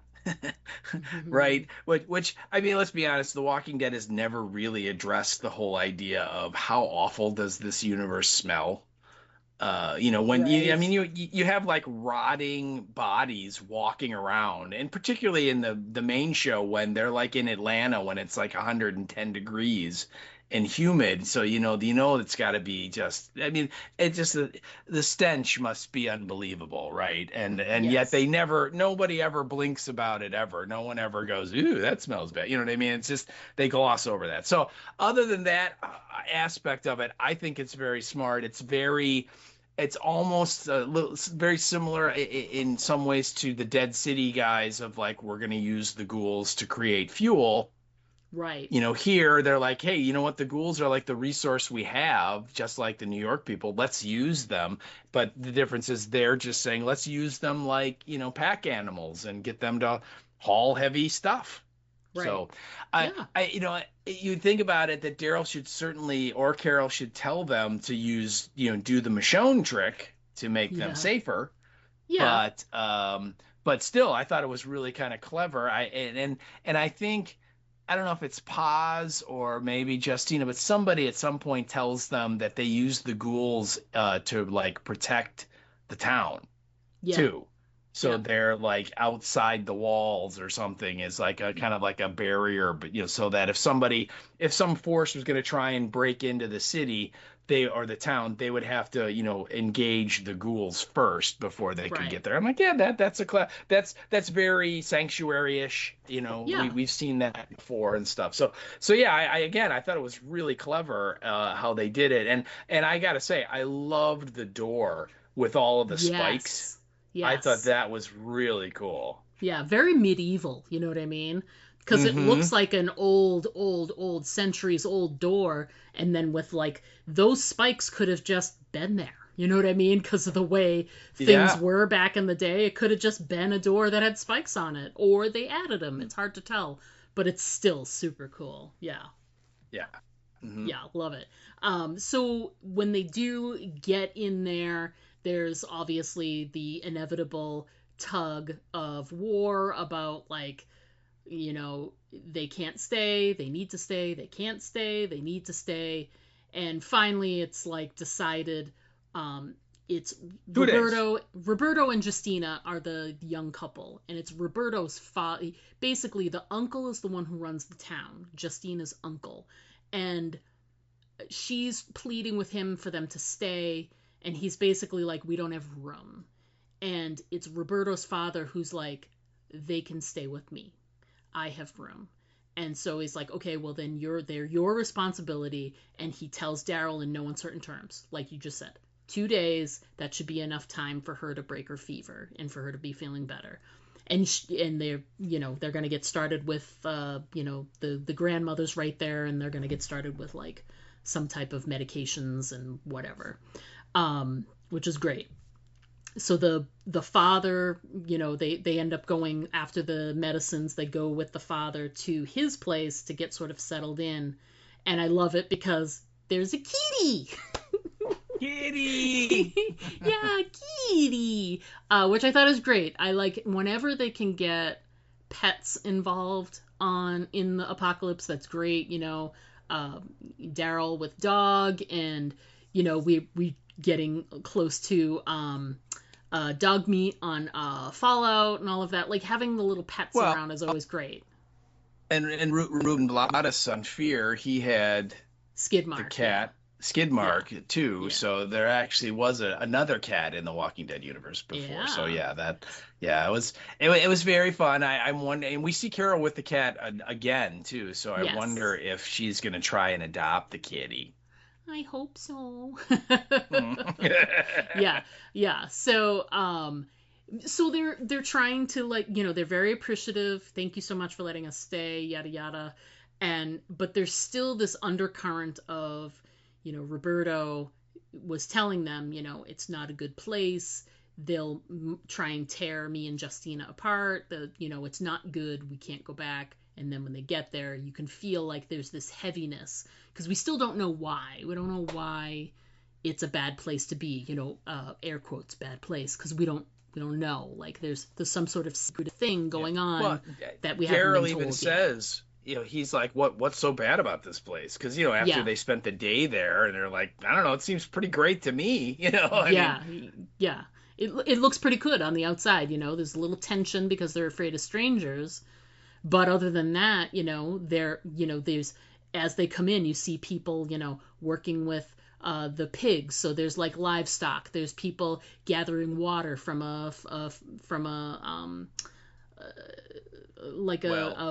Speaker 4: Right? Which, I mean, let's be honest, The Walking Dead has never really addressed the whole idea of how awful does this universe smell. When I
Speaker 1: Right.
Speaker 4: mean, you have like rotting bodies walking around, and particularly in the main show when they're like in Atlanta when it's like 110 degrees and humid. So it's got to be just. I mean, it just the stench must be unbelievable, right? And yet
Speaker 1: Yes.
Speaker 4: nobody ever blinks about it ever. No one ever goes, "Ooh, that smells bad." You know what I mean? It's just they gloss over that. So other than that aspect of it, I think it's very smart. It's almost a little, very similar in some ways to the Dead City guys of like, we're going to use the ghouls to create fuel.
Speaker 1: Right.
Speaker 4: Here they're like, hey, you know what? The ghouls are like the resource we have, just like the New York people. Let's use them. But the difference is they're just saying, let's use them like, pack animals and get them to haul heavy stuff.
Speaker 1: Right.
Speaker 4: So
Speaker 1: Yeah.
Speaker 4: you think about it that Daryl should certainly, or Carol should tell them to use, do the Michonne trick to make them
Speaker 1: Yeah.
Speaker 4: safer.
Speaker 1: Yeah.
Speaker 4: But still, I thought it was really kind of clever. And I think, I don't know if it's Paz or maybe Justina, but somebody at some point tells them that they use the ghouls to like protect the town
Speaker 1: Yeah.
Speaker 4: too. So they're like outside the walls or something, is like a kind of like a barrier, but so that if some force was going to try and break into the city, or the town, they would have to, engage the ghouls first before they could
Speaker 1: Right.
Speaker 4: get there. I'm like, yeah, that's very sanctuary-ish.
Speaker 1: Yeah.
Speaker 4: We've seen that before and stuff. So yeah, I thought it was really clever how they did it, and I gotta say, I loved the door with all of the spikes.
Speaker 1: Yes.
Speaker 4: I thought
Speaker 1: Yes.
Speaker 4: that was really cool.
Speaker 1: Yeah, very medieval, you know what I mean? Because it
Speaker 4: Mm-hmm.
Speaker 1: looks like an old, centuries old door, and then with like those spikes could have just been there. You know what I mean? Because of the way things
Speaker 4: Yeah.
Speaker 1: were back in the day, it could have just been a door that had spikes on it, or they added them. It's hard to tell, but it's still super cool. Yeah.
Speaker 4: Yeah. Mm-hmm.
Speaker 1: Yeah, love it. So when they do get in there, there's obviously the inevitable tug of war about like, they can't stay, they need to stay, they can't stay, they need to stay. And finally it's like decided, it's
Speaker 4: 2 days.
Speaker 1: Roberto and Justina are the young couple, and it's Roberto's father. Basically the uncle is the one who runs the town, Justina's uncle, and she's pleading with him for them to stay, and he's basically like, we don't have room. And it's Roberto's father who's like, they can stay with me, I have room. And so he's like, okay, well then they're your responsibility. And he tells Daryl in no uncertain terms, like you just said, 2 days, that should be enough time for her to break her fever and for her to be feeling better. And they're going to get started with the grandmother's right there, and they're going to get started with like some type of medications and whatever, which is great. So the father, they end up going after the medicines. They go with the father to his place to get sort of settled in, and I love it because there's a kitty.
Speaker 4: Kitty.
Speaker 1: Yeah, kitty, which I thought is great. I like whenever they can get pets involved in the apocalypse. That's great. Daryl with dog, and we getting close to dog meat on Fallout and all of that. Like having the little pets
Speaker 4: Well,
Speaker 1: around is always great.
Speaker 4: and Ruben Blades on Fear, he had
Speaker 1: Skidmark,
Speaker 4: the cat Skidmark too.
Speaker 1: Yeah.
Speaker 4: So there actually was another cat in the Walking Dead universe before. So it was very fun. I'm wondering, and we see Carol with the cat again too. So I
Speaker 1: Yes.
Speaker 4: wonder if she's gonna try and adopt the kitty.
Speaker 1: I hope so.
Speaker 4: Yeah.
Speaker 1: Yeah. So they're trying to, like, they're very appreciative. Thank you so much for letting us stay, yada yada. But there's still this undercurrent of, Roberto was telling them, it's not a good place. They'll try and tear me and Justina apart. It's not good. We can't go back. And then when they get there, you can feel like there's this heaviness, because we still don't know why. We don't know why it's a bad place to be, air quotes, bad place, because we don't know. Like there's some sort of secret thing going on
Speaker 4: Well,
Speaker 1: that we haven't
Speaker 4: Daryl
Speaker 1: been told
Speaker 4: even
Speaker 1: yet.
Speaker 4: says, he's like, what's so bad about this place? Because after
Speaker 1: Yeah.
Speaker 4: they spent the day there, and they're like, I don't know, it seems pretty great to me. I mean,
Speaker 1: Yeah. It looks pretty good on the outside. There's a little tension because they're afraid of strangers. But other than that, there's, as they come in, you see people, working with the pigs. So there's like livestock. There's people gathering water from a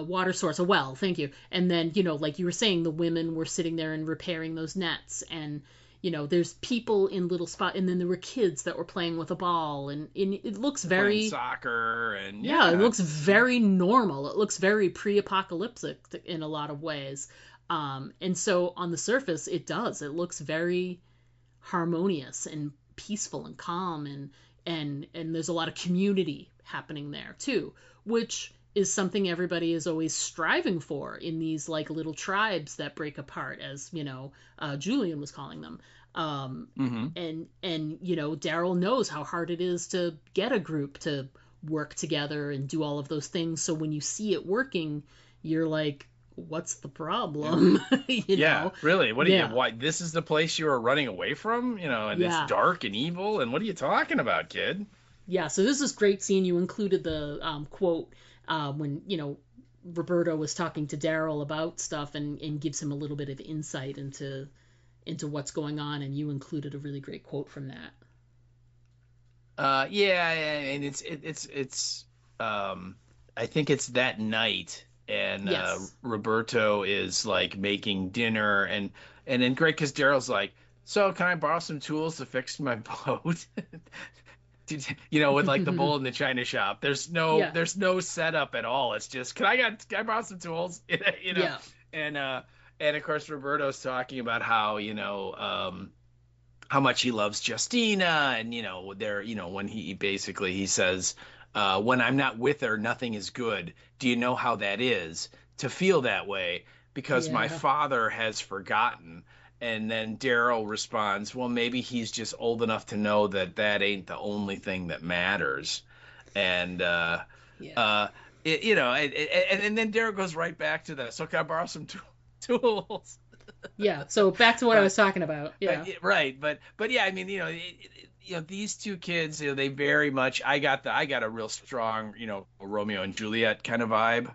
Speaker 1: water source, a well. Thank you. And then, like you were saying, the women were sitting there and repairing those nets. And there's people in little spot, and then there were kids that were playing with a ball, and it looks very
Speaker 4: playing soccer, and
Speaker 1: it looks very normal. It looks very pre-apocalyptic in a lot of ways. And so on the surface, it does. It looks very harmonious and peaceful and calm, and there's a lot of community happening there too, which is something everybody is always striving for in these like little tribes that break apart, as Julian was calling them. And Daryl knows how hard it is to get a group to work together and do all of those things. So when you see it working, you're like, what's the problem?
Speaker 4: Really, what do you, why this is the place you are running away from, and it's dark and evil, and what are you talking about, kid?
Speaker 1: Yeah, so this is great scene. You included the quote when, Roberto was talking to Daryl about stuff and gives him a little bit of insight into what's going on, and you included a really great quote from that.
Speaker 4: Yeah, and it's I think it's that night, and
Speaker 1: Yes.
Speaker 4: Roberto is like making dinner, and then great because Daryl's like, so can I borrow some tools to fix my boat? With like the bull in the china shop. There's no
Speaker 1: Yeah.
Speaker 4: there's no setup at all. It's just can I borrow some tools?
Speaker 1: Yeah.
Speaker 4: And of course Roberto's talking about how much he loves Justina, and when he says, when I'm not with her, nothing is good. Do you know how that is to feel that way? Because my
Speaker 1: Yeah.
Speaker 4: father has forgotten. And then Daryl responds, well, maybe he's just old enough to know that that ain't the only thing that matters. And
Speaker 1: Yeah.
Speaker 4: uh and then Daryl goes right back to that. So can I borrow some tools?
Speaker 1: Yeah. So back to what I
Speaker 4: But
Speaker 1: was talking about. Yeah.
Speaker 4: right, but yeah, I mean, these two kids, they very much. I got a real strong, Romeo and Juliet kind of vibe.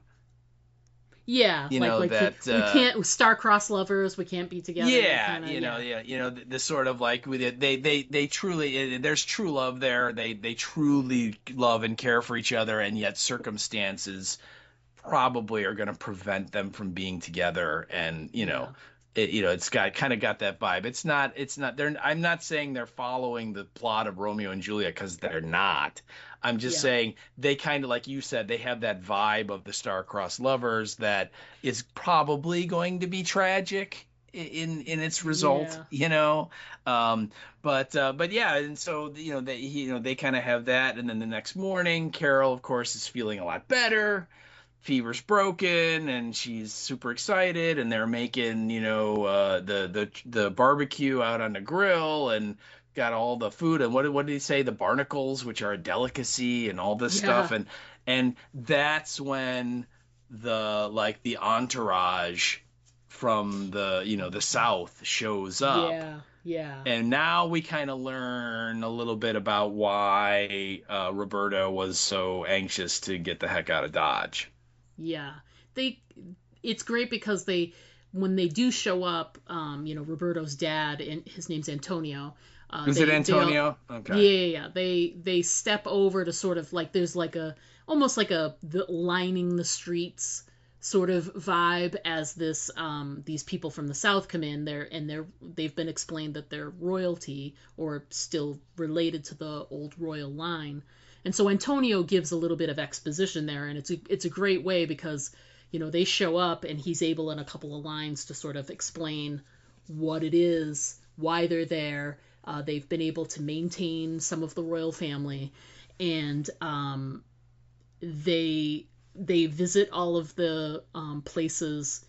Speaker 1: Yeah. Like
Speaker 4: That
Speaker 1: we can't star-crossed lovers. We can't be together.
Speaker 4: yeah,
Speaker 1: Kind of. Yeah.
Speaker 4: the sort of like they truly, there's true love there. They truly love and care for each other, and yet circumstances probably are going to prevent them from being together, and
Speaker 1: Yeah.
Speaker 4: it's got that vibe. It's not they're I'm not saying they're following the plot of Romeo and Juliet, because they're not. I'm just
Speaker 1: Yeah.
Speaker 4: saying they kind of, like you said, they have that vibe of the star-crossed lovers that is probably going to be tragic in its result.
Speaker 1: Yeah.
Speaker 4: But yeah, and so they kind of have that, and then the next morning Carol, of course, is feeling a lot better. Fever's broken, and she's super excited, and they're making the barbecue out on the grill, and got all the food, and what did he say, the barnacles, which are a delicacy, and all this stuff,
Speaker 1: Yeah.
Speaker 4: and that's when the entourage from the South shows up.
Speaker 1: Yeah. Yeah.
Speaker 4: And now we kind of learn a little bit about why Roberto was so anxious to get the heck out of Dodge.
Speaker 1: Yeah. It's great because when they do show up, Roberto's dad, and his name's Antonio.
Speaker 4: Is it Antonio? Okay.
Speaker 1: Yeah. They step over to sort of like, there's like almost like the lining the streets sort of vibe as these people from the South come in there, and they've been explained that they're royalty, or still related to the old royal line. And so Antonio gives a little bit of exposition there, and it's a great way because, they show up and he's able in a couple of lines to sort of explain what it is, why they're there. They've been able to maintain some of the royal family, and they visit all of the places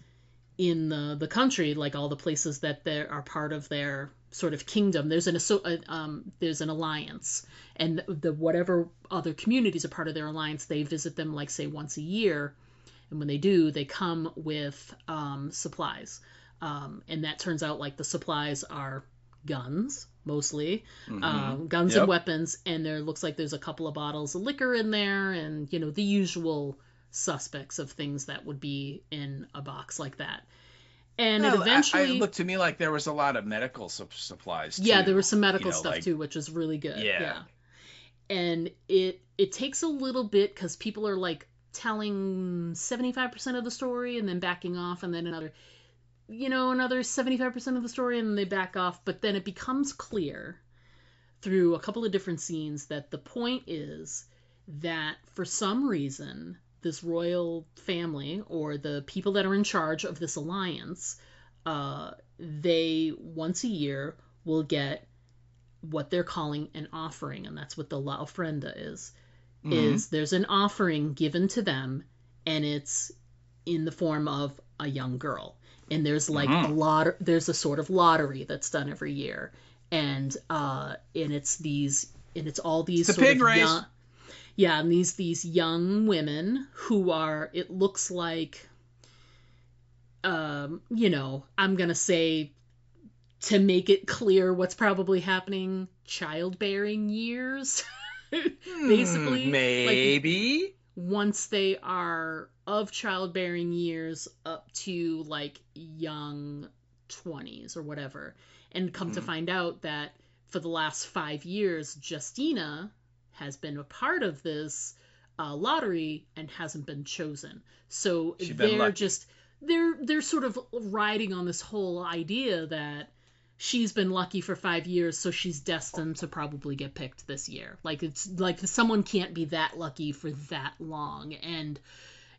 Speaker 1: in the country, like all the places that are part of their sort of kingdom. There's an alliance, and the whatever other communities are part of their alliance, they visit them, like, say, once a year. And when they do, they come with supplies, and that turns out, like, the supplies are guns mostly, guns and
Speaker 4: Yep.
Speaker 1: weapons, and there looks like there's a couple of bottles of liquor in there, and the usual suspects of things that would be in a box like that. And it
Speaker 4: Well,
Speaker 1: eventually
Speaker 4: it looked to me like there was a lot of medical supplies too.
Speaker 1: Yeah, there was some medical stuff
Speaker 4: like,
Speaker 1: too, which was really good.
Speaker 4: Yeah.
Speaker 1: And it takes a little bit because people are like telling 75% of the story and then backing off, and then another 75% of the story, and then they back off. But then it becomes clear through a couple of different scenes that the point is that for some reason this royal family, or the people that are in charge of this alliance, they once a year will get what they're calling an offering, and that's what the La Ofrenda is. Is there's an offering given to them, and it's in the form of a young girl, and there's like there's a sort of lottery that's done every year, and it's all these
Speaker 4: It's a
Speaker 1: sort
Speaker 4: pig
Speaker 1: of
Speaker 4: race.
Speaker 1: and these young women who are, it looks like, I'm gonna say, to make it clear what's probably happening, childbearing years. Basically,
Speaker 4: maybe.
Speaker 1: like, once they are of childbearing years up to like young 20s or whatever, and come to find out that for the last 5 years, Justina has been a part of this lottery and hasn't been chosen. So they're sort of riding on this whole idea that she's been lucky for 5 years, so she's destined to probably get picked this year. Like, it's like someone can't be that lucky for that long. And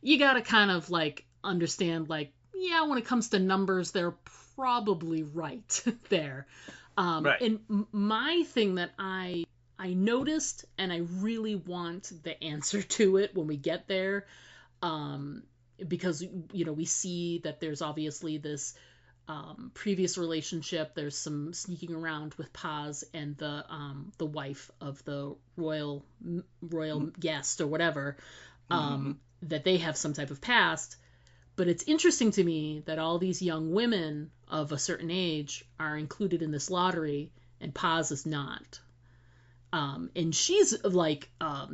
Speaker 1: you gotta kind of like understand, like, yeah, when it comes to numbers, they're probably right there.
Speaker 4: Right.
Speaker 1: And my thing that I noticed, and I really want the answer to it when we get there, because, you know, we see that there's obviously this previous relationship. There's some sneaking around with Paz and the wife of the royal guest or whatever, that they have some type of past. But it's interesting to me that all these young women of a certain age are included in this lottery, and Paz is not. And she's like,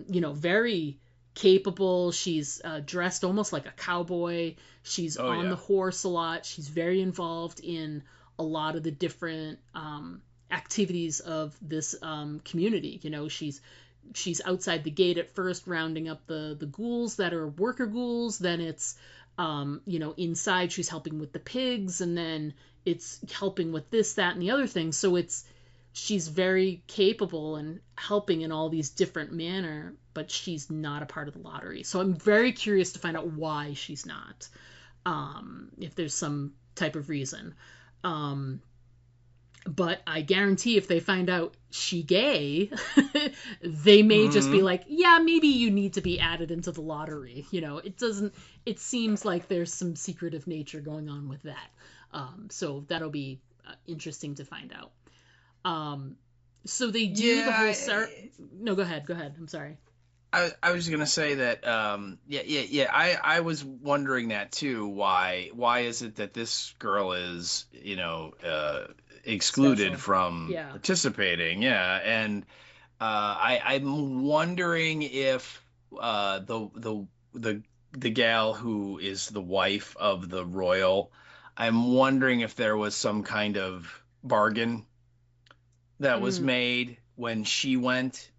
Speaker 1: you know, very capable. She's dressed almost like a cowboy. She's on the horse a lot. She's very involved in a lot of the different activities of this community. You know, she's outside the gate at first, rounding up the ghouls that are worker ghouls. Then it's you know, inside she's helping with the pigs, and then it's helping with this, that, and the other thing. So she's very capable and helping in all these different manner, but she's not a part of the lottery. So I'm very curious to find out why she's not, if there's some type of reason. But I guarantee if they find out she gay, they may just be like, yeah, maybe you need to be added into the lottery. You know, it seems like there's some secretive nature going on with that. So that'll be interesting to find out. So they do the whole No, go ahead. I'm sorry.
Speaker 4: I was gonna say that I was wondering that too. Why is it that this girl is, you know, excluded
Speaker 1: Special.
Speaker 4: from participating? And I'm wondering if the gal who is the wife of the royal, I'm wondering if there was some kind of bargain that was made when she went.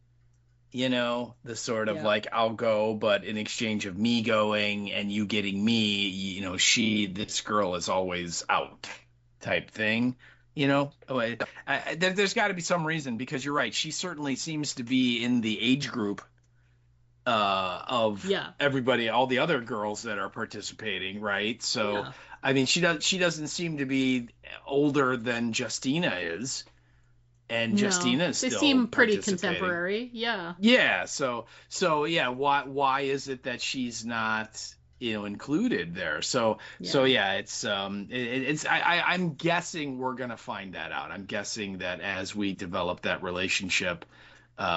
Speaker 4: You know, the sort of like, I'll go, but in exchange of me going and you getting me, you know, this girl is always out type thing, you know. There's got to be some reason, because you're right. She certainly seems to be in the age group of everybody, all the other girls that are participating, right? So, I mean, she doesn't seem to be older than Justina is. And Justina is still
Speaker 1: they seem pretty contemporary.
Speaker 4: Yeah. So yeah. Why is it that she's not, you know, included there? So it's I'm guessing we're gonna find that out. I'm guessing that as we develop that relationship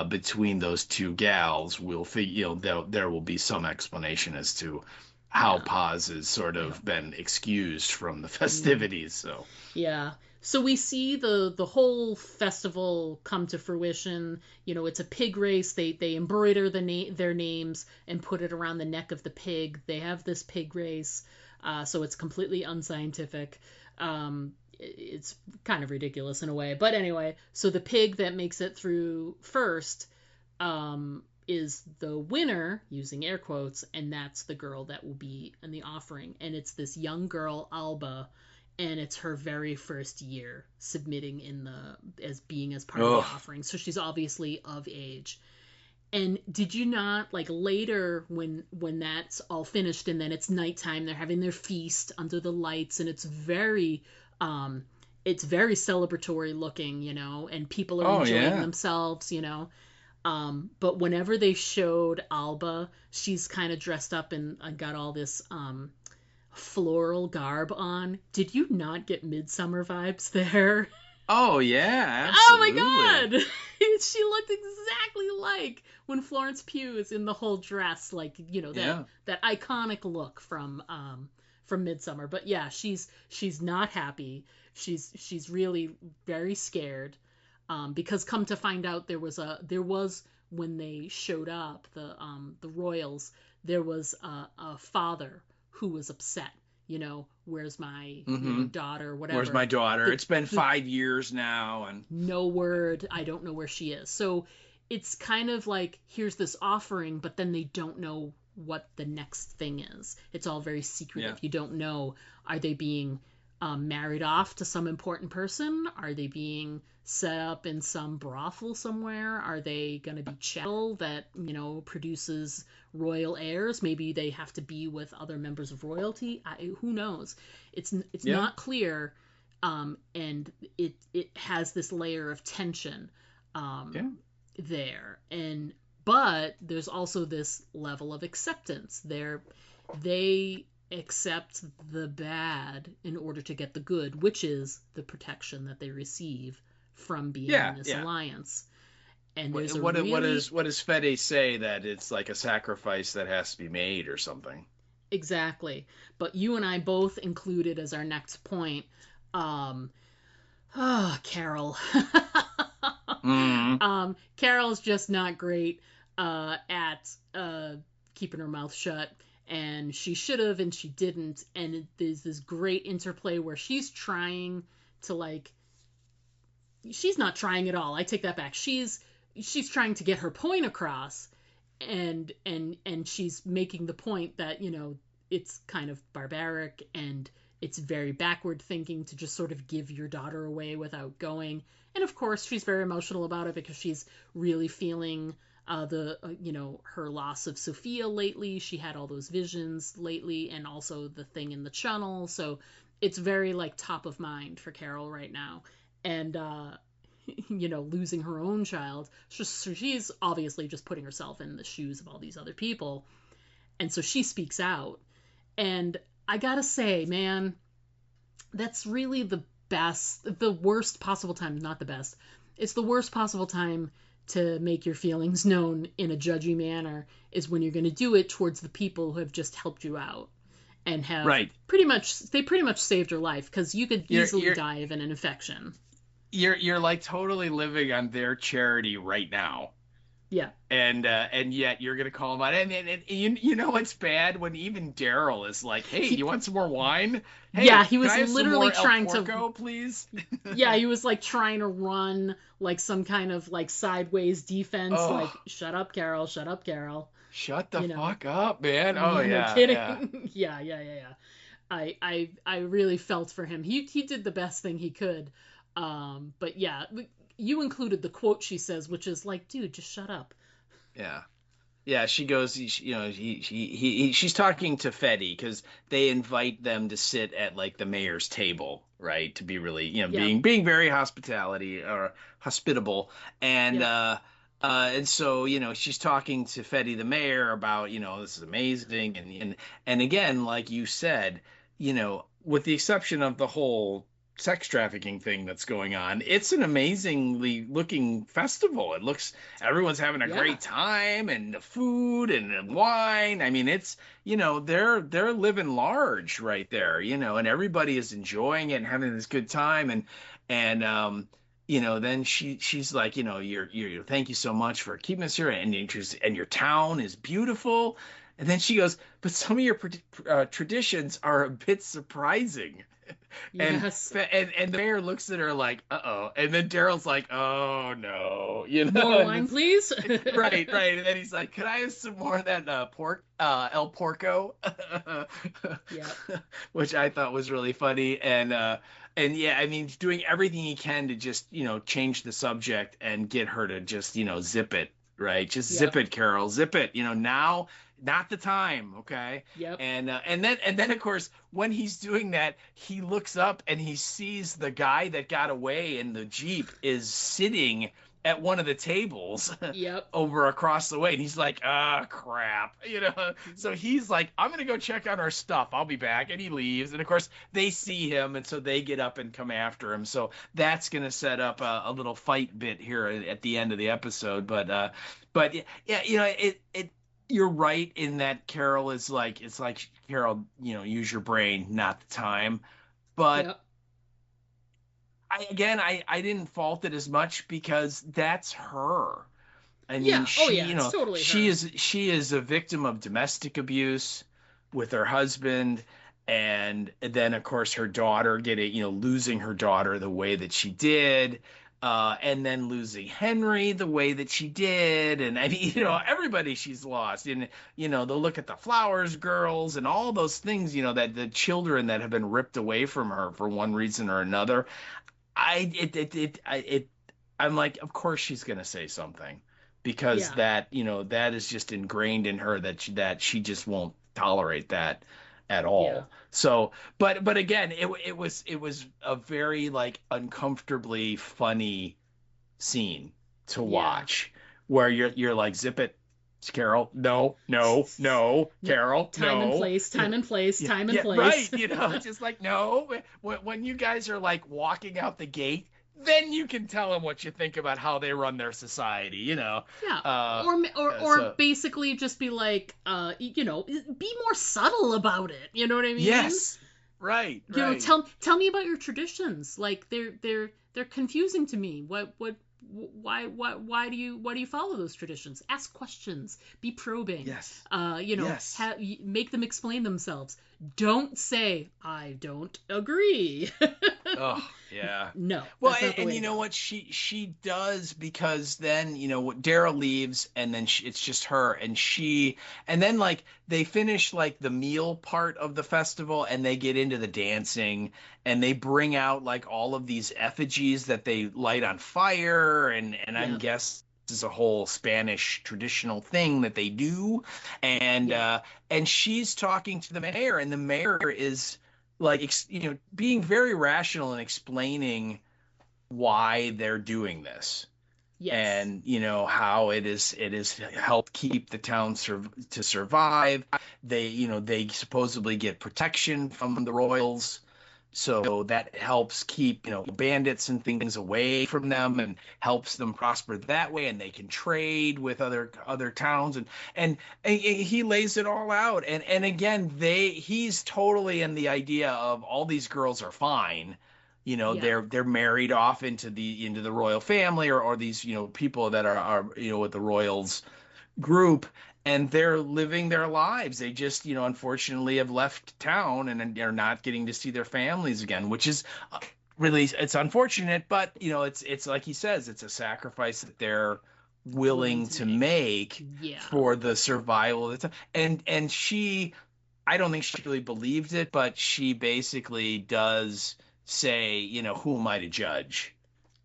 Speaker 4: between those two gals, we'll figure, you know, there will be some explanation as to how Paz has sort of been excused from the festivities. So
Speaker 1: So we see the whole festival come to fruition. You know, it's a pig race. They embroider their names and put it around the neck of the pig. They have this pig race, so it's completely unscientific. It's kind of ridiculous in a way. But anyway, so the pig that makes it through first is the winner, using air quotes, and that's the girl that will be in the offering. And it's this young girl, Alba, and it's her very first year submitting as part of the offering. So she's obviously of age. And did you not, like, later when that's all finished and then it's nighttime, they're having their feast under the lights, and it's very celebratory looking, you know, and people are enjoying themselves, you know. But whenever they showed Alba, she's kind of dressed up and got all this floral garb on. Did you not get Midsummer vibes there?
Speaker 4: Oh yeah, absolutely.
Speaker 1: Oh my god, she looked exactly like when Florence Pugh is in the whole dress, like, you know, that iconic look from Midsummer. But yeah, she's not happy. She's really very scared, because come to find out there was when they showed up, the royals, there was a father who was upset. Where's my daughter, whatever.
Speaker 4: Where's my daughter? It's been 5 years now, and
Speaker 1: no word. I don't know where she is. So it's kind of like, here's this offering, but then they don't know what the next thing is. It's all very secretive.
Speaker 4: Yeah.
Speaker 1: You don't know, are they being married off to some important person? Are they being set up in some brothel somewhere? Are they going to be chattel that, produces royal heirs? Maybe they have to be with other members of royalty. Who knows? It's not clear, and it has this layer of tension there. But there's also this level of acceptance. They accept the bad in order to get the good, which is the protection that they receive from being in this alliance. And there's
Speaker 4: what does Fede say, that it's like a sacrifice that has to be made or something?
Speaker 1: Exactly. But you and I both included as our next point, Carol. Carol's just not great at keeping her mouth shut. And she should have, and she didn't. And there's this great interplay where she's trying to, she's not trying at all. I take that back. She's trying to get her point across, and she's making the point that, it's kind of barbaric and it's very backward thinking to just sort of give your daughter away without going. And of course, she's very emotional about it because she's really feeling her loss of Sophia lately. She had all those visions lately, and also the thing in the channel. So it's very top of mind for Carol right now. And, losing her own child. So she's obviously just putting herself in the shoes of all these other people. And so she speaks out. And I gotta say, man, that's really the worst possible time, not the best. It's the worst possible time to make your feelings known in a judgy manner, is when you're going to do it towards the people who have just helped you out and have pretty much saved your life, because you could easily die of an infection.
Speaker 4: You're totally living on their charity right now.
Speaker 1: Yeah.
Speaker 4: And yet you're gonna call him out, and you know what's bad, when even Daryl is like, "Hey, do you want some more wine?" Hey,
Speaker 1: yeah, he was
Speaker 4: can I have
Speaker 1: literally
Speaker 4: some more
Speaker 1: trying
Speaker 4: El Porco, please.
Speaker 1: Yeah, he was trying to run some kind of sideways defense, shut up, Carol, shut up, Carol.
Speaker 4: Shut the fuck up, man. Oh yeah.
Speaker 1: No kidding. Yeah. I really felt for him. He did the best thing he could. But yeah, you included the quote she says, which is dude, just shut up.
Speaker 4: Yeah. She goes, she's talking to Fede because they invite them to sit at the mayor's table, right? To be really, being very hospitable. And so, she's talking to Fede the mayor about, this is amazing. And again, like you said, with the exception of the whole sex trafficking thing that's going on, it's an amazingly looking festival. Everyone's having a great time, and the food and the wine. I mean, it's, they're living large right there, and everybody is enjoying it and having this good time. And then she's like, you're thank you so much for keeping us here, and your town is beautiful. And then she goes, but some of your traditions are a bit surprising.
Speaker 1: Yes.
Speaker 4: And the mayor looks at her like, uh-oh. And then Daryl's like, oh, no.
Speaker 1: More wine, please?
Speaker 4: Right. And then he's like, could I have some more of that El Porco?
Speaker 1: Yeah.
Speaker 4: Which I thought was really funny. And yeah, I mean, doing everything he can to just, change the subject and get her to just, zip it, right? Just zip it, Carol. Zip it. Now, not the time, okay?
Speaker 1: Yep.
Speaker 4: And then of course, when he's doing that, he looks up and he sees the guy that got away in the Jeep is sitting at one of the tables over across the way, and he's like, crap, so he's like, I'm gonna go check on our stuff, I'll be back. And he leaves, and of course they see him, and so they get up and come after him. So that's gonna set up a little fight bit here at the end of the episode. But yeah, it you're right in that Carol is it's like, Carol, use your brain, not the time. But I didn't fault it as much because that's her. I
Speaker 1: Yeah.
Speaker 4: mean,
Speaker 1: Oh,
Speaker 4: she,
Speaker 1: yeah. It's totally
Speaker 4: she
Speaker 1: her.
Speaker 4: is a victim of domestic abuse with her husband, and then of course her daughter getting, losing her daughter the way that she did, and then losing Henry the way that she did, and I mean, everybody she's lost, and they'll look at the Flowers girls and all those things, that the children that have been ripped away from her for one reason or another. I'm like, of course she's gonna say something because
Speaker 1: Yeah.
Speaker 4: that is just ingrained in her that she just won't tolerate that at
Speaker 1: Yeah.
Speaker 4: all. So, but again, it was a very like uncomfortably funny scene to
Speaker 1: Yeah.
Speaker 4: watch where you're like, zip it, Carol, no, no, no,
Speaker 1: No,
Speaker 4: Carol,
Speaker 1: time and
Speaker 4: no.
Speaker 1: place, time and place,
Speaker 4: Yeah,
Speaker 1: time and
Speaker 4: yeah,
Speaker 1: place.
Speaker 4: right. Just like, no. When you guys are like walking out the gate, then you can tell them what you think about how they run their society.
Speaker 1: Yeah.
Speaker 4: Uh,
Speaker 1: Or
Speaker 4: so
Speaker 1: basically just be like, be more subtle about it. You know what I mean?
Speaker 4: yes, right,
Speaker 1: You know,
Speaker 4: right.
Speaker 1: tell me about your traditions. Like they're confusing to me. Why do you follow those traditions? Ask questions. Be probing.
Speaker 4: Yes, yes.
Speaker 1: Make them explain themselves. Don't say I don't agree.
Speaker 4: Oh, yeah.
Speaker 1: No,
Speaker 4: Well,
Speaker 1: that's not the
Speaker 4: and
Speaker 1: way
Speaker 4: you
Speaker 1: to
Speaker 4: know
Speaker 1: go.
Speaker 4: what she does, because then Daryl leaves, and then it's just her and then like they finish like the meal part of the festival, and they get into the dancing, and they bring out like all of these effigies that they light on fire, and I'm
Speaker 1: Yeah,
Speaker 4: guess this is a whole Spanish traditional thing that they do, and
Speaker 1: yeah,
Speaker 4: uh and she's talking to the mayor, and the mayor is like being very rational and explaining why they're doing this,
Speaker 1: yes,
Speaker 4: and how it is helped keep the town to survive. They supposedly get protection from the royals, so that helps keep bandits and things away from them, and helps them prosper that way, and they can trade with other towns, and he lays it all out, and again he's totally in the idea of all these girls are fine.
Speaker 1: yeah,
Speaker 4: They're married off into the royal family, or these people that are with the royals group, and they're living their lives. They just unfortunately have left town, and they're not getting to see their families again, which is really, it's unfortunate, but it's like he says, it's a sacrifice that they're
Speaker 1: willing
Speaker 4: willing
Speaker 1: to
Speaker 4: to
Speaker 1: make.
Speaker 4: make
Speaker 1: Yeah,
Speaker 4: for the survival of the time. And she, I don't think she really believed it, but she basically does say, who am I to judge,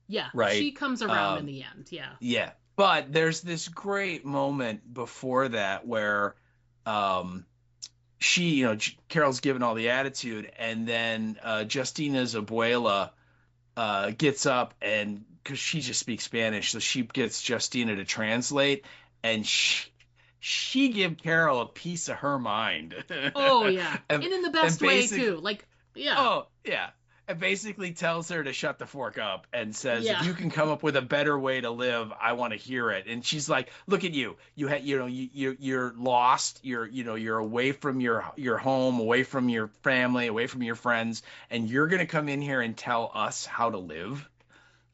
Speaker 1: yeah.
Speaker 4: right?
Speaker 1: She comes around in
Speaker 4: um
Speaker 1: the end. Yeah,
Speaker 4: yeah, but there's this great moment before that where um she, Carol's given all the attitude, and then Justina's abuela gets up, and because she just speaks Spanish, so she gets Justina to translate, and she give Carol a piece of her mind.
Speaker 1: oh yeah,
Speaker 4: and,
Speaker 1: and in the
Speaker 4: and
Speaker 1: best way
Speaker 4: basic
Speaker 1: too. Like, yeah,
Speaker 4: Oh, yeah. It basically tells her to shut the fork up, and says, if
Speaker 1: yeah,
Speaker 4: you can come up with a better way to live, I want to hear it. And she's like, look at you. You're lost. You're away from your home, away from your family, away from your friends, and you're going to come in here and tell us how to live,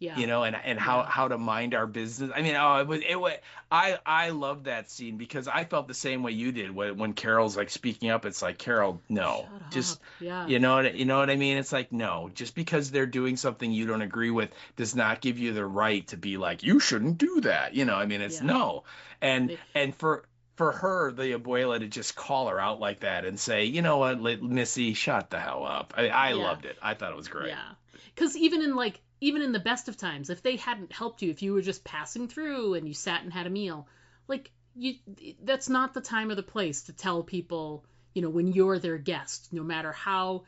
Speaker 1: yeah,
Speaker 4: and how
Speaker 1: yeah.
Speaker 4: how to mind our business. I mean, oh, it was I love that scene, because I felt the same way you did when Carol's like speaking up. It's like, Carol, no,
Speaker 1: Shut
Speaker 4: just
Speaker 1: up. Yeah,
Speaker 4: you know what I mean. It's like, no, just because they're doing something you don't agree with does not give you the right to be like, you shouldn't do that. I mean, it's
Speaker 1: yeah.
Speaker 4: no, and
Speaker 1: They,
Speaker 4: and for her, the abuela, to just call her out like that and say, you know what, Missy, shut the hell up. I
Speaker 1: yeah,
Speaker 4: loved it. I thought it was great.
Speaker 1: yeah. Because even in the best of times, if they hadn't helped you, if you were just passing through and you sat and had a meal, like you, that's not the time or the place to tell people, when you're their guest, no matter how,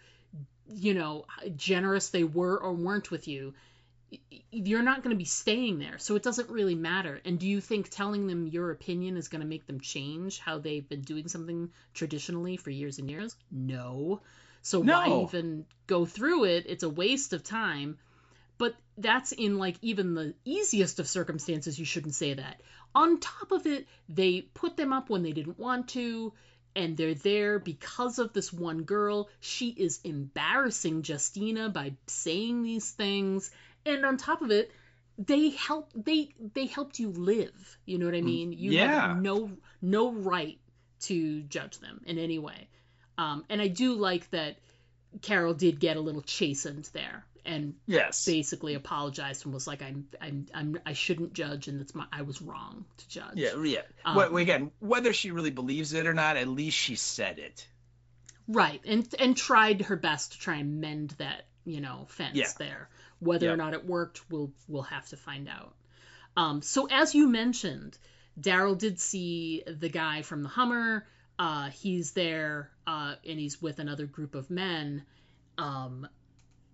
Speaker 1: generous they were or weren't with you, you're not going to be staying there. So it doesn't really matter. And do you think telling them your opinion is going to make them change how they've been doing something traditionally for years and years? No. So why
Speaker 4: No.
Speaker 1: even go through it? It's a waste of time. But that's in like even the easiest of circumstances, you shouldn't say that. On top of it, they put them up when they didn't want to, and they're there because of this one girl. She is embarrassing Justina by saying these things. And on top of it, they helped you live. You know what I mean? You have no right to judge them in any way. And I do like that Carol did get a little chastened there and basically apologized and was like, I shouldn't judge, and I was wrong to judge.
Speaker 4: Yeah. Again, whether she really believes it or not, at least she said it.
Speaker 1: Right, and tried her best to try and mend that, fence there. Whether or not it worked, we'll have to find out. So as you mentioned, Daryl did see the guy from the Hummer. He's there, and he's with another group of men.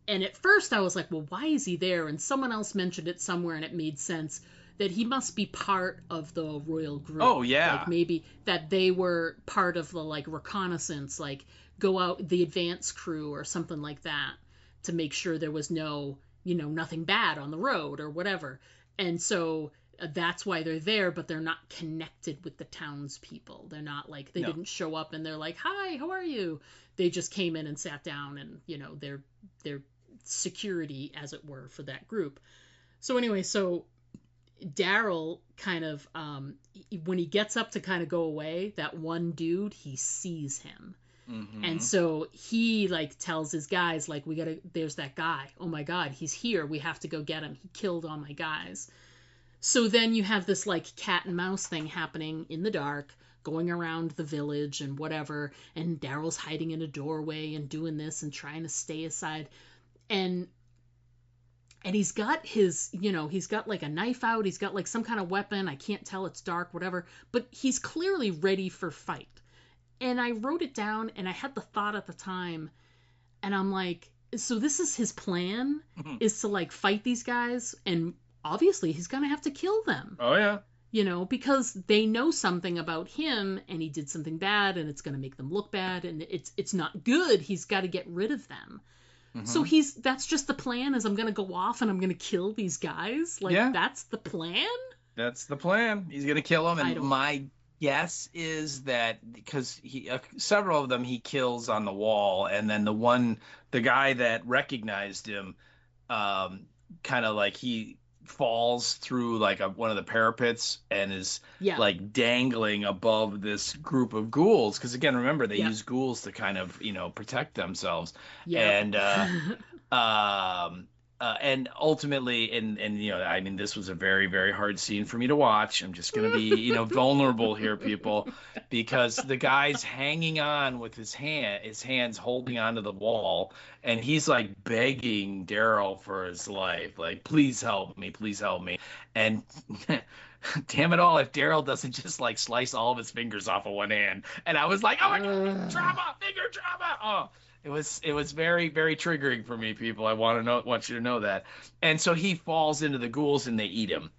Speaker 1: And at first I was like, well, why is he there? And someone else mentioned it somewhere, and it made sense that he must be part of the royal group.
Speaker 4: Oh, yeah.
Speaker 1: Like maybe that they were part of the, like, reconnaissance, like go out, the advance crew or something like that, to make sure there was no, nothing bad on the road or whatever. And so that's why they're there, but they're not connected with the townspeople. They're not like, they didn't show up and they're like, hi, how are you? They just came in and sat down, and, they're security, as it were, for that group. So anyway, Daryl kind of, when he gets up to kind of go away, that one dude, he sees him. Mm-hmm. And so he, like, tells his guys, like, there's that guy. Oh my God, he's here. We have to go get him. He killed all my guys. So then you have this, like, cat and mouse thing happening in the dark, going around the village and whatever. And Daryl's hiding in a doorway and doing this and trying to stay aside. And he's got he's got like a knife out. He's got like some kind of weapon. I can't tell. It's dark, whatever. But he's clearly ready for fight. And I wrote it down, and I had the thought at the time, and I'm like, so this is his plan, is to, like, fight these guys, and obviously he's going to have to kill them.
Speaker 4: Oh, yeah.
Speaker 1: Because they know something about him, and he did something bad, and it's going to make them look bad, and it's not good. He's got to get rid of them. Mm-hmm. So that's just the plan, is I'm going to go off and I'm going to kill these guys? Like, that's the plan? That's
Speaker 4: the plan. He's going to kill them, and my guess is that because several of them he kills on the wall, and then the guy that recognized him, kind of like he falls through like one of the parapets and is like dangling above this group of ghouls, because again, remember, they use ghouls to kind of protect themselves. And ultimately, and I mean, this was a very, very hard scene for me to watch. I'm just going to be, vulnerable here, people, because the guy's hanging on with his hands holding onto the wall, and he's like begging Daryl for his life, like, please help me, please help me. And damn it all, if Daryl doesn't just like slice all of his fingers off of one hand. And I was like, oh my God, finger trauma. Oh. It was very, very triggering for me, people. I want you to know that. And so he falls into the ghouls and they eat him.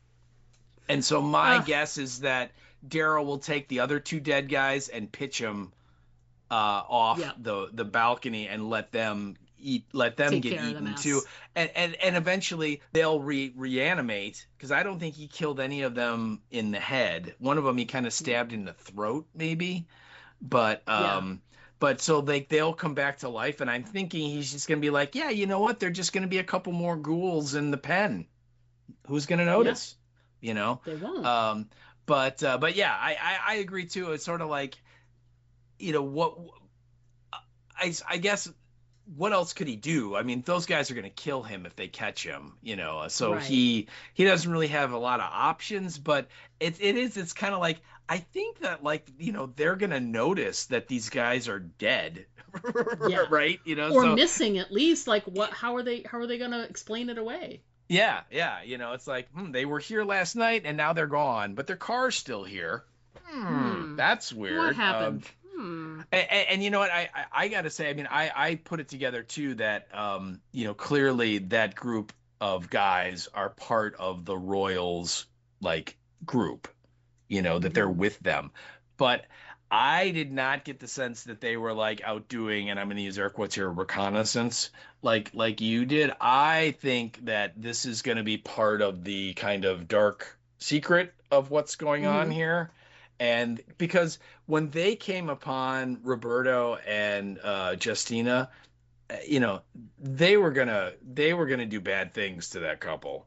Speaker 4: And so my guess is that Daryl will take the other two dead guys and pitch them off the balcony and let them get eaten too. And eventually they'll reanimate, because I don't think he killed any of them in the head. One of them he kind of stabbed in the throat, maybe. But so they'll come back to life, and I'm thinking he's just going to be like, yeah, you know what? They're just going to be a couple more ghouls in the pen. Who's going to notice?
Speaker 1: They won't.
Speaker 4: But yeah, I agree too. It's sort of like, what I guess what else could he do? I mean, those guys are going to kill him if they catch him, so he doesn't really have a lot of options, but it's kind of like, I think that, like, they're going to notice that these guys are dead, right?
Speaker 1: Or missing, at least. Like, how are they going to explain it away?
Speaker 4: Yeah. It's like, they were here last night and now they're gone, but their car's still here. That's weird.
Speaker 1: What happened?
Speaker 4: And you know what? I got to say, I mean, I put it together too that, clearly that group of guys are part of the Royals, like, group. That they're with them. But I did not get the sense that they were like out doing, and I'm going to use air quotes here, reconnaissance like you did. I think that this is going to be part of the kind of dark secret of what's going on here. And because when they came upon Roberto and Justina, they were gonna do bad things to that couple.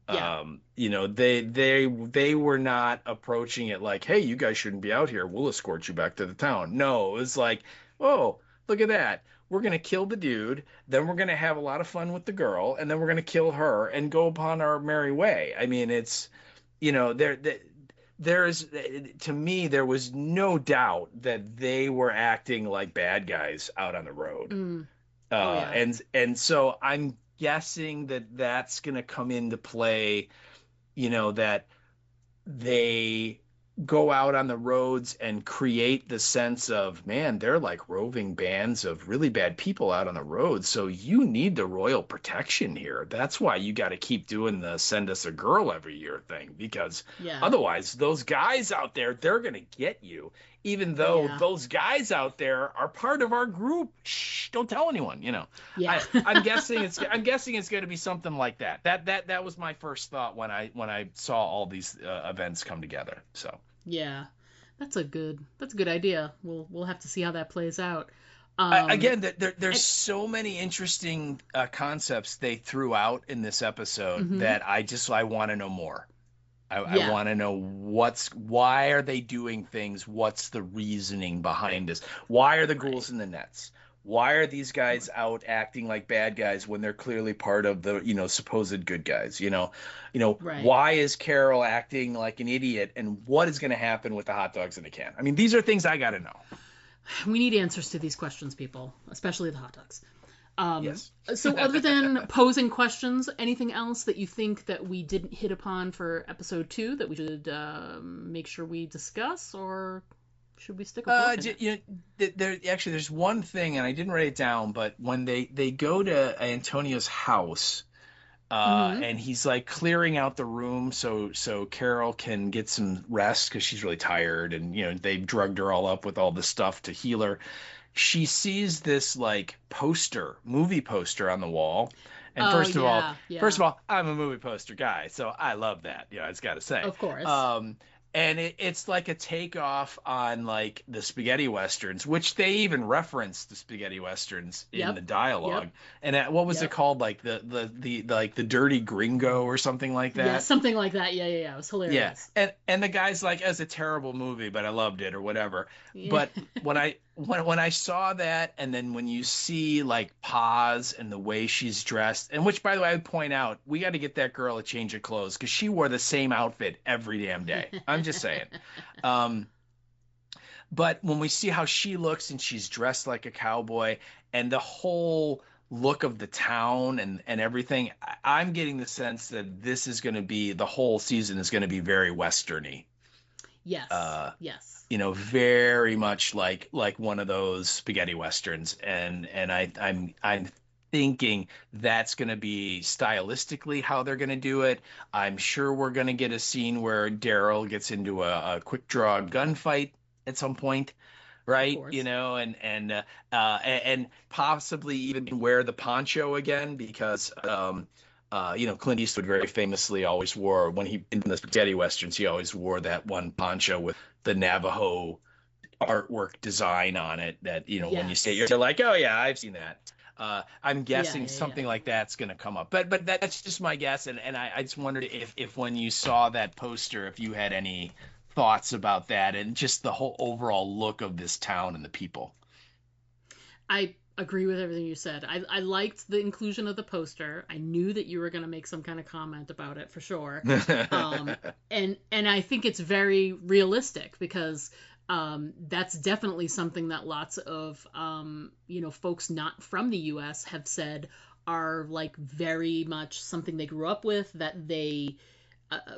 Speaker 1: Yeah.
Speaker 4: They were not approaching it like, hey, you guys shouldn't be out here. We'll escort you back to the town. No, it was like, oh, look at that. We're gonna kill the dude, then we're gonna have a lot of fun with the girl, and then we're gonna kill her and go upon our merry way. I mean, it's there's to me there was no doubt that they were acting like bad guys out on the road.
Speaker 1: Mm. Oh yeah.
Speaker 4: And so I'm guessing that that's going to come into play, that they go out on the roads and create the sense of, man, they're like roving bands of really bad people out on the road. So you need the royal protection here. That's why you got to keep doing the send us a girl every year thing, because
Speaker 1: Yeah.
Speaker 4: otherwise those guys out there, they're going to get you, even though
Speaker 1: Yeah.
Speaker 4: those guys out there are part of our group. Shh, don't tell anyone,
Speaker 1: Yeah.
Speaker 4: I'm guessing it's going to be something like that. That was my first thought when I saw all these events come together. So
Speaker 1: Yeah. That's a good idea. We'll have to see how that plays out.
Speaker 4: again, there's so many interesting concepts they threw out in this episode
Speaker 1: Mhm.
Speaker 4: that I want to know more. I
Speaker 1: Yeah.
Speaker 4: want to know why are they doing things? What's the reasoning behind this? Why are the ghouls in the nets? Why are these guys out acting like bad guys when they're clearly part of the, supposed good guys?
Speaker 1: Right.
Speaker 4: Why is Carol acting like an idiot, and what is going to happen with the hot dogs in the can? I mean, these are things I got to know.
Speaker 1: We need answers to these questions, people, especially the hot dogs.
Speaker 4: Yes.
Speaker 1: So other than posing questions, anything else that you think that we didn't hit upon for episode 2 that we should make sure we discuss, or should we stick with
Speaker 4: there's one thing, and I didn't write it down, but when they go to Antonio's house,
Speaker 1: Mhm.
Speaker 4: and he's like clearing out the room so Carol can get some rest because she's really tired, and they've drugged her all up with all this stuff to heal her. She sees this like movie poster on the wall. And
Speaker 1: Oh,
Speaker 4: first of
Speaker 1: yeah.
Speaker 4: all, I'm a movie poster guy, so I love that. I just got to say.
Speaker 1: Of course.
Speaker 4: And it's like a takeoff on like the spaghetti westerns, which they even reference the spaghetti westerns in
Speaker 1: Yep.
Speaker 4: the dialogue.
Speaker 1: Yep.
Speaker 4: And what was
Speaker 1: Yep.
Speaker 4: it called? Like the Dirty Gringo or something like that.
Speaker 1: Yeah, something like that. Yeah. It was hilarious.
Speaker 4: Yeah, and the guy's like, "It's a terrible movie, but I loved it," or whatever.
Speaker 1: Yeah.
Speaker 4: But when I saw that, and then when you see like Paz and the way she's dressed, and which, by the way, I would point out, we got to get that girl a change of clothes because she wore the same outfit every damn day. I'm just saying. But when we see how she looks and she's dressed like a cowboy, and the whole look of the town and everything, I'm getting the sense that this is going to be, the whole season is going to be very westerny.
Speaker 1: Yes. Yes.
Speaker 4: Very much like one of those spaghetti westerns, and I'm thinking that's going to be stylistically how they're going to do it. I'm sure we're going to get a scene where Daryl gets into a quick draw gunfight at some point, right?
Speaker 1: course.
Speaker 4: And possibly even wear the poncho again, because Clint Eastwood very famously always wore, when he in the spaghetti westerns, he always wore that one poncho with the Navajo artwork design on it that, when you say it, you're like, oh yeah, I've seen that. I'm guessing something like that's going to come up, but that's just my guess. And I just wondered if when you saw that poster, if you had any thoughts about that and just the whole overall look of this town and the people.
Speaker 1: I agree with everything you said. I liked the inclusion of the poster. I knew that you were going to make some kind of comment about it for sure. And I think it's very realistic, because that's definitely something that lots of folks not from the US have said are like very much something they grew up with, that they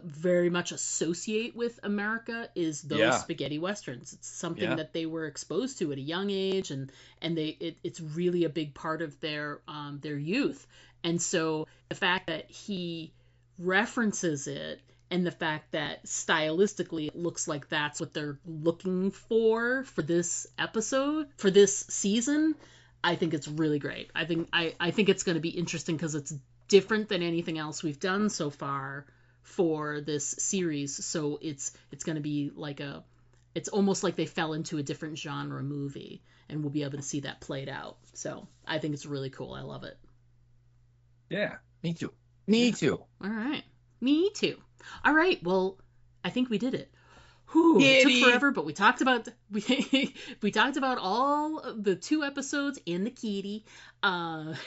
Speaker 1: very much associate with America, is those spaghetti westerns. It's something that they were exposed to at a young age, and it's really a big part of their youth. And so the fact that he references it, and the fact that stylistically it looks like that's what they're looking for this episode, for this season, I think it's really great. I think it's going to be interesting because it's different than anything else we've done so far for this series. So it's going to be like it's almost like they fell into a different genre movie, and we'll be able to see that played out. So I think it's really cool. I love it.
Speaker 4: Yeah, me too. Me too.
Speaker 1: All right. Me too. All right. Well, I think we did it. Whew, it took forever, but we talked about we talked about all the 2 episodes and the kitty, and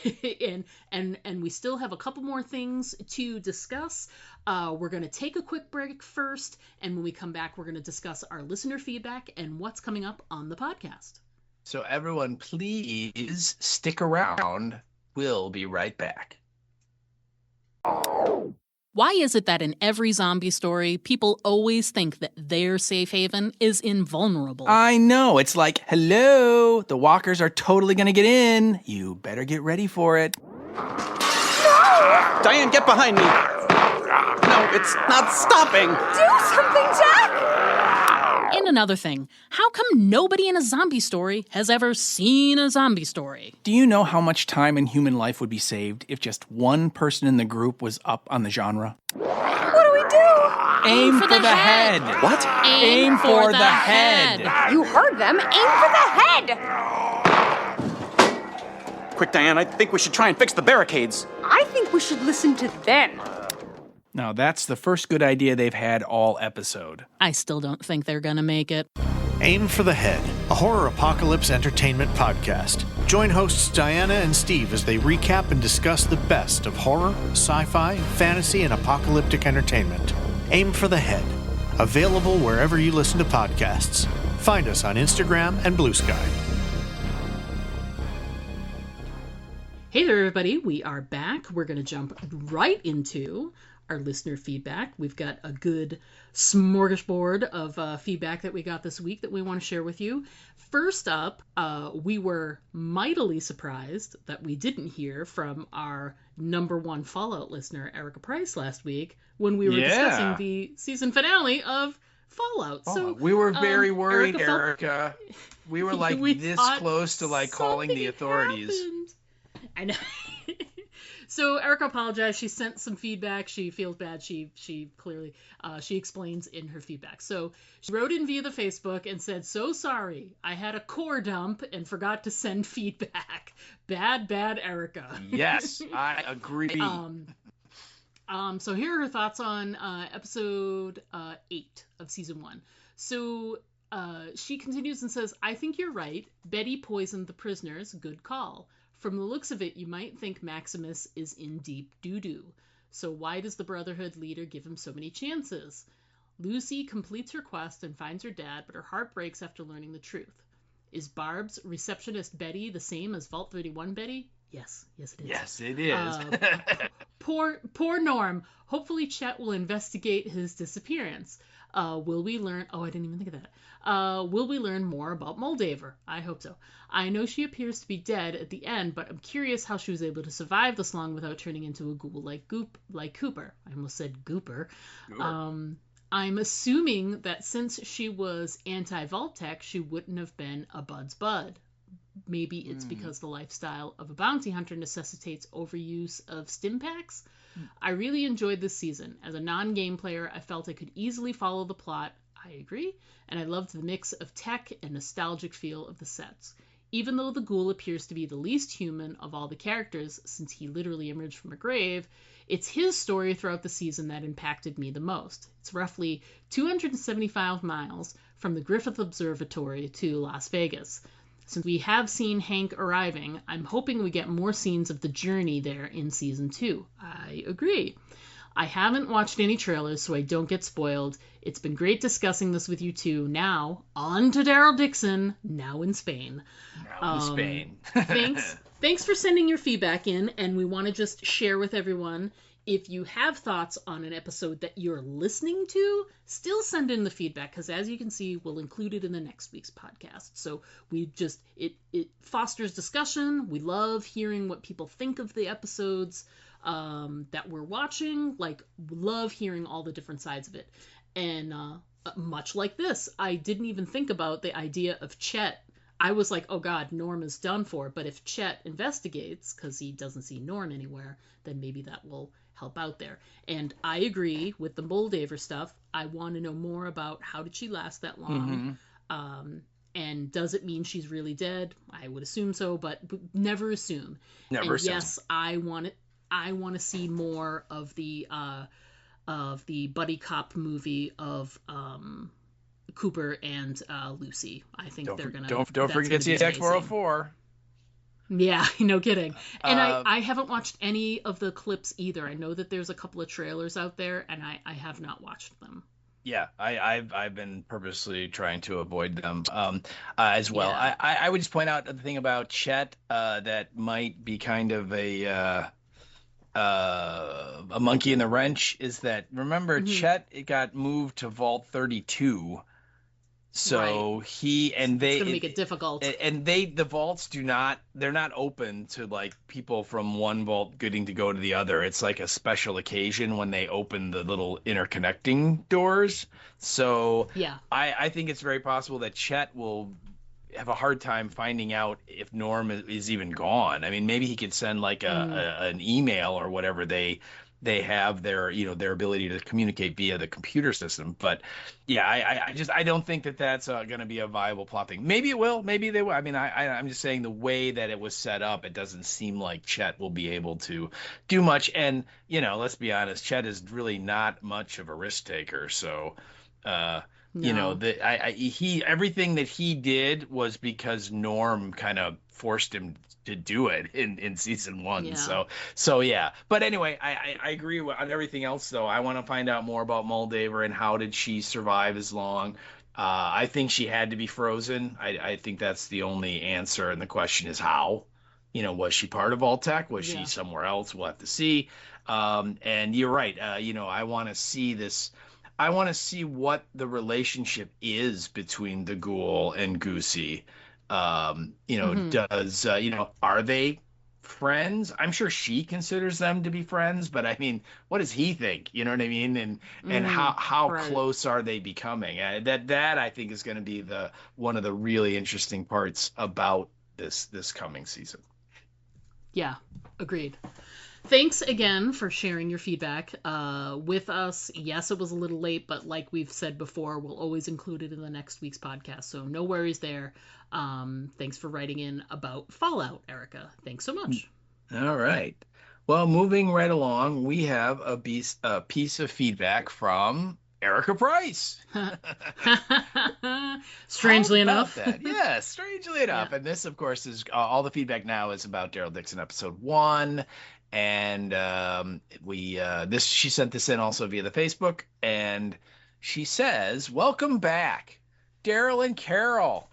Speaker 1: we still have a couple more things to discuss. We're gonna take a quick break first, and when we come back, we're gonna discuss our listener feedback and what's coming up on the podcast.
Speaker 4: So everyone, please stick around. We'll be right back.
Speaker 1: Why is it that in every zombie story, people always think that their safe haven is invulnerable?
Speaker 6: I know. It's like, hello, the walkers are totally going to get in. You better get ready for it.
Speaker 7: No! Diane, get behind me. No, it's not stopping.
Speaker 8: Do something, Jack!
Speaker 1: And another thing, how come nobody in a zombie story has ever seen a zombie story?
Speaker 6: Do you know how much time in human life would be saved if just one person in the group was up on the genre?
Speaker 8: What do we do?
Speaker 6: Aim for the head.
Speaker 7: What?
Speaker 6: Aim for the head.
Speaker 8: You heard them. Aim for the head.
Speaker 7: Quick, Diane, I think we should try and fix the barricades.
Speaker 8: I think we should listen to them.
Speaker 6: Now, that's the first good idea they've had all episode.
Speaker 1: I still don't think they're gonna make it.
Speaker 3: Aim for the Head, a horror apocalypse entertainment podcast. Join hosts Diana and Steve as they recap and discuss the best of horror, sci-fi, fantasy, and apocalyptic entertainment. Aim for the Head, available wherever you listen to podcasts. Find us on Instagram and Blue Sky.
Speaker 1: Hey there, everybody. We are back. We're gonna jump right into our listener feedback. We've got a good smorgasbord of feedback that we got this week that we want to share with you. First up, we were mightily surprised that we didn't hear from our #1 Fallout listener, Erica Price, last week when we were discussing the season finale of Fallout. So
Speaker 4: we were very worried,
Speaker 1: Erica.
Speaker 4: We were like this close to like calling the authorities.
Speaker 1: Happened. I know. So Erica apologized. She sent some feedback. She feels bad. She clearly she explains in her feedback. So she wrote in via the Facebook and said, "So sorry, I had a core dump and forgot to send feedback. Bad, Erica."
Speaker 4: Yes, I agree.
Speaker 1: So here are her thoughts on episode 8 of season 1. So she continues and says, "I think you're right. Betty poisoned the prisoners. Good call. From the looks of it, you might think Maximus is in deep doo-doo. So why does the Brotherhood leader give him so many chances? Lucy completes her quest and finds her dad, but her heart breaks after learning the truth. Is Barb's receptionist Betty the same as Vault 31 Betty? Yes, it is.
Speaker 4: Yes, it is.
Speaker 1: Poor Norm. Hopefully Chet will investigate his disappearance. Will we learn... Oh, I didn't even think of that. Will we learn more about Moldaver? I hope so. I know she appears to be dead at the end, but I'm curious how she was able to survive this long without turning into a ghoul like Cooper. I almost said Gooper. I'm assuming that since she was anti-Vault-Tec, she wouldn't have been a Bud's Bud. Maybe it's because the lifestyle of a bounty hunter necessitates overuse of stim packs. I really enjoyed this season. As a non-game player, I felt I could easily follow the plot. I agree. And I loved the mix of tech and nostalgic feel of the sets. Even though the ghoul appears to be the least human of all the characters, since he literally emerged from a grave, it's his story throughout the season that impacted me the most. It's roughly 275 miles from the Griffith Observatory to Las Vegas. Since we have seen Hank arriving, I'm hoping we get more scenes of the journey there in season 2. I agree. I haven't watched any trailers, so I don't get spoiled. It's been great discussing this with you two. Now, on to Daryl Dixon, now in Spain. Thanks for sending your feedback in, and we want to just share with everyone, if you have thoughts on an episode that you're listening to, still send in the feedback, because as you can see, we'll include it in the next week's podcast. So it fosters discussion. We love hearing what people think of the episodes that we're watching. Love hearing all the different sides of it. And much like this, I didn't even think about the idea of Chet. I was like, oh god, Norm is done for. But if Chet investigates, because he doesn't see Norm anywhere, then maybe that will help out there. And I agree with the Moldaver stuff. I want to know more about how did she last that long. And does it mean she's really dead? I would assume so, but never assume. Yes, I want to see more of the of the buddy cop movie of Cooper and Lucy. I think they're gonna.
Speaker 4: Don't
Speaker 1: that's
Speaker 4: forget
Speaker 1: gonna be
Speaker 4: CX
Speaker 1: amazing.
Speaker 4: 404.
Speaker 1: Yeah, no kidding. And I haven't watched any of the clips either. I know that there's a couple of trailers out there, and I have not watched them.
Speaker 4: Yeah, I've been purposely trying to avoid them as well.
Speaker 1: Yeah.
Speaker 4: I would just point out the thing about Chet that might be kind of a monkey in the wrench is that remember Chet it got moved to Vault 32. So
Speaker 1: Right.
Speaker 4: he and
Speaker 1: It's
Speaker 4: they
Speaker 1: gonna make it difficult.
Speaker 4: and the vaults they're not open to like people from one vault getting to go to the other. It's like a special occasion when they open the little interconnecting doors. So
Speaker 1: Yeah.
Speaker 4: I think it's very possible that Chet will have a hard time finding out if Norm is even gone. I mean, maybe he could send like an email or whatever they have their their ability to communicate via the computer system. But yeah, I don't think that that's going to be a viable plot thing. Maybe it will, maybe they will. I mean, I'm just saying the way that it was set up, it doesn't seem like Chet will be able to do much. And let's be honest, Chet is really not much of a risk taker. So
Speaker 1: No.
Speaker 4: he everything that he did was because Norm kind of forced him to do it in season 1.
Speaker 1: Yeah.
Speaker 4: So yeah. But anyway, I agree on everything else though. I want to find out more about Moldaver and how did she survive as long. I think she had to be frozen. I think that's the only answer, and the question is how. Was she part of Vault-Tec? Was she
Speaker 1: Yeah.
Speaker 4: somewhere else? We'll have to see. And you're right. I want to see this. I want to see what the relationship is between the ghoul and Goosey. Does are they friends? I'm sure she considers them to be friends, but I mean, what does he think? You know what I mean? And how
Speaker 1: right.
Speaker 4: close are they becoming? That I think is going to be one of the really interesting parts about this coming season.
Speaker 1: Yeah, agreed. Thanks again for sharing your feedback with us. Yes, it was a little late, but like we've said before, we'll always include it in the next week's podcast, so no worries there. Thanks for writing in about Fallout, Erica. Thanks so much.
Speaker 4: All right. Well, moving right along, we have a piece of feedback from Erica Price.
Speaker 1: Strangely enough.
Speaker 4: Yeah, strangely enough.
Speaker 1: Yeah.
Speaker 4: And this, of course, is all the feedback now is about Daryl Dixon episode 1. And she sent this in also via the Facebook, and she says, "Welcome back, Daryl and Carol.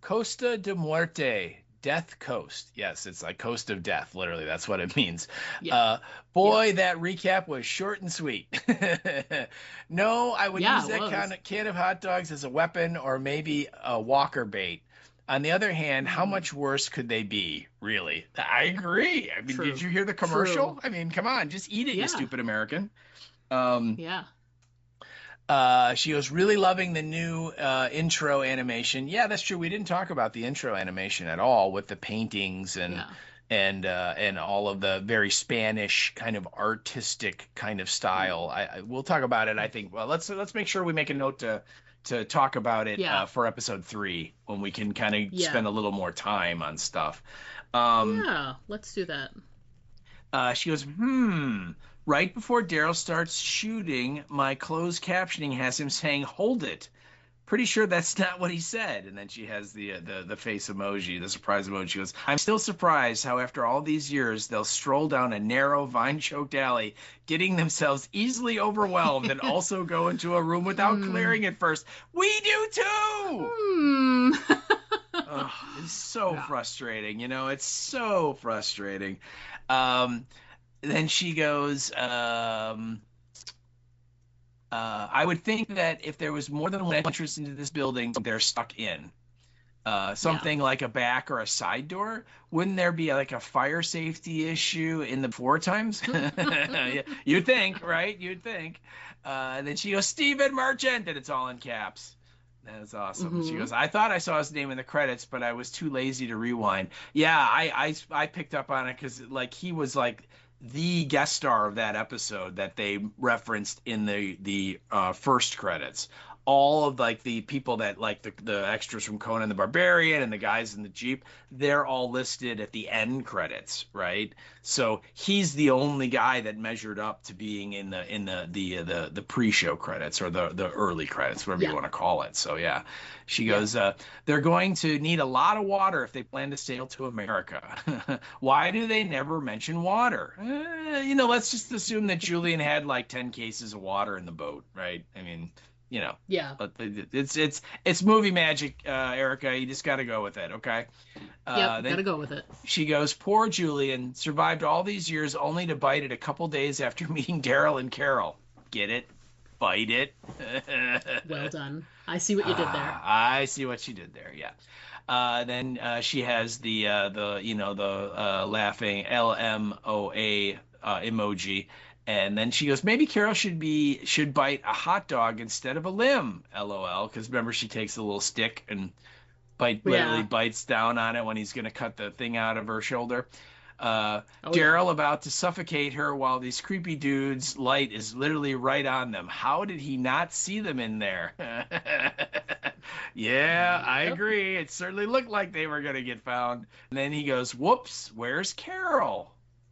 Speaker 4: Costa Da Morte, Death Coast." Yes, it's like Coast of Death. Literally, that's what it means.
Speaker 1: Yeah.
Speaker 4: That recap was short and sweet. No, I would use that can of hot dogs as a weapon or maybe a walker bait. On the other hand, how much worse could they be, really? I agree. I mean, Did you hear the commercial?
Speaker 1: True.
Speaker 4: I mean, come on, just eat it, you stupid American.
Speaker 1: Yeah.
Speaker 4: She was really loving the new intro animation. Yeah, that's true. We didn't talk about the intro animation at all with the paintings and all of the very Spanish kind of artistic kind of style. We'll talk about it. I think. Well, let's make sure we make a note to talk about it for episode 3 when we can kind of spend a little more time on stuff.
Speaker 1: Yeah, let's do that.
Speaker 4: She goes, right before Daryl starts shooting, my closed captioning has him saying, "Hold it." Pretty sure that's not what he said. And then she has the face emoji, the surprise emoji. She goes, "I'm still surprised how after all these years, they'll stroll down a narrow, vine-choked alley, getting themselves easily overwhelmed and also go into a room without clearing it first. We do too!" It's so frustrating. It's so frustrating. Then she goes, I would think that if there was more than one entrance into this building, they're stuck in. Something like a back or a side door. Wouldn't there be like a fire safety issue in the 4 times? You'd think, right? You'd think. Then she goes, "Stephen Merchant," and it's all in caps. That is awesome. She goes, "I thought I saw his name in the credits, but I was too lazy to rewind." Yeah, I picked up on it because like he was like the guest star of that episode that they referenced in the first credits. all of like the people that like the extras from Conan the Barbarian and the guys in the Jeep, they're all listed at the end credits, right? So he's the only guy that measured up to being in the pre-show credits or the early credits, whatever you want to call it. So yeah, she goes, they're going to need a lot of water if they plan to sail to America. Why do they never mention water? Let's just assume that Julian had like 10 cases of water in the boat, right? I mean,
Speaker 1: Yeah.
Speaker 4: but it's movie magic, Erica. You just got to go with it, okay?
Speaker 1: Gotta go with it.
Speaker 4: She goes, poor Julian survived all these years only to bite it a couple days after meeting Daryl and Carol. Get it? Bite it.
Speaker 1: Well done. I see what you did there.
Speaker 4: I see what she did there. Yeah. Then she has the laughing LMOA emoji. And then she goes, maybe Carol should bite a hot dog instead of a limb, LOL. Because remember, she takes a little stick and literally bites down on it when he's going to cut the thing out of her shoulder. Daryl about to suffocate her while these creepy dudes' light is literally right on them. How did he not see them in there? Yeah, I agree. It certainly looked like they were going to get found. And then he goes, whoops, where's Carol?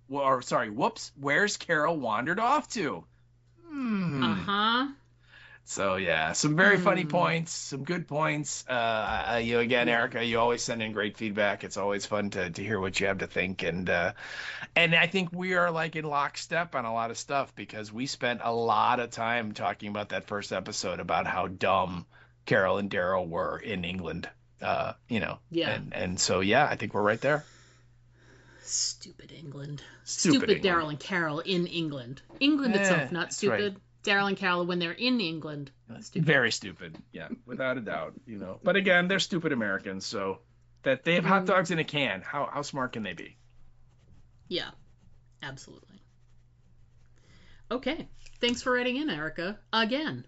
Speaker 4: Whoops, where's Carol wandered off to? So yeah, some very funny points, some good points. Again, Erica, you always send in great feedback. It's always fun to hear what you have to think, and I think we are like in lockstep on a lot of stuff because we spent a lot of time talking about that first episode about how dumb Carol and Daryl were in England.
Speaker 1: Yeah.
Speaker 4: And so yeah, I think we're right there.
Speaker 1: Stupid England.
Speaker 4: Stupid England.
Speaker 1: Daryl and Carol in England. England itself, not stupid.
Speaker 4: Right.
Speaker 1: Daryl and Carol when they're in England. Stupid.
Speaker 4: Very stupid. Yeah, without a doubt. But again, they're stupid Americans, so that they have hot dogs in a can. How smart can they be?
Speaker 1: Yeah, absolutely. Okay, thanks for writing in, Erica. Again.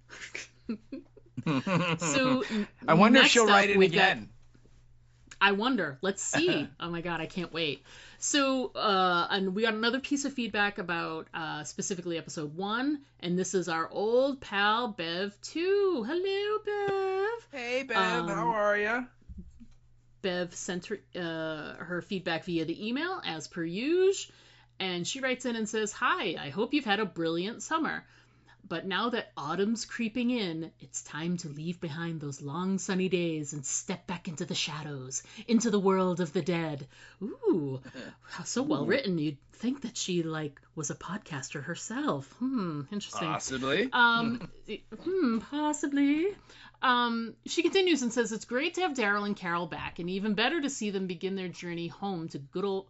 Speaker 1: So
Speaker 4: I wonder if she'll write it again.
Speaker 1: I wonder. Let's see. Oh my God, I can't wait. So, and we got another piece of feedback about specifically episode 1, and this is our old pal Bev too. Hello, Bev.
Speaker 4: Hey, Bev. How are you?
Speaker 1: Bev sent her feedback via the email, as per usual, and she writes in and says, "Hi, I hope you've had a brilliant summer. But now that autumn's creeping in, it's time to leave behind those long sunny days and step back into the shadows, into the world of the dead." Ooh, so well written. You'd think that she was a podcaster herself. Interesting.
Speaker 4: Possibly.
Speaker 1: Possibly. She continues and says, "It's great to have Daryl and Carol back, and even better to see them begin their journey home to good old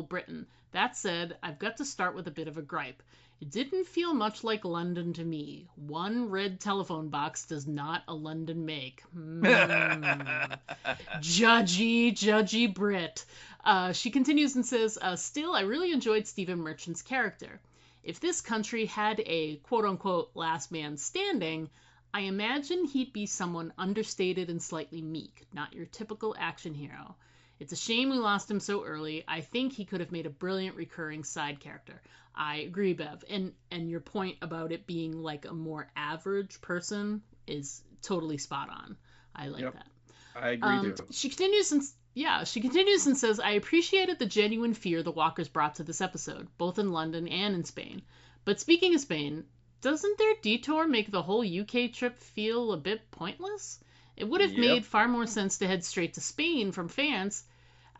Speaker 1: Britain. That said, I've got to start with a bit of a gripe. It didn't feel much like London to me. One red telephone box does not a London make." Judgy Brit. She continues and says, "Still, I really enjoyed Stephen Merchant's character. If this country had a quote-unquote last man standing, I imagine he'd be someone understated and slightly meek, not your typical action hero. It's a shame we lost him so early. I think he could have made a brilliant recurring side character." I agree, Bev. And your point about it being like a more average person is totally spot on. I like that.
Speaker 4: I agree too.
Speaker 1: She continues and says, "I appreciated the genuine fear the Walkers brought to this episode, both in London and in Spain. But speaking of Spain, doesn't their detour make the whole UK trip feel a bit pointless? It would have made far more sense to head straight to Spain from France.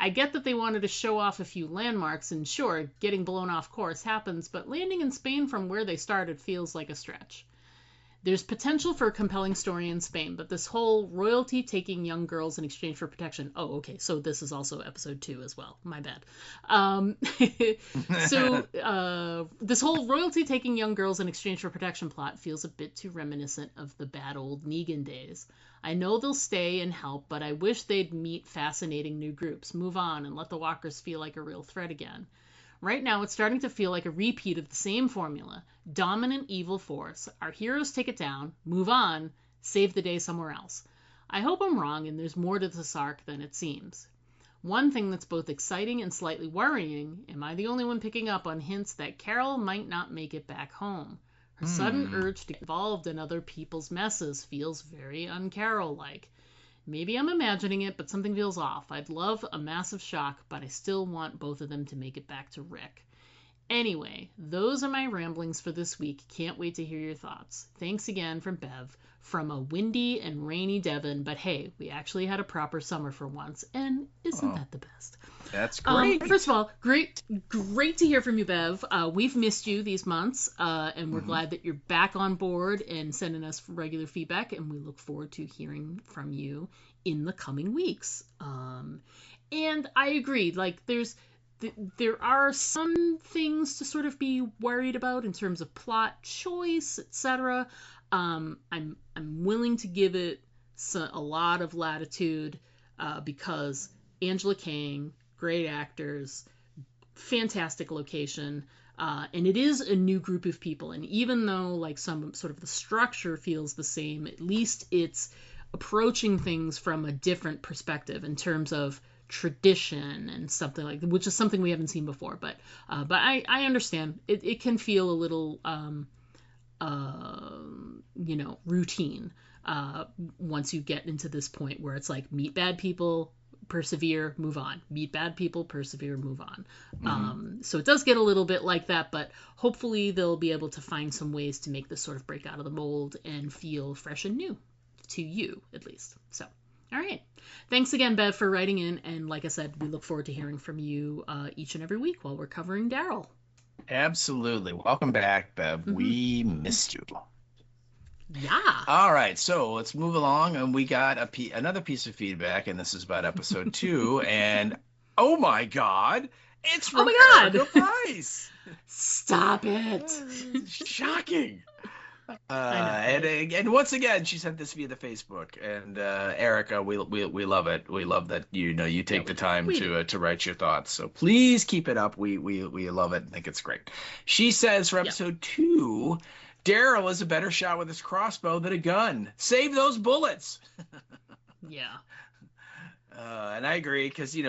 Speaker 1: I get that they wanted to show off a few landmarks, and sure, getting blown off course happens, but landing in Spain from where they started feels like a stretch. There's potential for a compelling story in Spain, but this whole royalty taking young girls in exchange for protection..." Oh, okay, so this is also episode 2 as well. My bad. This whole royalty taking young girls in exchange for protection plot feels a bit too reminiscent of the bad old Negan days. I know they'll stay and help, but I wish they'd meet fascinating new groups, move on, and let the Walkers feel like a real threat again. Right now, it's starting to feel like a repeat of the same formula. Dominant evil force. Our heroes take it down, move on, save the day somewhere else. I hope I'm wrong and there's more to this arc than it seems. One thing that's both exciting and slightly worrying, am I the only one picking up on hints that Carol might not make it back home? Her sudden urge to get involved in other people's messes feels very un-Carol-like. Maybe I'm imagining it, but something feels off. I'd love a massive shock, but I still want both of them to make it back to Rick. Anyway, those are my ramblings for this week. Can't wait to hear your thoughts. Thanks again from Bev, from a windy and rainy Devon, but hey, we actually had a proper summer for once, and isn't that the best?
Speaker 4: That's great.
Speaker 1: First of all, great to hear from you, Bev. We've missed you these months, and we're glad that you're back on board and sending us regular feedback, and we look forward to hearing from you in the coming weeks. And I agree, like, there are some things to sort of be worried about in terms of plot choice, etc. I'm willing to give it a lot of latitude because Angela Kang, great actors, fantastic location, and it is a new group of people. And even though like some sort of the structure feels the same, at least it's approaching things from a different perspective in terms of tradition and something like that, which is something we haven't seen before. But I understand it can feel a little routine once you get into this point where it's like meet bad people, persevere, move on. Meet bad people, persevere, move on. So it does get a little bit like that, but hopefully they'll be able to find some ways to make this sort of break out of the mold and feel fresh and new to you, at least. So, all right. Thanks again, Bev, for writing in. And like I said, we look forward to hearing from you each and every week while we're covering Daryl.
Speaker 4: Absolutely. Welcome back, Bev. We missed you.
Speaker 1: Yeah.
Speaker 4: All right, so let's move along, and we got another piece of feedback, and this is about episode 2, and oh my God, it's from Erica Price.
Speaker 1: Stop it!
Speaker 4: Shocking. And once again, she sent this via the Facebook, and Erica, we love it. We love that you take the time to write your thoughts. So please keep it up. We love it and think it's great. She says for episode 2. Daryl is a better shot with his crossbow than a gun. Save those bullets.
Speaker 1: Yeah.
Speaker 4: And I agree because he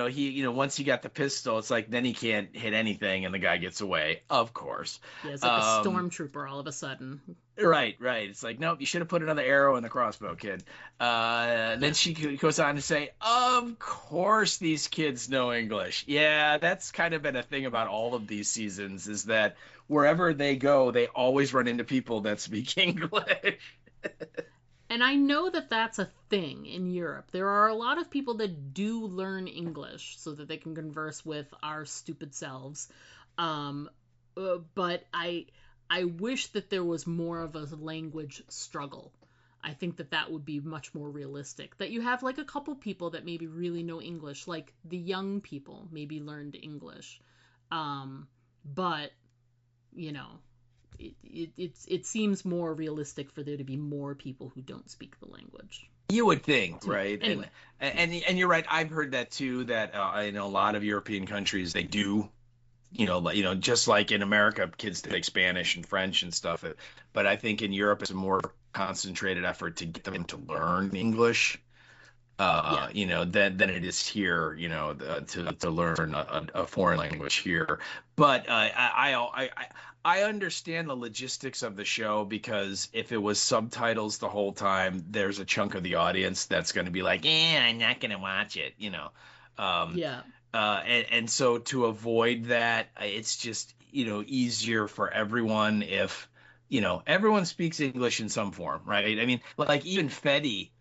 Speaker 4: once he got the pistol, it's like then he can't hit anything, and the guy gets away. Of course.
Speaker 1: Yeah, it's like a stormtrooper all of a sudden.
Speaker 4: Right. It's like, nope, you should have put another arrow in the crossbow, kid. Then she goes on to say, of course these kids know English. Yeah, that's kind of been a thing about all of these seasons, is that wherever they go, they always run into people that speak English.
Speaker 1: And I know that that's a thing in Europe. There are a lot of people that do learn English so that they can converse with our stupid selves. But I wish that there was more of a language struggle. I think that would be much more realistic. That you have like a couple people that maybe really know English, like the young people maybe learned English. But, it seems more realistic for there to be more people who don't speak the language.
Speaker 4: You would think, right?
Speaker 1: Anyway.
Speaker 4: And you're right. I've heard that too, that in a lot of European countries, they do, just like in America, kids take Spanish and French and stuff. But I think in Europe, it's a more concentrated effort to get them to learn English, than it is here, to learn a foreign language here. But I understand the logistics of the show, because if it was subtitles the whole time, there's a chunk of the audience that's going to be like, I'm not going to watch it, And so to avoid that, it's just, easier for everyone if, everyone speaks English in some form, right? I mean, like even Fetty,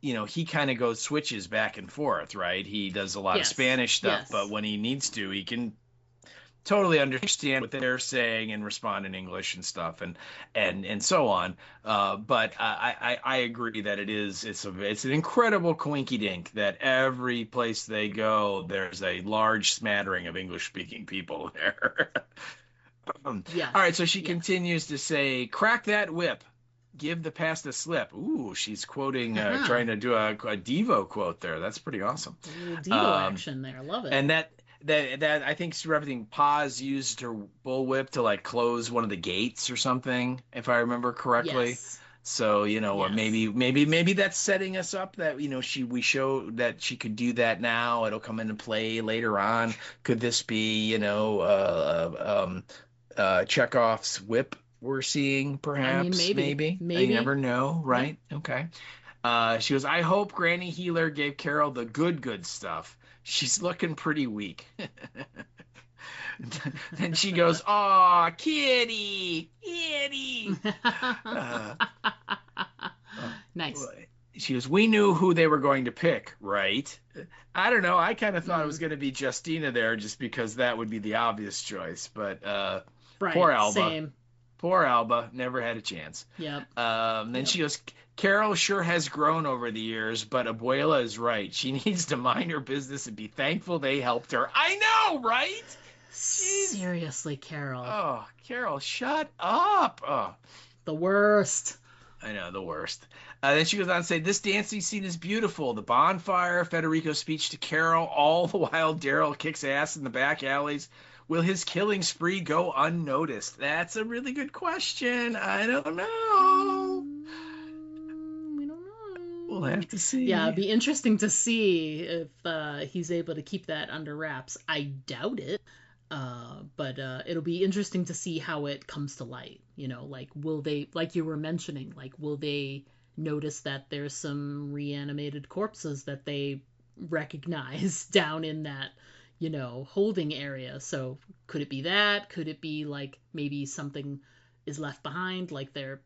Speaker 4: he kind of switches back and forth, right? He does a lot of Spanish stuff, but when he needs to, he can totally understand what they're saying and respond in English and stuff, and so on. But I agree that it's an incredible coinky dink that every place they go, there's a large smattering of English speaking people there. All right, so she continues to say, crack that whip, give the past a slip. Ooh, she's quoting, trying to do a Devo quote there. That's pretty awesome.
Speaker 1: A little Devo action there. I love it.
Speaker 4: And that I think referencing Paz used her bullwhip to like close one of the gates or something, if I remember correctly. Yes. So maybe that's setting us up that we show that she could do that now. It'll come into play later on. Could this be Chekhov's whip we're seeing, perhaps, maybe.
Speaker 1: Maybe.
Speaker 4: You never know, right? Yeah. Okay. She goes, I hope Granny Healer gave Carol the good stuff. She's looking pretty weak. Then she goes, aw, kitty.
Speaker 1: Nice.
Speaker 4: She goes, we knew who they were going to pick, right? I don't know. I kind of thought it was going to be Justina there just because that would be the obvious choice. But
Speaker 1: right,
Speaker 4: poor Alba.
Speaker 1: Same.
Speaker 4: Poor Alba. Never had a chance.
Speaker 1: Yep.
Speaker 4: Then she goes, Carol sure has grown over the years, but Abuela is right. She needs to mind her business and be thankful they helped her. I know, right? Jeez.
Speaker 1: Seriously, Carol.
Speaker 4: Oh, Carol, shut up. Oh.
Speaker 1: The worst.
Speaker 4: I know, the worst. Then she goes on to say, this dancing scene is beautiful. The bonfire, Federico's speech to Carol, all the while Daryl kicks ass in the back alleys. Will his killing spree go unnoticed? That's a really good question. I don't know.
Speaker 1: We don't know.
Speaker 4: We'll have to see.
Speaker 1: Yeah, it'd be interesting to see if he's able to keep that under wraps. I doubt it. But it'll be interesting to see how it comes to light. You know, like, will they, like you were mentioning, like, will they notice that there's some reanimated corpses that they recognize down in that, you know, holding area? So could it be that? Could it be like maybe something is left behind, like their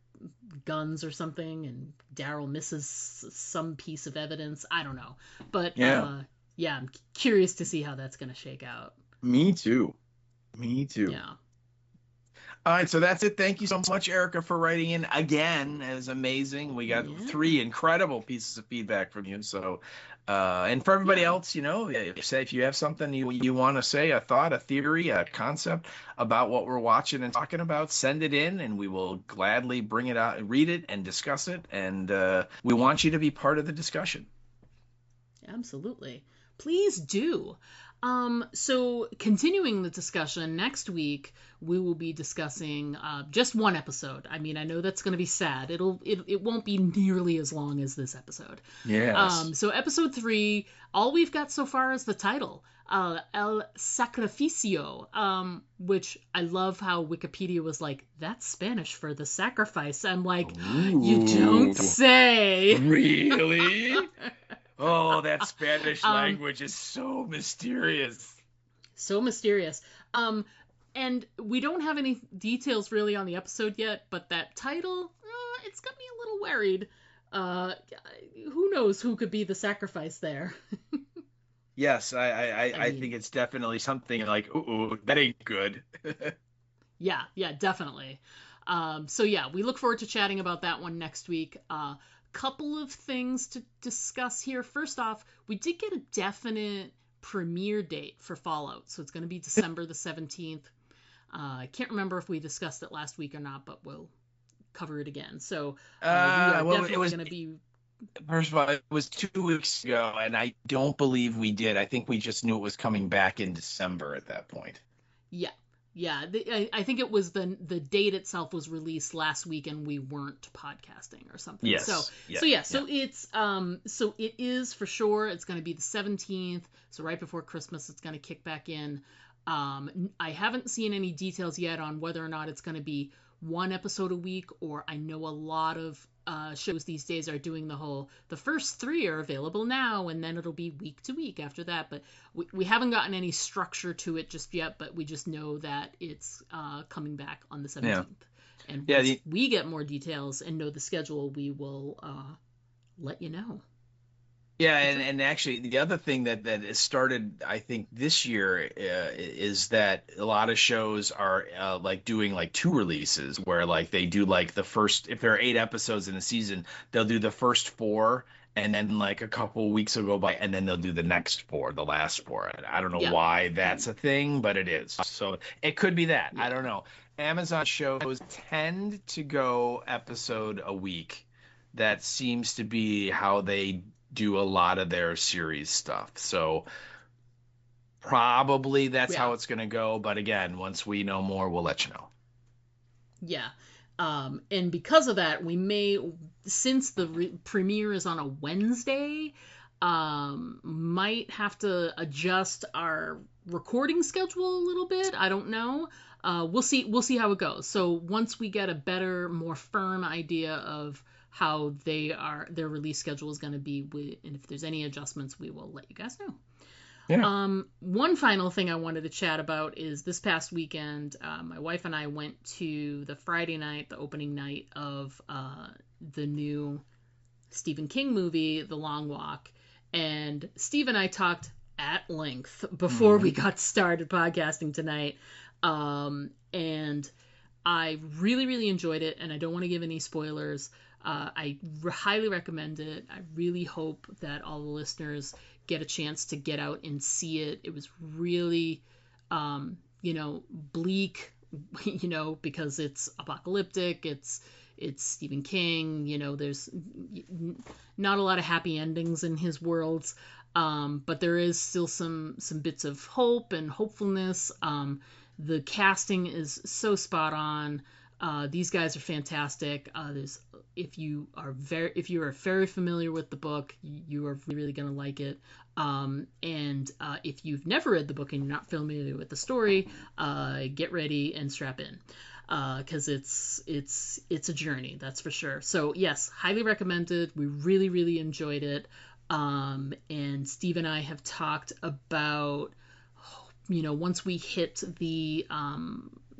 Speaker 1: guns or something, and Daryl misses some piece of evidence? I don't know. But yeah, I'm curious to see how that's going to shake out.
Speaker 4: Me too.
Speaker 1: Yeah.
Speaker 4: All right, so that's it. Thank you so much, Erica, for writing in again. It was amazing. We got 3 incredible pieces of feedback from you. So, and for everybody else, you know, say if you have something you want to say, a thought, a theory, a concept about what we're watching and talking about, send it in, and we will gladly bring it out, read it, and discuss it. And we want you to be part of the discussion.
Speaker 1: Absolutely. Please do. So continuing the discussion, next week we will be discussing just one episode. I mean, I know that's going to be sad. It won't be nearly as long as this episode.
Speaker 4: Yes.
Speaker 1: So episode 3, all we've got so far is the title, El Sacrificio, which I love how Wikipedia was like, that's Spanish for the sacrifice. I'm like, you don't say.
Speaker 4: Really? Oh, that Spanish language is so mysterious.
Speaker 1: So mysterious. And we don't have any details really on the episode yet, but that title, it's got me a little worried. Who knows who could be the sacrifice there?
Speaker 4: Yes, I think it's definitely something like, ooh, that ain't good.
Speaker 1: Yeah, definitely. So yeah, we look forward to chatting about that one next week. Couple of things to discuss here. First off, we did get a definite premiere date for Fallout, so it's going to be December the 17th. I can't remember if we discussed it last week or not, but we'll cover it again. So we are definitely going to be...
Speaker 4: First of all, it was 2 weeks ago, and I don't believe we did. I think we just knew it was coming back in December at that point.
Speaker 1: Yeah, I think it was the date itself was released last week and we weren't podcasting or something.
Speaker 4: Yes.
Speaker 1: So it's so it is for sure. It's going to be the 17th. So right before Christmas, it's going to kick back in. I haven't seen any details yet on whether or not it's going to be one episode a week, or I know a lot of shows these days are doing the first 3 are available now, and then it'll be week to week after that. But we haven't gotten any structure to it just yet, but we just know that it's coming back on the 17th. Yeah. And once we get more details and know the schedule, we will let you know.
Speaker 4: Yeah, and actually the other thing that has started, I think, this year is that a lot of shows are like doing like 2 releases where like they do like the first, if there are 8 episodes in a season, they'll do the first 4, and then like a couple weeks will go by, and then they'll do the next 4, the last 4. I don't know why that's a thing, but it is. So it could be that. I don't know. Amazon shows tend to go episode a week. That seems to be how they do a lot of their series stuff. So probably that's how it's going to go. But again, once we know more, we'll let you know.
Speaker 1: Yeah. And because of that, we may, since the premiere is on a Wednesday, Might have to adjust our recording schedule a little bit. I don't know. We'll see how it goes. So once we get a better, more firm idea of how their release schedule is going to be, and if there's any adjustments, we will let you guys know.
Speaker 4: Yeah.
Speaker 1: One final thing I wanted to chat about is this past weekend, my wife and I went to the Friday night, the opening night of the new Stephen King movie, The Long Walk. And Steve and I talked at length before we got started podcasting tonight. And I really, really enjoyed it. And I don't want to give any spoilers. I highly recommend it. I really hope that all the listeners get a chance to get out and see it. It was really, bleak, because it's apocalyptic. It's Stephen King. There's not a lot of happy endings in his worlds, but there is still some bits of hope and hopefulness. The casting is so spot on. These guys are fantastic. If you are very familiar with the book, you are really going to like it. And if you've never read the book and you're not familiar with the story, get ready and strap in. Because it's a journey, that's for sure. So yes, highly recommended. We really, really enjoyed it. And Steve and I have talked about, once we hit the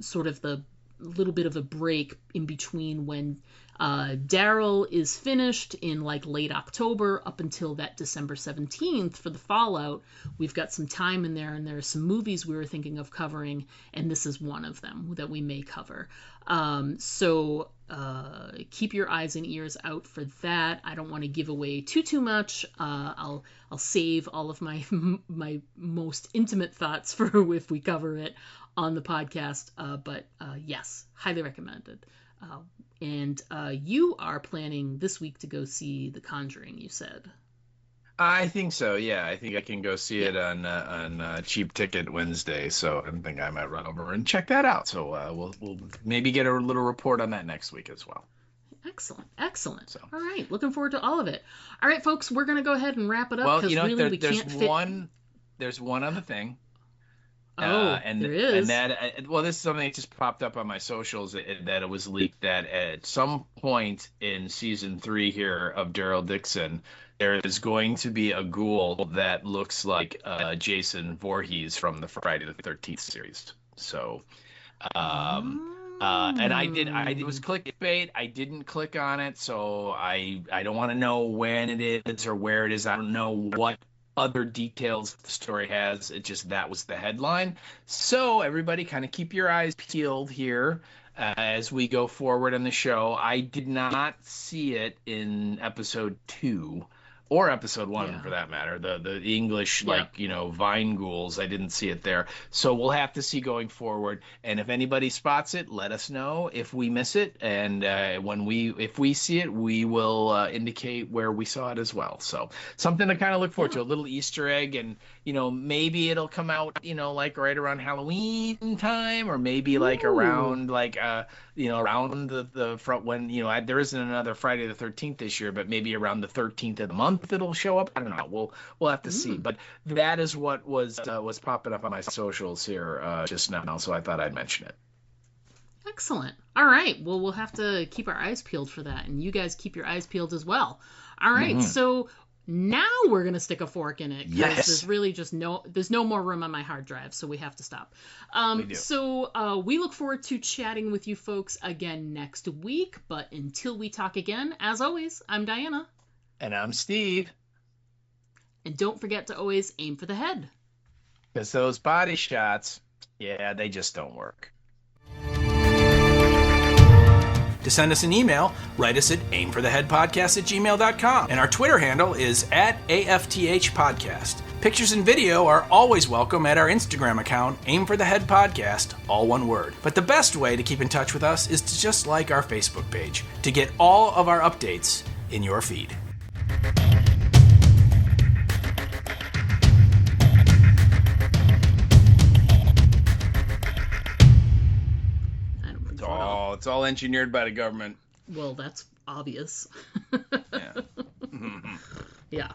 Speaker 1: sort of the little bit of a break in between when Daryl is finished in like late October up until that December 17th for the Fallout. We've got some time in there, and there are some movies we were thinking of covering, and this is one of them that we may cover. So keep your eyes and ears out for that. I don't want to give away too much. I'll save all of my most intimate thoughts for if we cover it on the podcast. But yes, highly recommended. And you are planning this week to go see The Conjuring, you said.
Speaker 4: I think so. Yeah, I think I can go see it on Cheap Ticket Wednesday. So I think I might run over and check that out. So we'll maybe get a little report on that next week as well.
Speaker 1: Excellent. So. All right, looking forward to all of it. All right, folks, we're gonna go ahead and wrap it up because really we can't fit.
Speaker 4: There's one other thing.
Speaker 1: And there is.
Speaker 4: And that, this is something that just popped up on my socials that it was leaked that at some point in season 3 here of Daryl Dixon, there is going to be a ghoul that looks like Jason Voorhees from the Friday the 13th series. So, and it was clickbait. I didn't click on it, so I don't want to know when it is or where it is. I don't know what other details the story has. It just, that was the headline. So everybody kind of keep your eyes peeled here as we go forward on the show. I did not see it in episode 2 or episode 1 for that matter. The English, vine ghouls, I didn't see it there. So we'll have to see going forward. And if anybody spots it, let us know if we miss it. And if we see it, we will indicate where we saw it as well. So something to kind of look forward to, a little Easter egg. And, maybe it'll come out, like right around Halloween time, or maybe like around around the front when, there isn't another Friday the 13th this year, but maybe around the 13th of the month it'll show up. I don't know. We'll have to see. But that is what was popping up on my socials here just now, so I thought I'd mention it.
Speaker 1: Excellent. All right. Well, we'll have to keep our eyes peeled for that, and you guys keep your eyes peeled as well. All right. So now we're going to stick a fork in it, because there's really just there's no more room on my hard drive, so we have to stop. So we look forward to chatting with you folks again next week, but until we talk again, as always, I'm Diana.
Speaker 4: And I'm Steve.
Speaker 1: And don't forget to always aim for the head.
Speaker 4: Because those body shots, they just don't work.
Speaker 6: To send us an email, write us at aimfortheheadpodcast@gmail.com. And our Twitter handle is @AFTH Podcast. Pictures and video are always welcome at our Instagram account, Aim for the Head Podcast, all one word. But the best way to keep in touch with us is to just like our Facebook page to get all of our updates in your feed.
Speaker 4: It's all engineered by the government.
Speaker 1: Well, that's obvious.
Speaker 4: Yeah.
Speaker 1: Yeah.